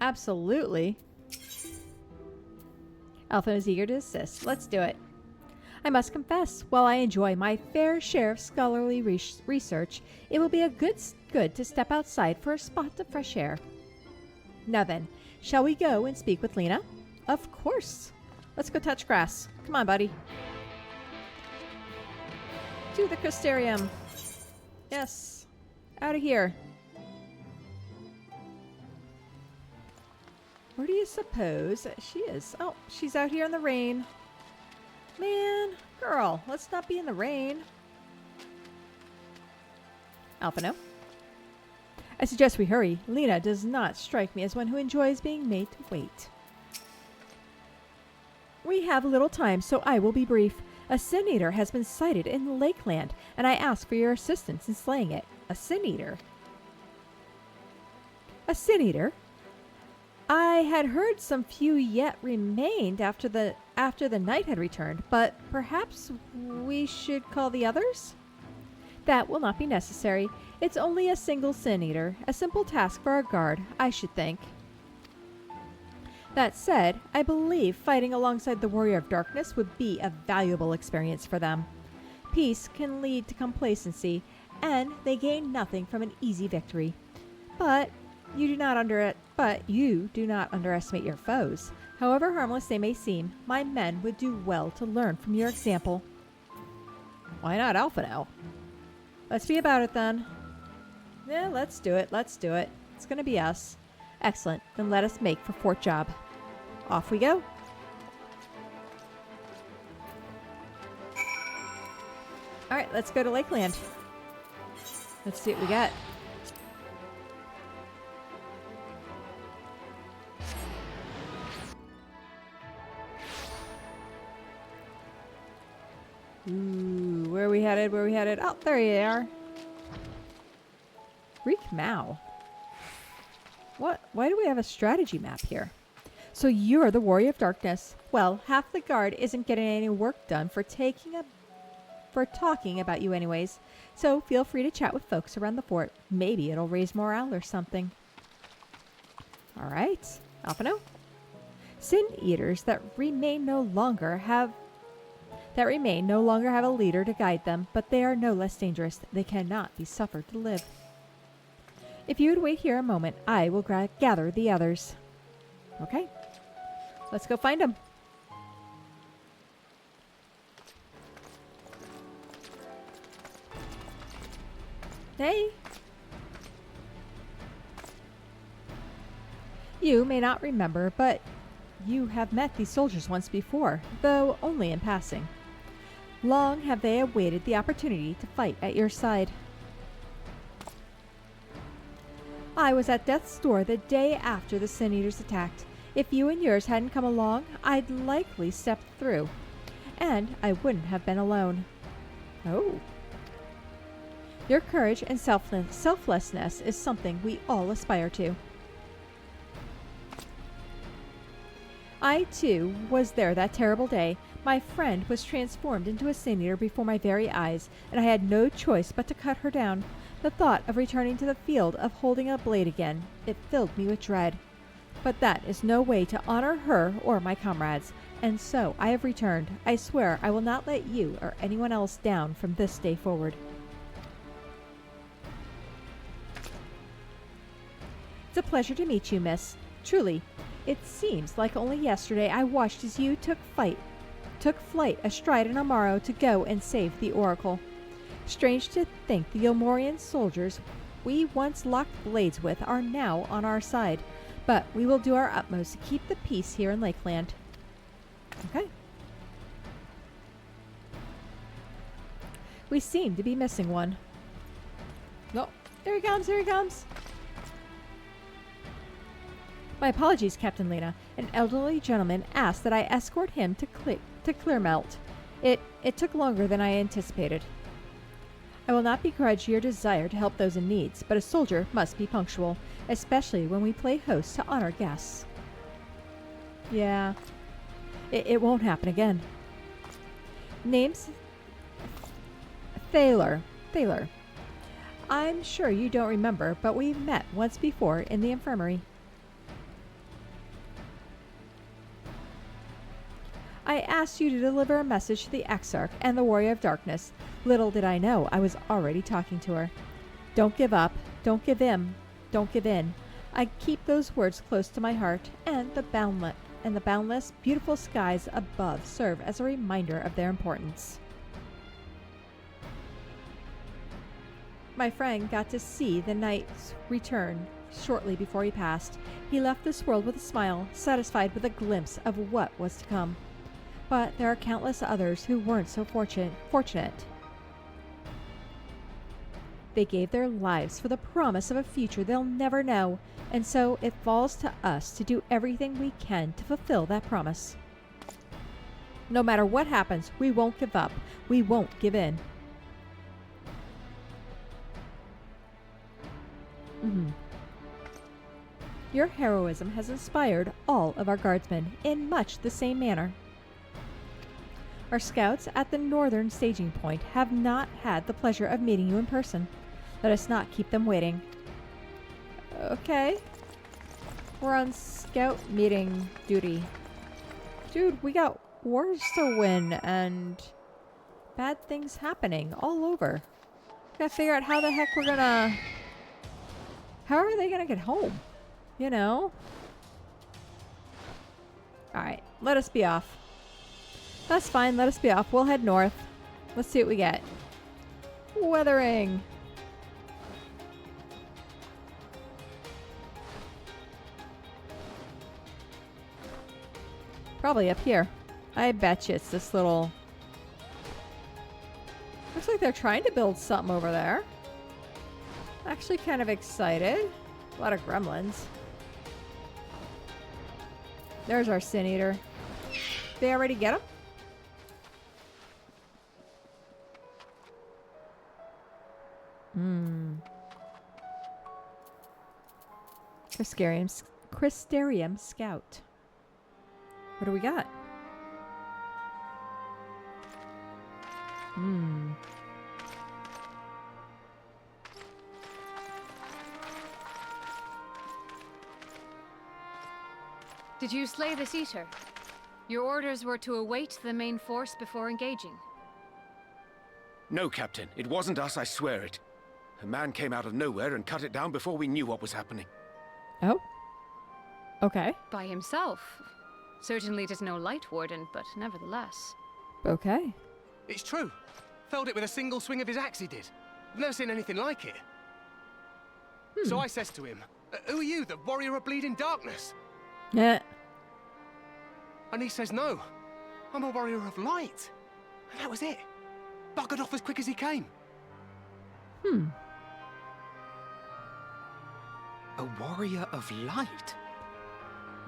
Absolutely. Alpha is eager to assist. Let's do it. I must confess, while I enjoy my fair share of scholarly research, it will be a good to step outside for a spot of fresh air. Now then, shall we go and speak with Lena? Of course. Let's go touch grass. Come on, buddy. To the Crystarium. Yes. Out of here. Where do you suppose she is? Oh, she's out here in the rain. Man, girl, let's not be in the rain. Alphino? I suggest we hurry. Lena does not strike me as one who enjoys being made to wait. We have little time, so I will be brief. A Sin Eater has been sighted in Lakeland, and I ask for your assistance in slaying it. A Sin Eater? A Sin Eater? I had heard some few yet remained after the night had returned, but perhaps we should call the others? That will not be necessary. It's only a single Sin Eater, a simple task for our guard, I should think. That said, I believe fighting alongside the Warrior of Darkness would be a valuable experience for them. Peace can lead to complacency, and they gain nothing from an easy victory. But you do not underestimate your foes. However harmless they may seem, my men would do well to learn from your example. Why not Alphino? Let's be about it then. Yeah, let's do it. Let's do it. It's gonna be us. Excellent. Then let us make for Fort Job. Off we go. Alright, let's go to Lakeland. Let's see what we got. Ooh, where are we headed? Where are we headed? Oh, there you are. Reek Mao. What? Why do we have a strategy map here? So you're the Warrior of Darkness. Well, half the guard isn't getting any work done for talking about you anyways. So feel free to chat with folks around the fort. Maybe it'll raise morale or something. All right, Alphino. Sin Eaters that remain no longer have a leader to guide them, but they are no less dangerous. They cannot be suffered to live. If you would wait here a moment, I will gather the others. Okay. Let's go find them. Hey. You may not remember, but you have met these soldiers once before, though only in passing. Long have they awaited the opportunity to fight at your side. I was at death's door the day after the Sin Eaters attacked. If you and yours hadn't come along, I'd likely stepped through. And I wouldn't have been alone. Oh. Your courage and selflessness is something we all aspire to. I, too, was there that terrible day. My friend was transformed into a Sin Eater before my very eyes, and I had no choice but to cut her down. The thought of returning to the field of holding a blade again, it filled me with dread. But that is no way to honor her or my comrades, and so I have returned. I swear I will not let you or anyone else down from this day forward. It's a pleasure to meet you, miss. Truly, it seems like only yesterday I watched as you took flight astride an Amaro to go and save the Oracle. Strange to think the Eulmorian soldiers we once locked blades with are now on our side, but we will do our utmost to keep the peace here in Lakeland. Okay. We seem to be missing one. No, here he comes, here he comes. My apologies, Captain Lena. An elderly gentleman asked that I escort him to Clearmelt. It took longer than I anticipated. I will not begrudge your desire to help those in need, but a soldier must be punctual, especially when we play host to honor guests. Yeah. It won't happen again. Name's Thaler. Thaler. I'm sure you don't remember, but we met once before in the infirmary. I asked you to deliver a message to the Exarch and the Warrior of Darkness. Little did I know I was already talking to her. Don't give up. Don't give in. Don't give in. I keep those words close to my heart, and the boundless, beautiful skies above serve as a reminder of their importance. My friend got to see the knight's return shortly before he passed. He left this world with a smile, satisfied with a glimpse of what was to come. But there are countless others who weren't so fortunate. They gave their lives for the promise of a future they'll never know, and so it falls to us to do everything we can to fulfill that promise. No matter what happens, we won't give up. We won't give in. Your heroism has inspired all of our guardsmen in much the same manner. Our scouts at the northern staging point have not had the pleasure of meeting you in person. Let us not keep them waiting. Okay. We're on scout meeting duty. Dude, we got wars to win and bad things happening all over. Gotta figure out how the heck we're gonna... How are they gonna get home? You know? Alright, let us be off. That's fine, let us be off. We'll head north. Let's see what we get. Weathering. Probably up here. I bet you it's this little... Looks like they're trying to build something over there. Actually kind of excited. A lot of gremlins. There's our Sin Eater. They already get him? Crystarium Scout. What do we got? Did you slay this eater? Your orders were to await the main force before engaging. No, Captain. It wasn't us, I swear it. A man came out of nowhere and cut it down before we knew what was happening. Oh. Okay. By himself. Certainly it is no light warden, but nevertheless. Okay. It's true. Felled it with a single swing of his axe, he did. I've never seen anything like it. So I says to him, who are you, the warrior of bleeding darkness? Yeah. And he says, no, I'm a warrior of light. And that was it. Buggered off as quick as he came. A warrior of light?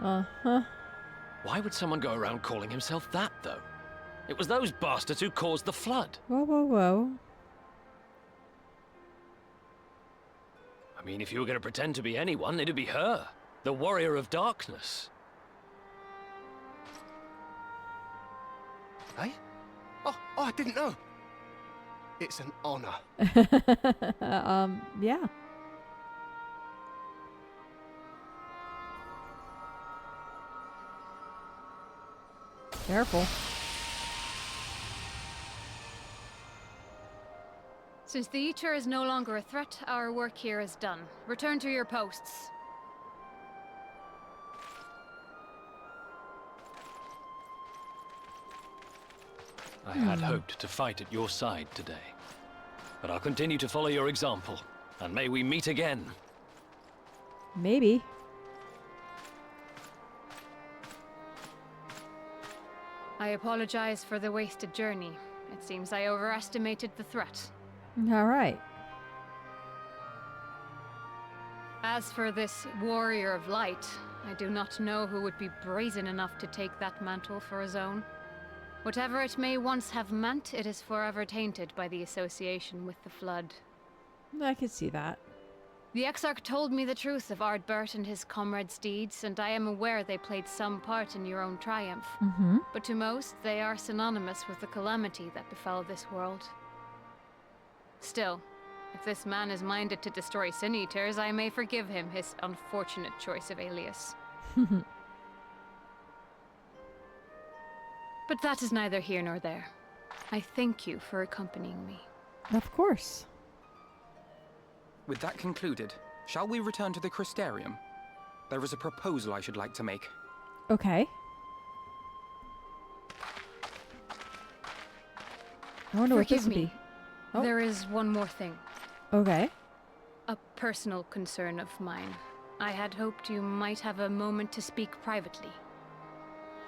Uh-huh. Why would someone go around calling himself that, though? It was those bastards who caused the flood. Whoa, whoa, whoa. I mean, if you were going to pretend to be anyone, it'd be her. The warrior of darkness. Hey? Oh, I didn't know. It's an honor. Yeah. Careful. Since the Eater is no longer a threat, our work here is done. Return to your posts. I had hoped to fight at your side today. But I'll continue to follow your example, and may we meet again. Maybe. I apologize for the wasted journey. It seems I overestimated the threat. All right. As for this warrior of light, I do not know who would be brazen enough to take that mantle for his own. Whatever it may once have meant, it is forever tainted by the association with the flood. I could see that. The Exarch told me the truth of Ardbert and his comrades' deeds, and I am aware they played some part in your own triumph. But to most, they are synonymous with the calamity that befell this world. Still, if this man is minded to destroy Sin Eaters, I may forgive him his unfortunate choice of alias. But that is neither here nor there. I thank you for accompanying me. Of course. With that concluded, shall we return to the Crystarium? There is a proposal I should like to make. Okay. I wonder what this would be. Oh. There is one more thing. Okay. A personal concern of mine. I had hoped you might have a moment to speak privately.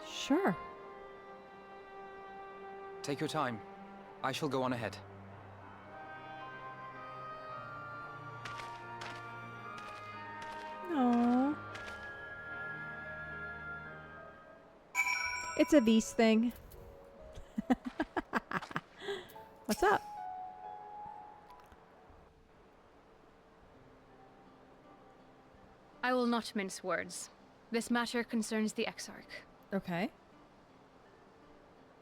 Sure. Take your time. I shall go on ahead. Aww. It's a V's thing. What's up? I will not mince words. This matter concerns the Exarch. Okay.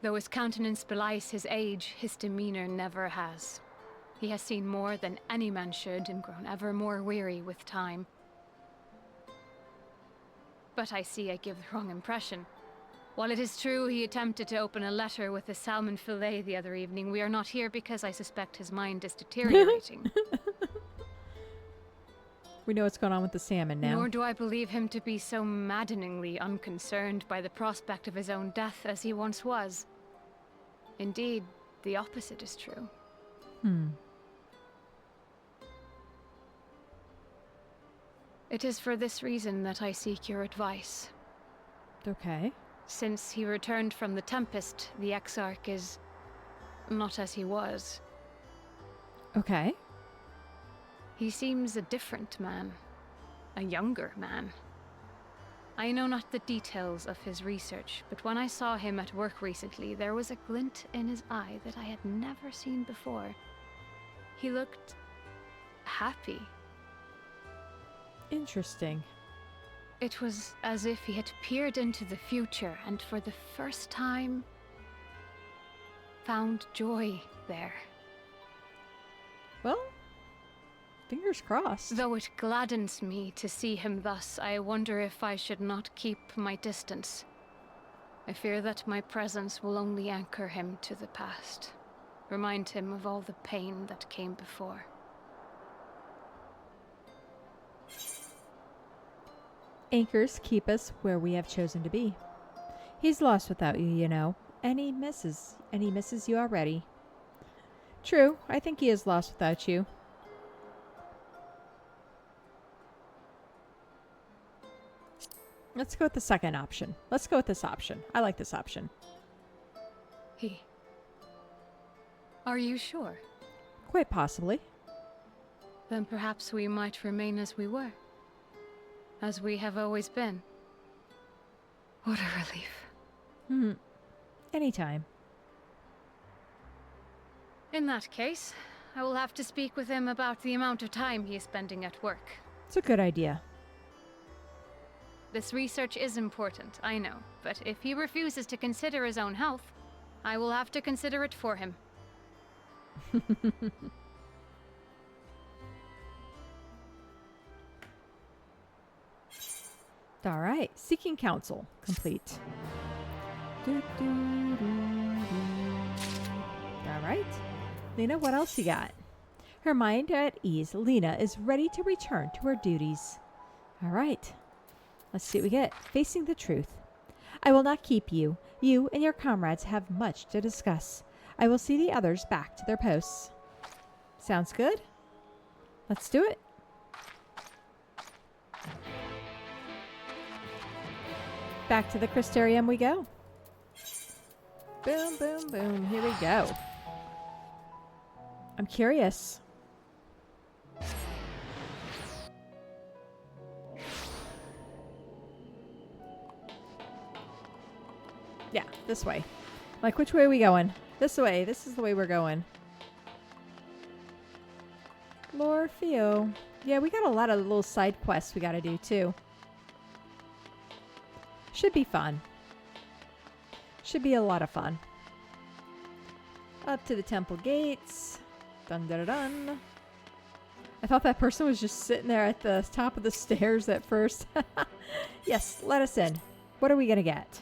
Though his countenance belies his age, his demeanor never has. He has seen more than any man should and grown ever more weary with time. But I see I give the wrong impression. While it is true he attempted to open a letter with a salmon fillet the other evening, we are not here because I suspect his mind is deteriorating. We know what's going on with the salmon now. Nor do I believe him to be so maddeningly unconcerned by the prospect of his own death as he once was. Indeed, the opposite is true. It is for this reason that I seek your advice. Okay. Since he returned from the Tempest, the Exarch is not as he was. Okay. He seems a different man. A younger man. I know not the details of his research, but when I saw him at work recently, there was a glint in his eye that I had never seen before. He looked happy. Interesting. It was as if he had peered into the future and for the first time found joy there. Well, fingers crossed. Though it gladdens me to see him thus, I wonder if I should not keep my distance. I fear that my presence will only anchor him to the past, remind him of all the pain that came before. Anchors keep us where we have chosen to be. He's lost without you, you know, and he misses you already. True, I think he is lost without you. Let's go with the second option. Let's go with this option. I like this option. Are you sure? Quite possibly. Then perhaps we might remain as we were. As we have always been. What a relief. Anytime. In that case, I will have to speak with him about the amount of time he is spending at work. It's a good idea. This research is important, I know, but if he refuses to consider his own health, I will have to consider it for him. All right, seeking counsel complete. All right, Lena, what else you got? Her mind at ease, Lena is ready to return to her duties. All right, let's see what we get. Facing the truth. I will not keep you. You and your comrades have much to discuss. I will see the others back to their posts. Sounds good? Let's do it. Back to the Crystarium we go. Boom, boom, boom. Here we go. I'm curious. Yeah, this way. Like, which way are we going? This way. This is the way we're going. Lorfeo. Yeah, we got a lot of little side quests we gotta do too. Should be fun. Should be a lot of fun. Up to the temple gates. Dun dun dun. Dun. I thought that person was just sitting there at the top of the stairs at first. Yes, let us in. What are we gonna get?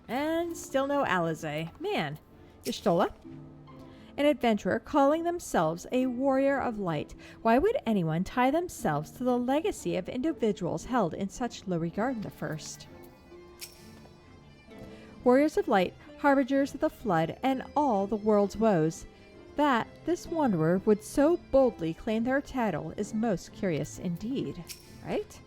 And still no Alizé. Man. Ishtola? An adventurer calling themselves a warrior of light. Why would anyone tie themselves to the legacy of individuals held in such low regard in the first? Warriors of light, harbingers of the flood and all the world's woes. That this wanderer would so boldly claim their title is most curious indeed, right?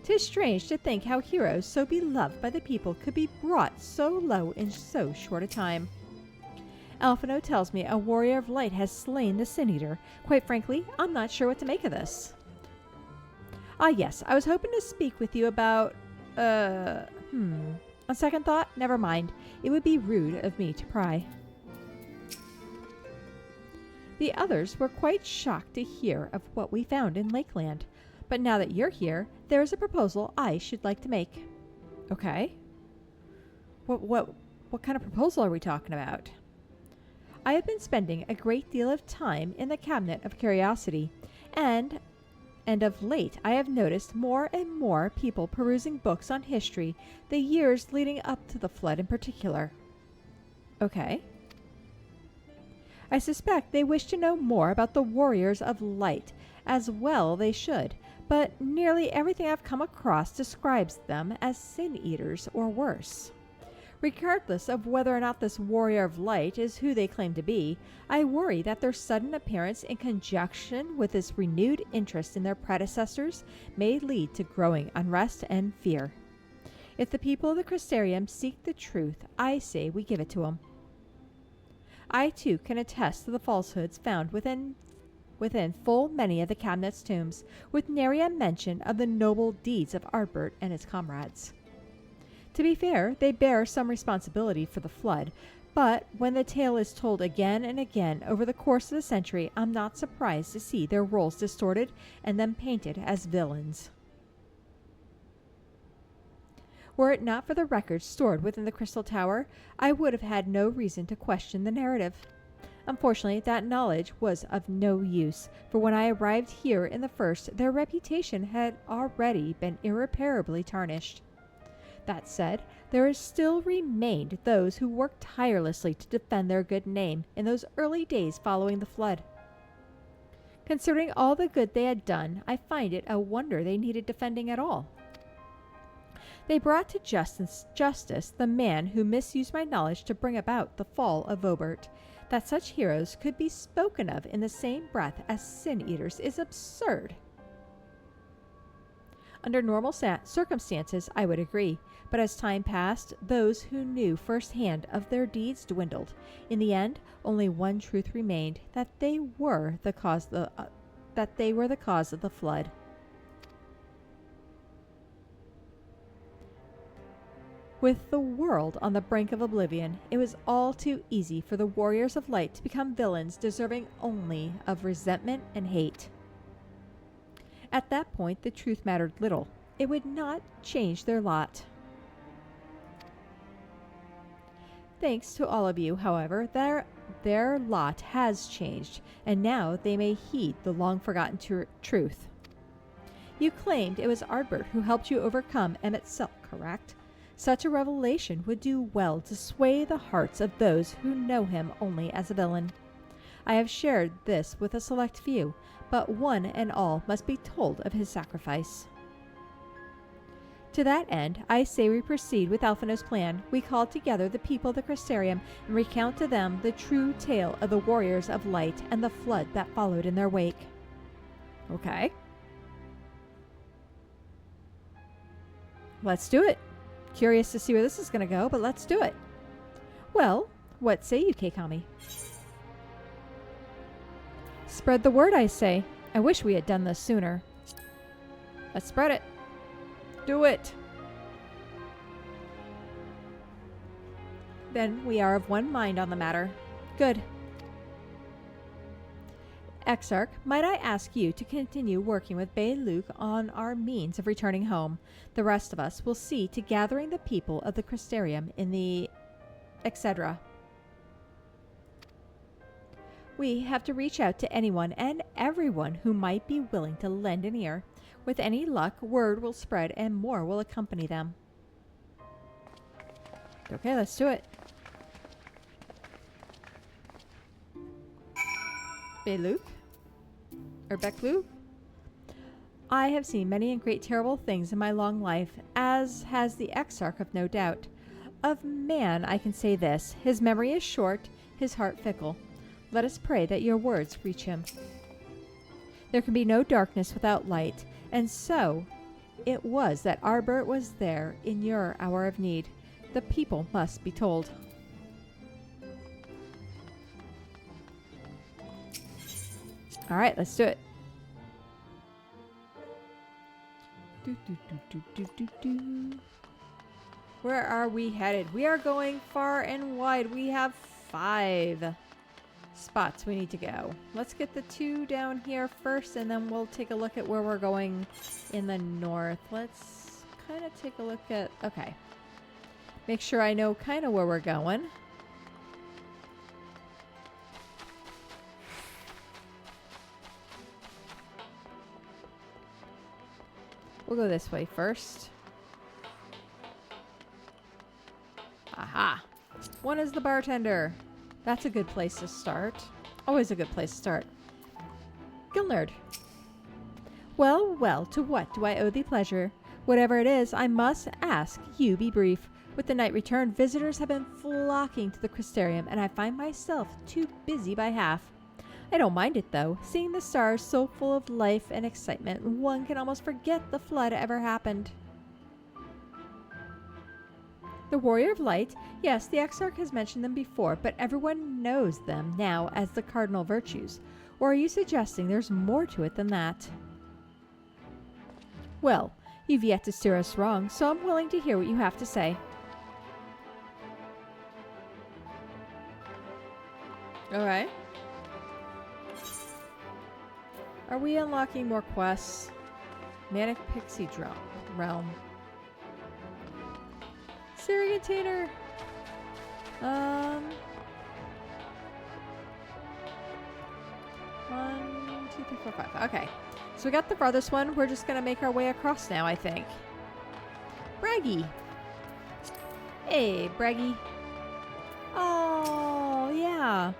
'Tis strange to think how heroes so beloved by the people could be brought so low in so short a time. Alphino tells me a warrior of light has slain the Sin Eater. Quite frankly, I'm not sure what to make of this. Ah yes, I was hoping to speak with you about, On second thought, never mind. It would be rude of me to pry. The others were quite shocked to hear of what we found in Lakeland. But now that you're here, there is a proposal I should like to make. Okay. What kind of proposal are we talking about? I have been spending a great deal of time in the Cabinet of Curiosity, and of late I have noticed more and more people perusing books on history, the years leading up to the flood in particular. Okay. I suspect they wish to know more about the warriors of light, as well they should, but nearly everything I've come across describes them as sin eaters or worse. Regardless of whether or not this warrior of light is who they claim to be, I worry that their sudden appearance in conjunction with this renewed interest in their predecessors may lead to growing unrest and fear. If the people of the Crystarium seek the truth, I say we give it to them. I too can attest to the falsehoods found within full many of the cabinet's tombs, with nary a mention of the noble deeds of Ardbert and his comrades. To be fair, they bear some responsibility for the flood, but when the tale is told again and again over the course of the century, I'm not surprised to see their roles distorted and them painted as villains. Were it not for the records stored within the Crystal Tower, I would have had no reason to question the narrative. Unfortunately, that knowledge was of no use, for when I arrived here in the first, their reputation had already been irreparably tarnished. That said, there still remained those who worked tirelessly to defend their good name in those early days following the flood. Considering all the good they had done, I find it a wonder they needed defending at all. They brought to justice the man who misused my knowledge to bring about the fall of Vobert. That such heroes could be spoken of in the same breath as sin-eaters is absurd. Under normal circumstances, I would agree, but as time passed, those who knew firsthand of their deeds dwindled. In the end, only one truth remained: that they were the cause of the flood. With the world on the brink of oblivion, it was all too easy for the warriors of light to become villains deserving only of resentment and hate. At that point, the truth mattered little. It would not change their lot. Thanks to all of you, however, their lot has changed, and now they may heed the long-forgotten truth. You claimed it was Ardbert who helped you overcome Emmett Silk, correct? Such a revelation would do well to sway the hearts of those who know him only as a villain. I have shared this with a select few, but one and all must be told of his sacrifice. To that end, I say we proceed with Alphino's plan. We call together the people of the Crystarium and recount to them the true tale of the warriors of light and the flood that followed in their wake. Okay. Let's do it. Curious to see where this is going to go, but let's do it. Well, what say you, Keikami? Spread the word, I say. I wish we had done this sooner. Let's spread it. Do it. Then we are of one mind on the matter. Good. Exarch, might I ask you to continue working with Bay Luke on our means of returning home? The rest of us will see to gathering the people of the Crystarium in the etc. We have to reach out to anyone and everyone who might be willing to lend an ear. With any luck, word will spread and more will accompany them. Okay, let's do it. Luke? Or Becklu? I have seen many and great terrible things in my long life, as has the Exarch of no doubt. Of man I can say this, his memory is short, his heart fickle. Let us pray that your words reach him. There can be no darkness without light, and so it was that Arbert was there in your hour of need. The people must be told. All right, let's do it. Where are we headed? We are going far and wide. We have 5 spots we need to go. Let's get the 2 down here first, and then we'll take a look at where we're going in the north. Let's kind of take a look at... Okay. Make sure I know kind of where we're going. We'll go this way first. Aha! One is the bartender. That's a good place to start. Always a good place to start. Gilnard. Well, well, to what do I owe thee pleasure? Whatever it is, I must ask you be brief. With the night return, visitors have been flocking to the Crystarium, and I find myself too busy by half. I don't mind it, though. Seeing the stars so full of life and excitement, one can almost forget the flood ever happened. The Warrior of Light? Yes, the Exarch has mentioned them before, but everyone knows them now as the cardinal virtues. Or are you suggesting there's more to it than that? Well, you've yet to steer us wrong, so I'm willing to hear what you have to say. Alright. Are we unlocking more quests? Manic Pixie Realm. Syria container. 1, 2, 3, 4, 5. Okay. So we got the farthest one. We're just going to make our way across now, I think. Braggy. Hey, Braggy. Oh, yeah.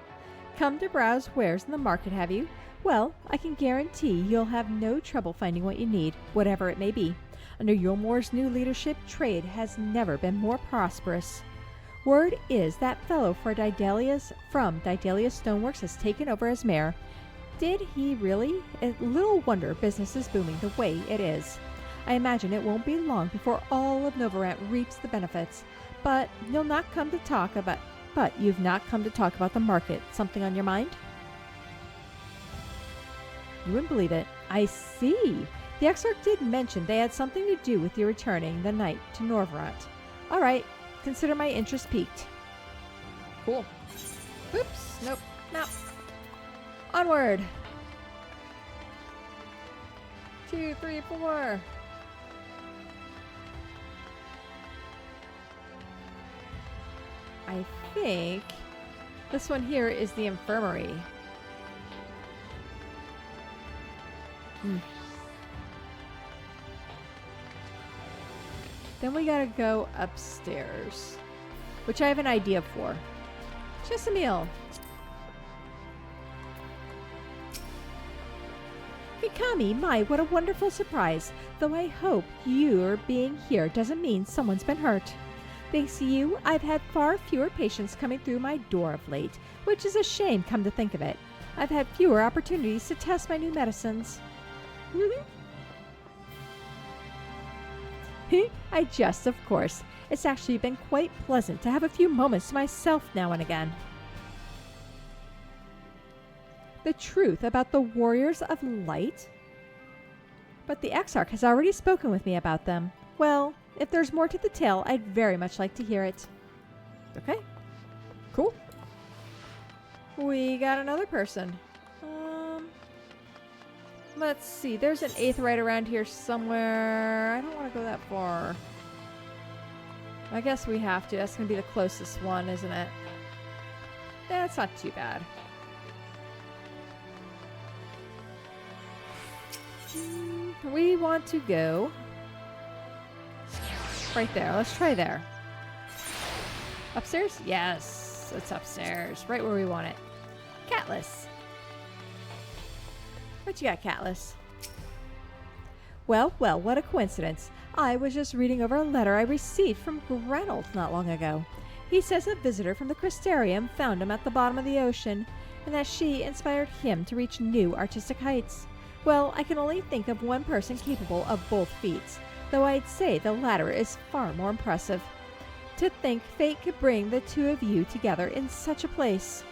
Come to browse wares in the market, have you? Well, I can guarantee you'll have no trouble finding what you need, whatever it may be. Under Eulmore's new leadership, trade has never been more prosperous. Word is that fellow from Daedalus Stoneworks has taken over as mayor. Did he really? Little wonder business is booming the way it is. I imagine it won't be long before all of Novarant reaps the benefits. But you've not come to talk about the market. Something on your mind? You wouldn't believe it. I see. The Exarch did mention they had something to do with your returning the night to Novarant. All right. Consider my interest piqued. Cool. Oops. Nope. Nope. Onward. 2, 3, 4. I think this one here is the infirmary. Then we gotta go upstairs, which I have an idea for. Just a meal. Keikami, my, what a wonderful surprise. Though I hope your being here doesn't mean someone's been hurt. Thanks to you, I've had far fewer patients coming through my door of late, which is a shame, come to think of it. I've had fewer opportunities to test my new medicines. I jest, of course. It's actually been quite pleasant to have a few moments to myself now and again. The truth about the Warriors of Light? But the Exarch has already spoken with me about them. Well, if there's more to the tale, I'd very much like to hear it. Okay. Cool. We got another person. Let's see. There's an 8th right around here somewhere. I don't want to go that far. I guess we have to. That's going to be the closest one, isn't it? That's not too bad. We want to go right there. Let's try there. Upstairs? Yes, it's upstairs. Right where we want it. Catless. What you got, Catless? Well, well, what a coincidence. I was just reading over a letter I received from Grenold not long ago. He says a visitor from the Crystarium found him at the bottom of the ocean, and that she inspired him to reach new artistic heights. Well, I can only think of one person capable of both feats, though I'd say the latter is far more impressive. To think fate could bring the two of you together in such a place.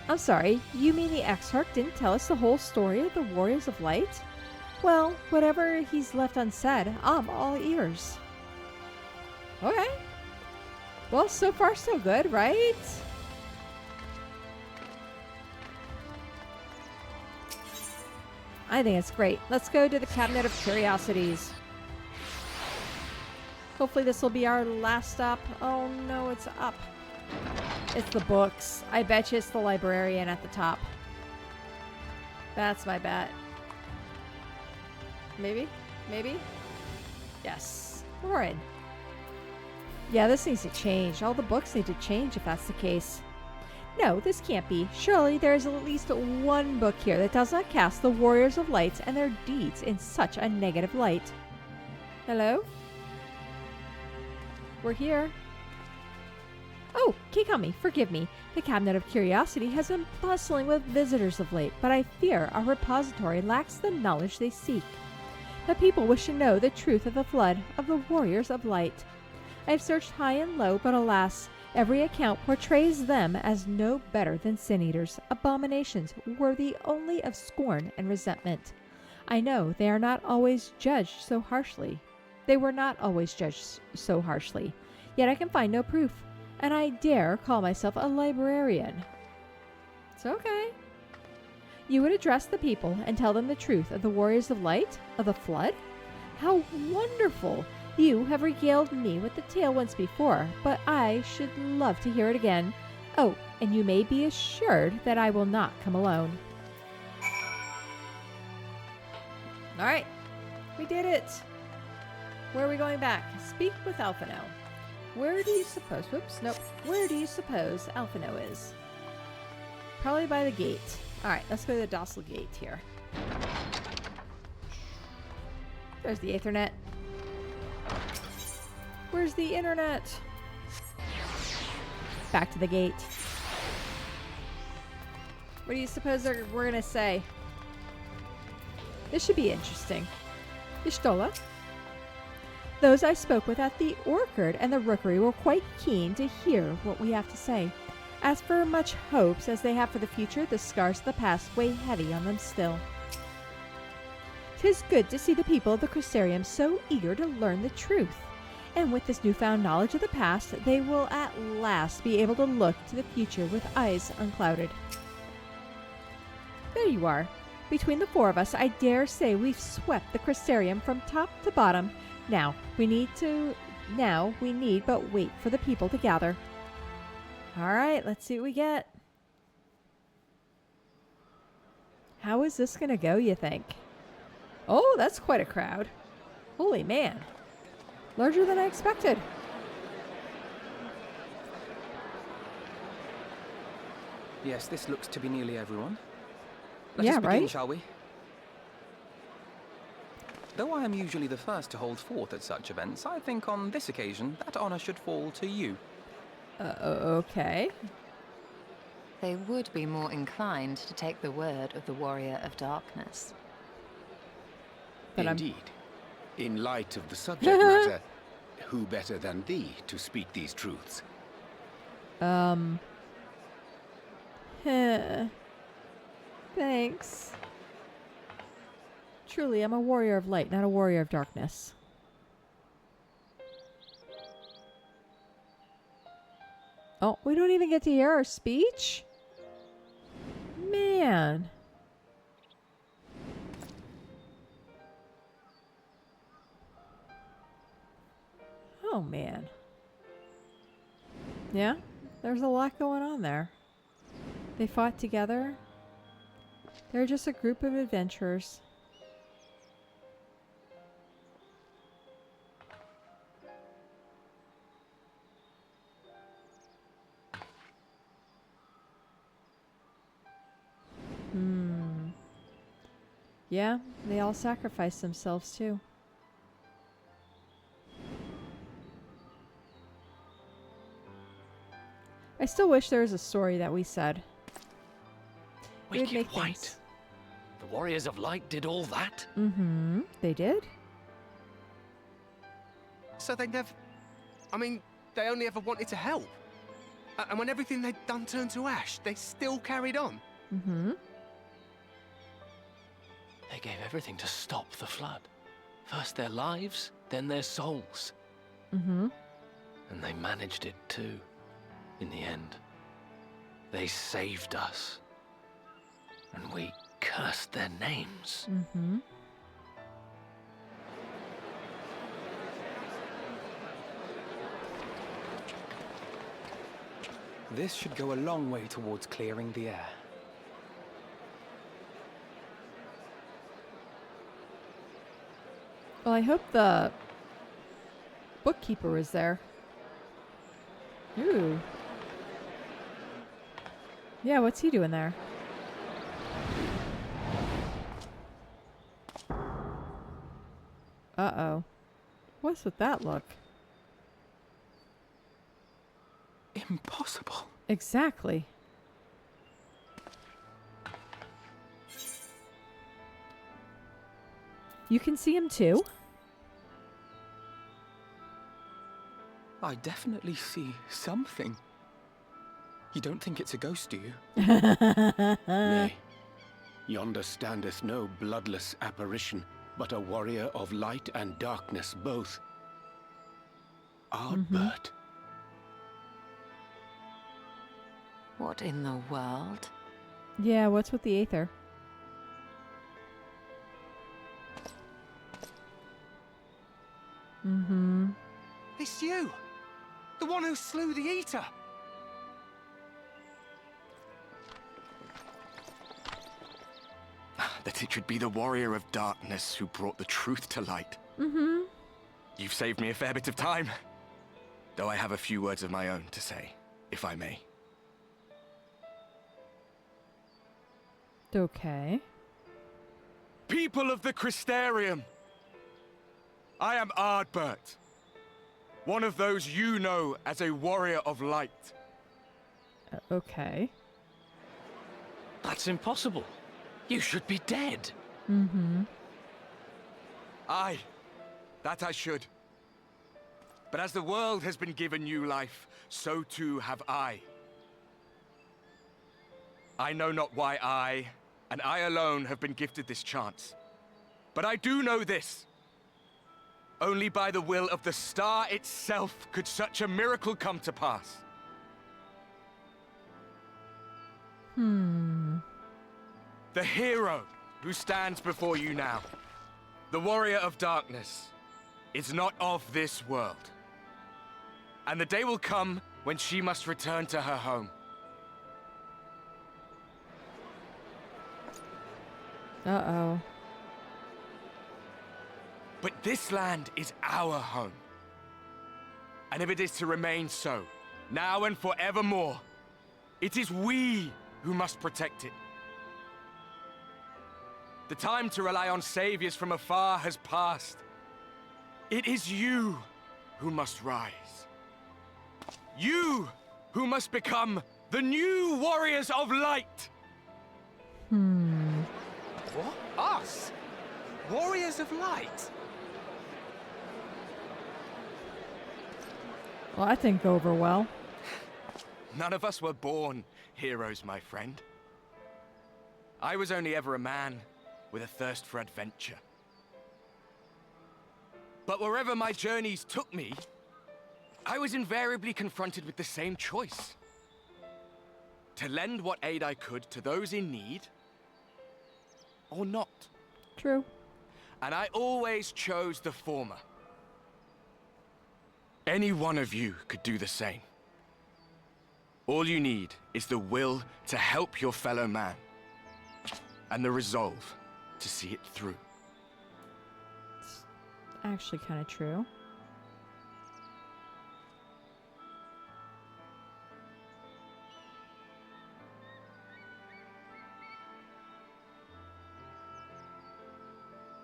I'm sorry, you mean the Exarch didn't tell us the whole story of the Warriors of Light? Well, whatever he's left unsaid, I'm all ears. Okay. Well, so far so good, right? I think it's great. Let's go to the Cabinet of Curiosities. Hopefully this will be our last stop. Oh no, it's up. It's the books. I bet you it's the librarian at the top. That's my bet. Maybe? Maybe? Yes. We're in. Yeah, this needs to change. All the books need to change if that's the case. No, this can't be. Surely there is at least one book here that does not cast the Warriors of Light and their deeds in such a negative light. Hello? We're here. Oh, Keikami, forgive me. The Cabinet of Curiosity has been bustling with visitors of late, but I fear our repository lacks the knowledge they seek. The people wish to know the truth of the flood of the Warriors of Light. I have searched high and low, but alas, every account portrays them as no better than sin-eaters, abominations worthy only of scorn and resentment. I know they are not always judged so harshly. They were not always judged so harshly, yet I can find no proof, and I dare call myself a librarian. It's okay. You would address the people and tell them the truth of the Warriors of Light, of the Flood? How wonderful! You have regaled me with the tale once before, but I should love to hear it again. Oh, and you may be assured that I will not come alone. Alright, we did it! Where are we going back? Speak with Alphino. Where do you suppose... Whoops, nope. Where do you suppose Alphino is? Probably by the gate. Alright, let's go to the docile gate here. There's the Aethernet. Where's the internet? Back to the gate. What do you suppose we're gonna say? This should be interesting. Ishtola? Those I spoke with at the Orchard and the Rookery were quite keen to hear what we have to say. As for much hopes as they have for the future, the scars of the past weigh heavy on them still. 'Tis good to see the people of the Crystarium so eager to learn the truth. And with this newfound knowledge of the past, they will at last be able to look to the future with eyes unclouded. There you are. Between the four of us, I dare say we've swept the Crystarium from top to bottom. Now we need but wait for the people to gather. Alright, let's see what we get. How is this gonna go, you think? Oh, that's quite a crowd. Holy man. Larger than I expected. Yes, this looks to be nearly everyone. Let us begin, right? shall we? Though I am usually the first to hold forth at such events, I think on this occasion that honor should fall to you. Okay. They would be more inclined to take the word of the Warrior of Darkness. But indeed. In light of the subject matter, who better than thee to speak these truths? Thanks. Truly, I'm a warrior of light, not a warrior of darkness. Oh, we don't even get to hear our speech? Man. Oh, man. Yeah, there's a lot going on there. They fought together. They're just a group of adventurers. Yeah, they all sacrificed themselves too. I still wish there was a story that we said. It would Wicked make White. things. The Warriors of Light did all that? Mm-hmm. They did? So they never... I mean, they only ever wanted to help. And when everything they'd done turned to ash, they still carried on. Mm-hmm. They gave everything to stop the flood. First their lives, then their souls. Mm-hmm. And they managed it too, in the end. They saved us. And we cursed their names. Mm-hmm. This should go a long way towards clearing the air. Well, I hope the bookkeeper was there. Ooh. Yeah, what's he doing there? Uh-oh. What's with that look? Impossible. Exactly. You can see him too? I definitely see something. You don't think it's a ghost, do you? Nay. Yonder standeth no bloodless apparition, but a warrior of light and darkness both. Ardbert. What in the world? Yeah, what's with the Aether? Mm-hmm. It's you! The one who slew the Eater! That it should be the warrior of darkness who brought the truth to light. Mm-hmm. You've saved me a fair bit of time. Though I have a few words of my own to say, if I may. Okay. People of the Crystarium! I am Ardbert. One of those you know as a warrior of light. Okay. That's impossible. You should be dead. Mm-hmm. Aye, that I should. But as the world has been given new life, so too have I. I know not why I, and I alone, have been gifted this chance. But I do know this. Only by the will of the star itself could such a miracle come to pass. The hero who stands before you now, the warrior of darkness, is not of this world. And the day will come when she must return to her home. Uh-oh. But this land is our home. And if it is to remain so, now and forevermore, it is we who must protect it. The time to rely on saviors from afar has passed. It is you who must rise. You who must become the new warriors of light. What? Us? Warriors of light? Well, that didn't go over well. None of us were born heroes, my friend. I was only ever a man with a thirst for adventure. But wherever my journeys took me, I was invariably confronted with the same choice. To lend what aid I could to those in need, or not. True. And I always chose the former. Any one of you could do the same. All you need is the will to help your fellow man, and the resolve to see it through. It's actually kind of true.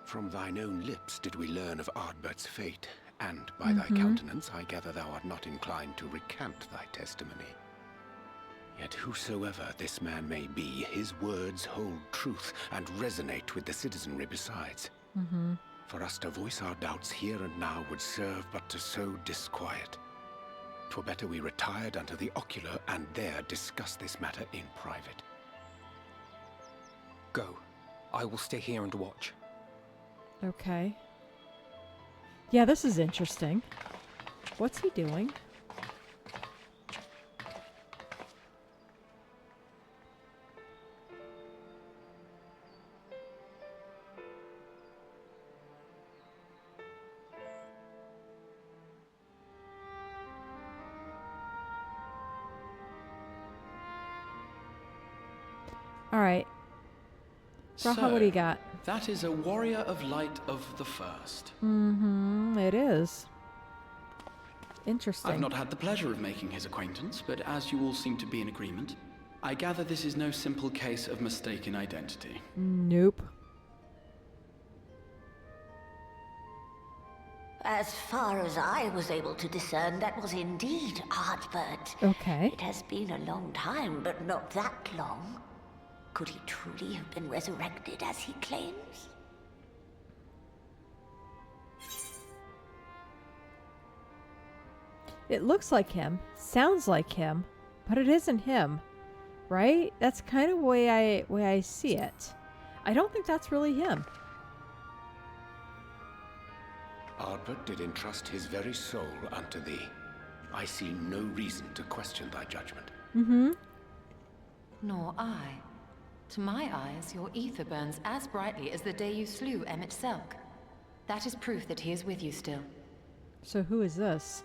From thine own lips did we learn of Ardbert's fate, and by thy countenance I gather thou art not inclined to recant thy testimony. Yet whosoever this man may be, his words hold truth and resonate with the citizenry besides. For us to voice our doubts here and now would serve but to sow disquiet. 'Twere better we retired unto the ocular and there discuss this matter in private. Go. I will stay here and watch. Okay. Yeah, this is interesting. What's he doing? All right. Raha, what do you got? That is a warrior of light of the first. It is. Interesting. I've not had the pleasure of making his acquaintance, but as you all seem to be in agreement, I gather this is no simple case of mistaken identity. Nope. As far as I was able to discern, that was indeed Ardbert. Okay. It has been a long time, but not that long. Could he truly have been resurrected as he claims? It looks like him, sounds like him, but it isn't him, right? That's kind of the way I see it. I don't think that's really him. Ardbert did entrust his very soul unto thee. I see no reason to question thy judgment. Nor I. To my eyes, your ether burns as brightly as the day you slew Emmett Selk. That is proof that he is with you still. So who is this?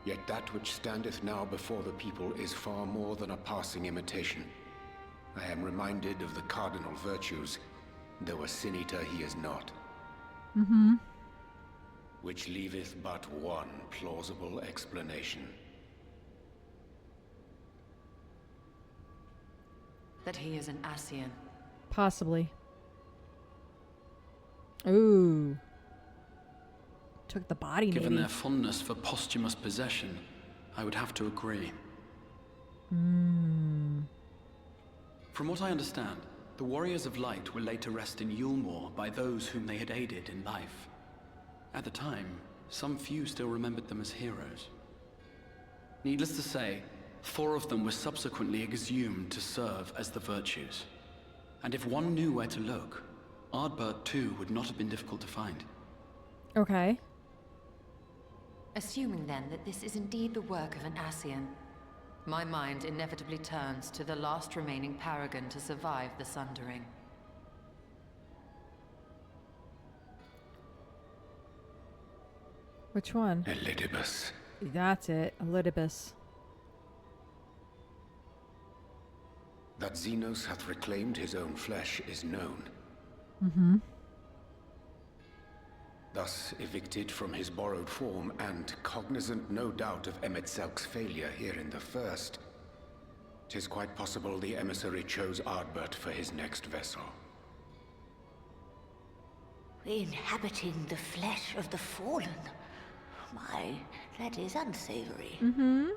Yet that which standeth now before the people is far more than a passing imitation. I am reminded of the cardinal virtues, though a sin-eater he is not. Which leaveth but one plausible explanation. That he is an Ascian. Possibly. Ooh. Took the body, Given maybe. their fondness for posthumous possession, I would have to agree. Hmm. From what I understand, the Warriors of Light were laid to rest in Eulmore by those whom they had aided in life. At the time, some few still remembered them as heroes. Needless to say, 4 of them were subsequently exhumed to serve as the virtues. And if one knew where to look, Ardbert too would not have been difficult to find. Okay. Assuming then that this is indeed the work of an Ascian, my mind inevitably turns to the last remaining paragon to survive the Sundering. Which one? Elidibus. That's it. Elidibus. That Xenos hath reclaimed his own flesh is known. Thus evicted from his borrowed form and cognizant no doubt of Emmett Selk's failure here in the first, 'tis quite possible the emissary chose Ardbert for his next vessel. Inhabiting the flesh of the fallen. My, that is unsavory.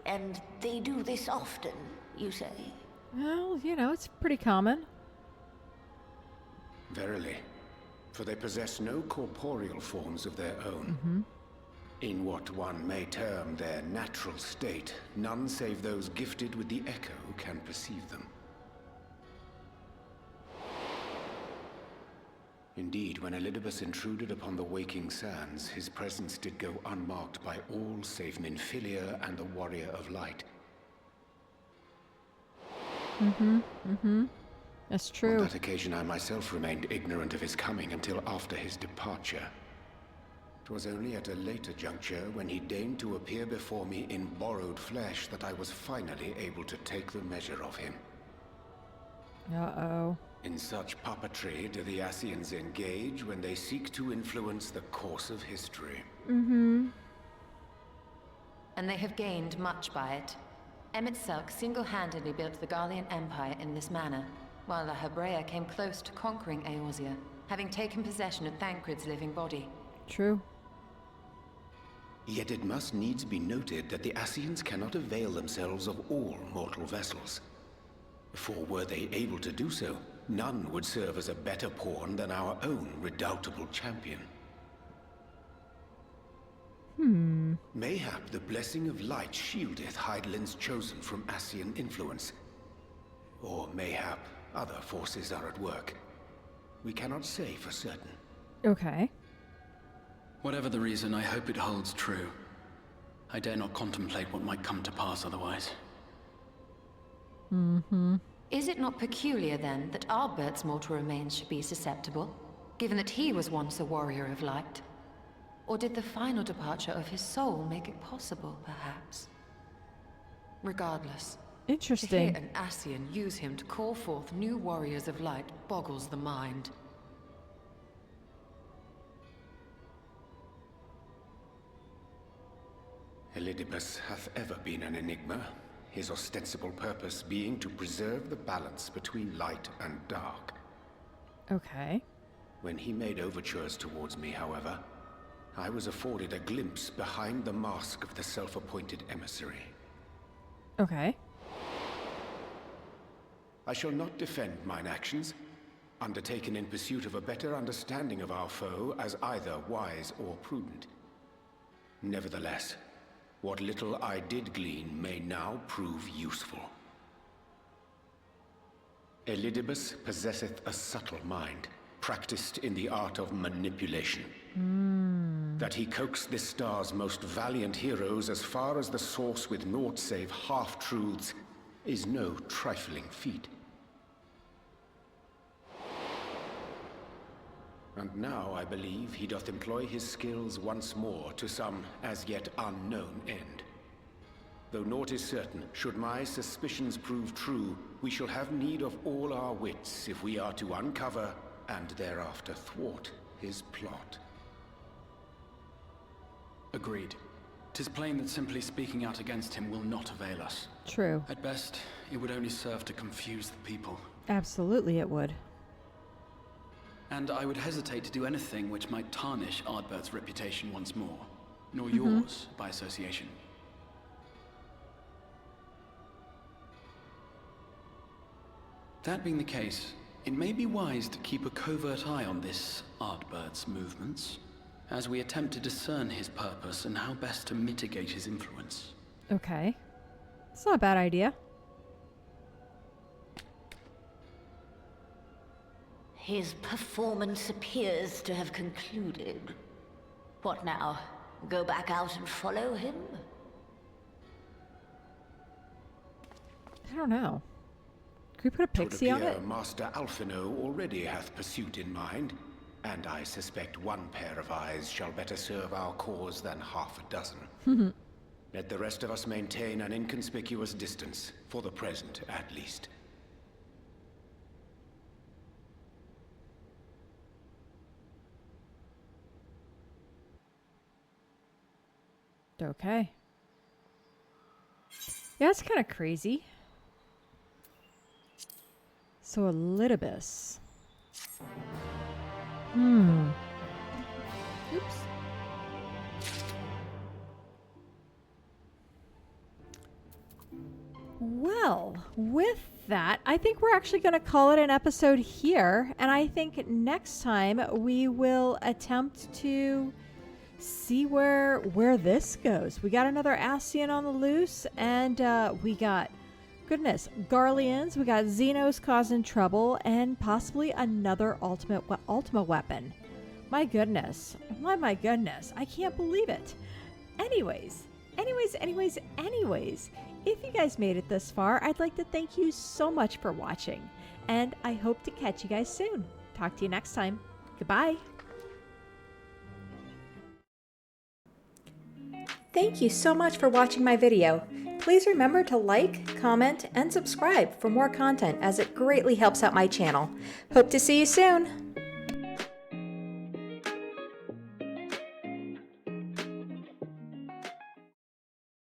And they do this often, you say? Well, you know, it's pretty common. Verily, for they possess no corporeal forms of their own. In what one may term their natural state, none save those gifted with the echo can perceive them. Indeed, when Elidibus intruded upon the waking sands, his presence did go unmarked by all save Minfilia and the Warrior of Light. That's On true. that occasion, I myself remained ignorant of his coming until after his departure. 'Twas only at a later juncture, when he deigned to appear before me in borrowed flesh, that I was finally able to take the measure of him. Uh-oh. In such puppetry do the Ascians engage when they seek to influence the course of history. Mm-hmm. And they have gained much by it. Emmett Selk single-handedly built the Garlean Empire in this manner, while the Hebrea came close to conquering Eorzea, having taken possession of Thancred's living body. True. Yet it must needs be noted that the Ascians cannot avail themselves of all mortal vessels. For were they able to do so, none would serve as a better pawn than our own redoubtable champion. Mayhap the blessing of light shieldeth Hydaelyn's chosen from Ascian influence. Or mayhap other forces are at work. We cannot say for certain. Okay. Whatever the reason, I hope it holds true. I dare not contemplate what might come to pass otherwise. Mm-hmm. Is it not peculiar, then, that Ardbert's mortal remains should be susceptible, given that he was once a warrior of light? Or did the final departure of his soul make it possible, perhaps? Regardless, Interesting. to hear an Ascian use him to call forth new warriors of light boggles the mind. Elidibus hath ever been an enigma, his ostensible purpose being to preserve the balance between light and dark. Okay. When he made overtures towards me, however, I was afforded a glimpse behind the mask of the self-appointed emissary. Okay. I shall not defend mine actions, undertaken in pursuit of a better understanding of our foe, as either wise or prudent. Nevertheless, what little I did glean may now prove useful. Elidibus possesseth a subtle mind, practiced in the art of manipulation. That he coaxed this star's most valiant heroes as far as the source with naught save half-truths is no trifling feat. And now I believe he doth employ his skills once more to some as yet unknown end. Though naught is certain, should my suspicions prove true, we shall have need of all our wits if we are to uncover and thereafter thwart his plot. Agreed. 'Tis plain that simply speaking out against him will not avail us. True. At best, it would only serve to confuse the people. Absolutely it would. And I would hesitate to do anything which might tarnish Ardbert's reputation once more, nor yours by association. That being the case, it may be wise to keep a covert eye on this Ardbert's movements, as we attempt to discern his purpose and how best to mitigate his influence. Okay. It's not a bad idea. His performance appears to have concluded. What now? Go back out and follow him? I don't know. Could we put a pixie on it? Master Alphino already hath pursuit in mind, and I suspect one pair of eyes shall better serve our cause than half a dozen. Let the rest of us maintain an inconspicuous distance, for the present at least. Okay. Yeah, it's kind of crazy. So Elidibus. Oops. Well, with that, I think we're actually going to call it an episode here. And I think next time we will attempt to see where this goes. We got another Ascian on the loose, and we got, goodness, Garleans, we got Xenos causing trouble, and possibly another Ultima weapon. My goodness. My goodness. I can't believe it. Anyways, if you guys made it this far, I'd like to thank you so much for watching, and I hope to catch you guys soon. Talk to you next time. Goodbye. Thank you so much for watching my video. Please remember to like, comment, and subscribe for more content as it greatly helps out my channel. Hope to see you soon!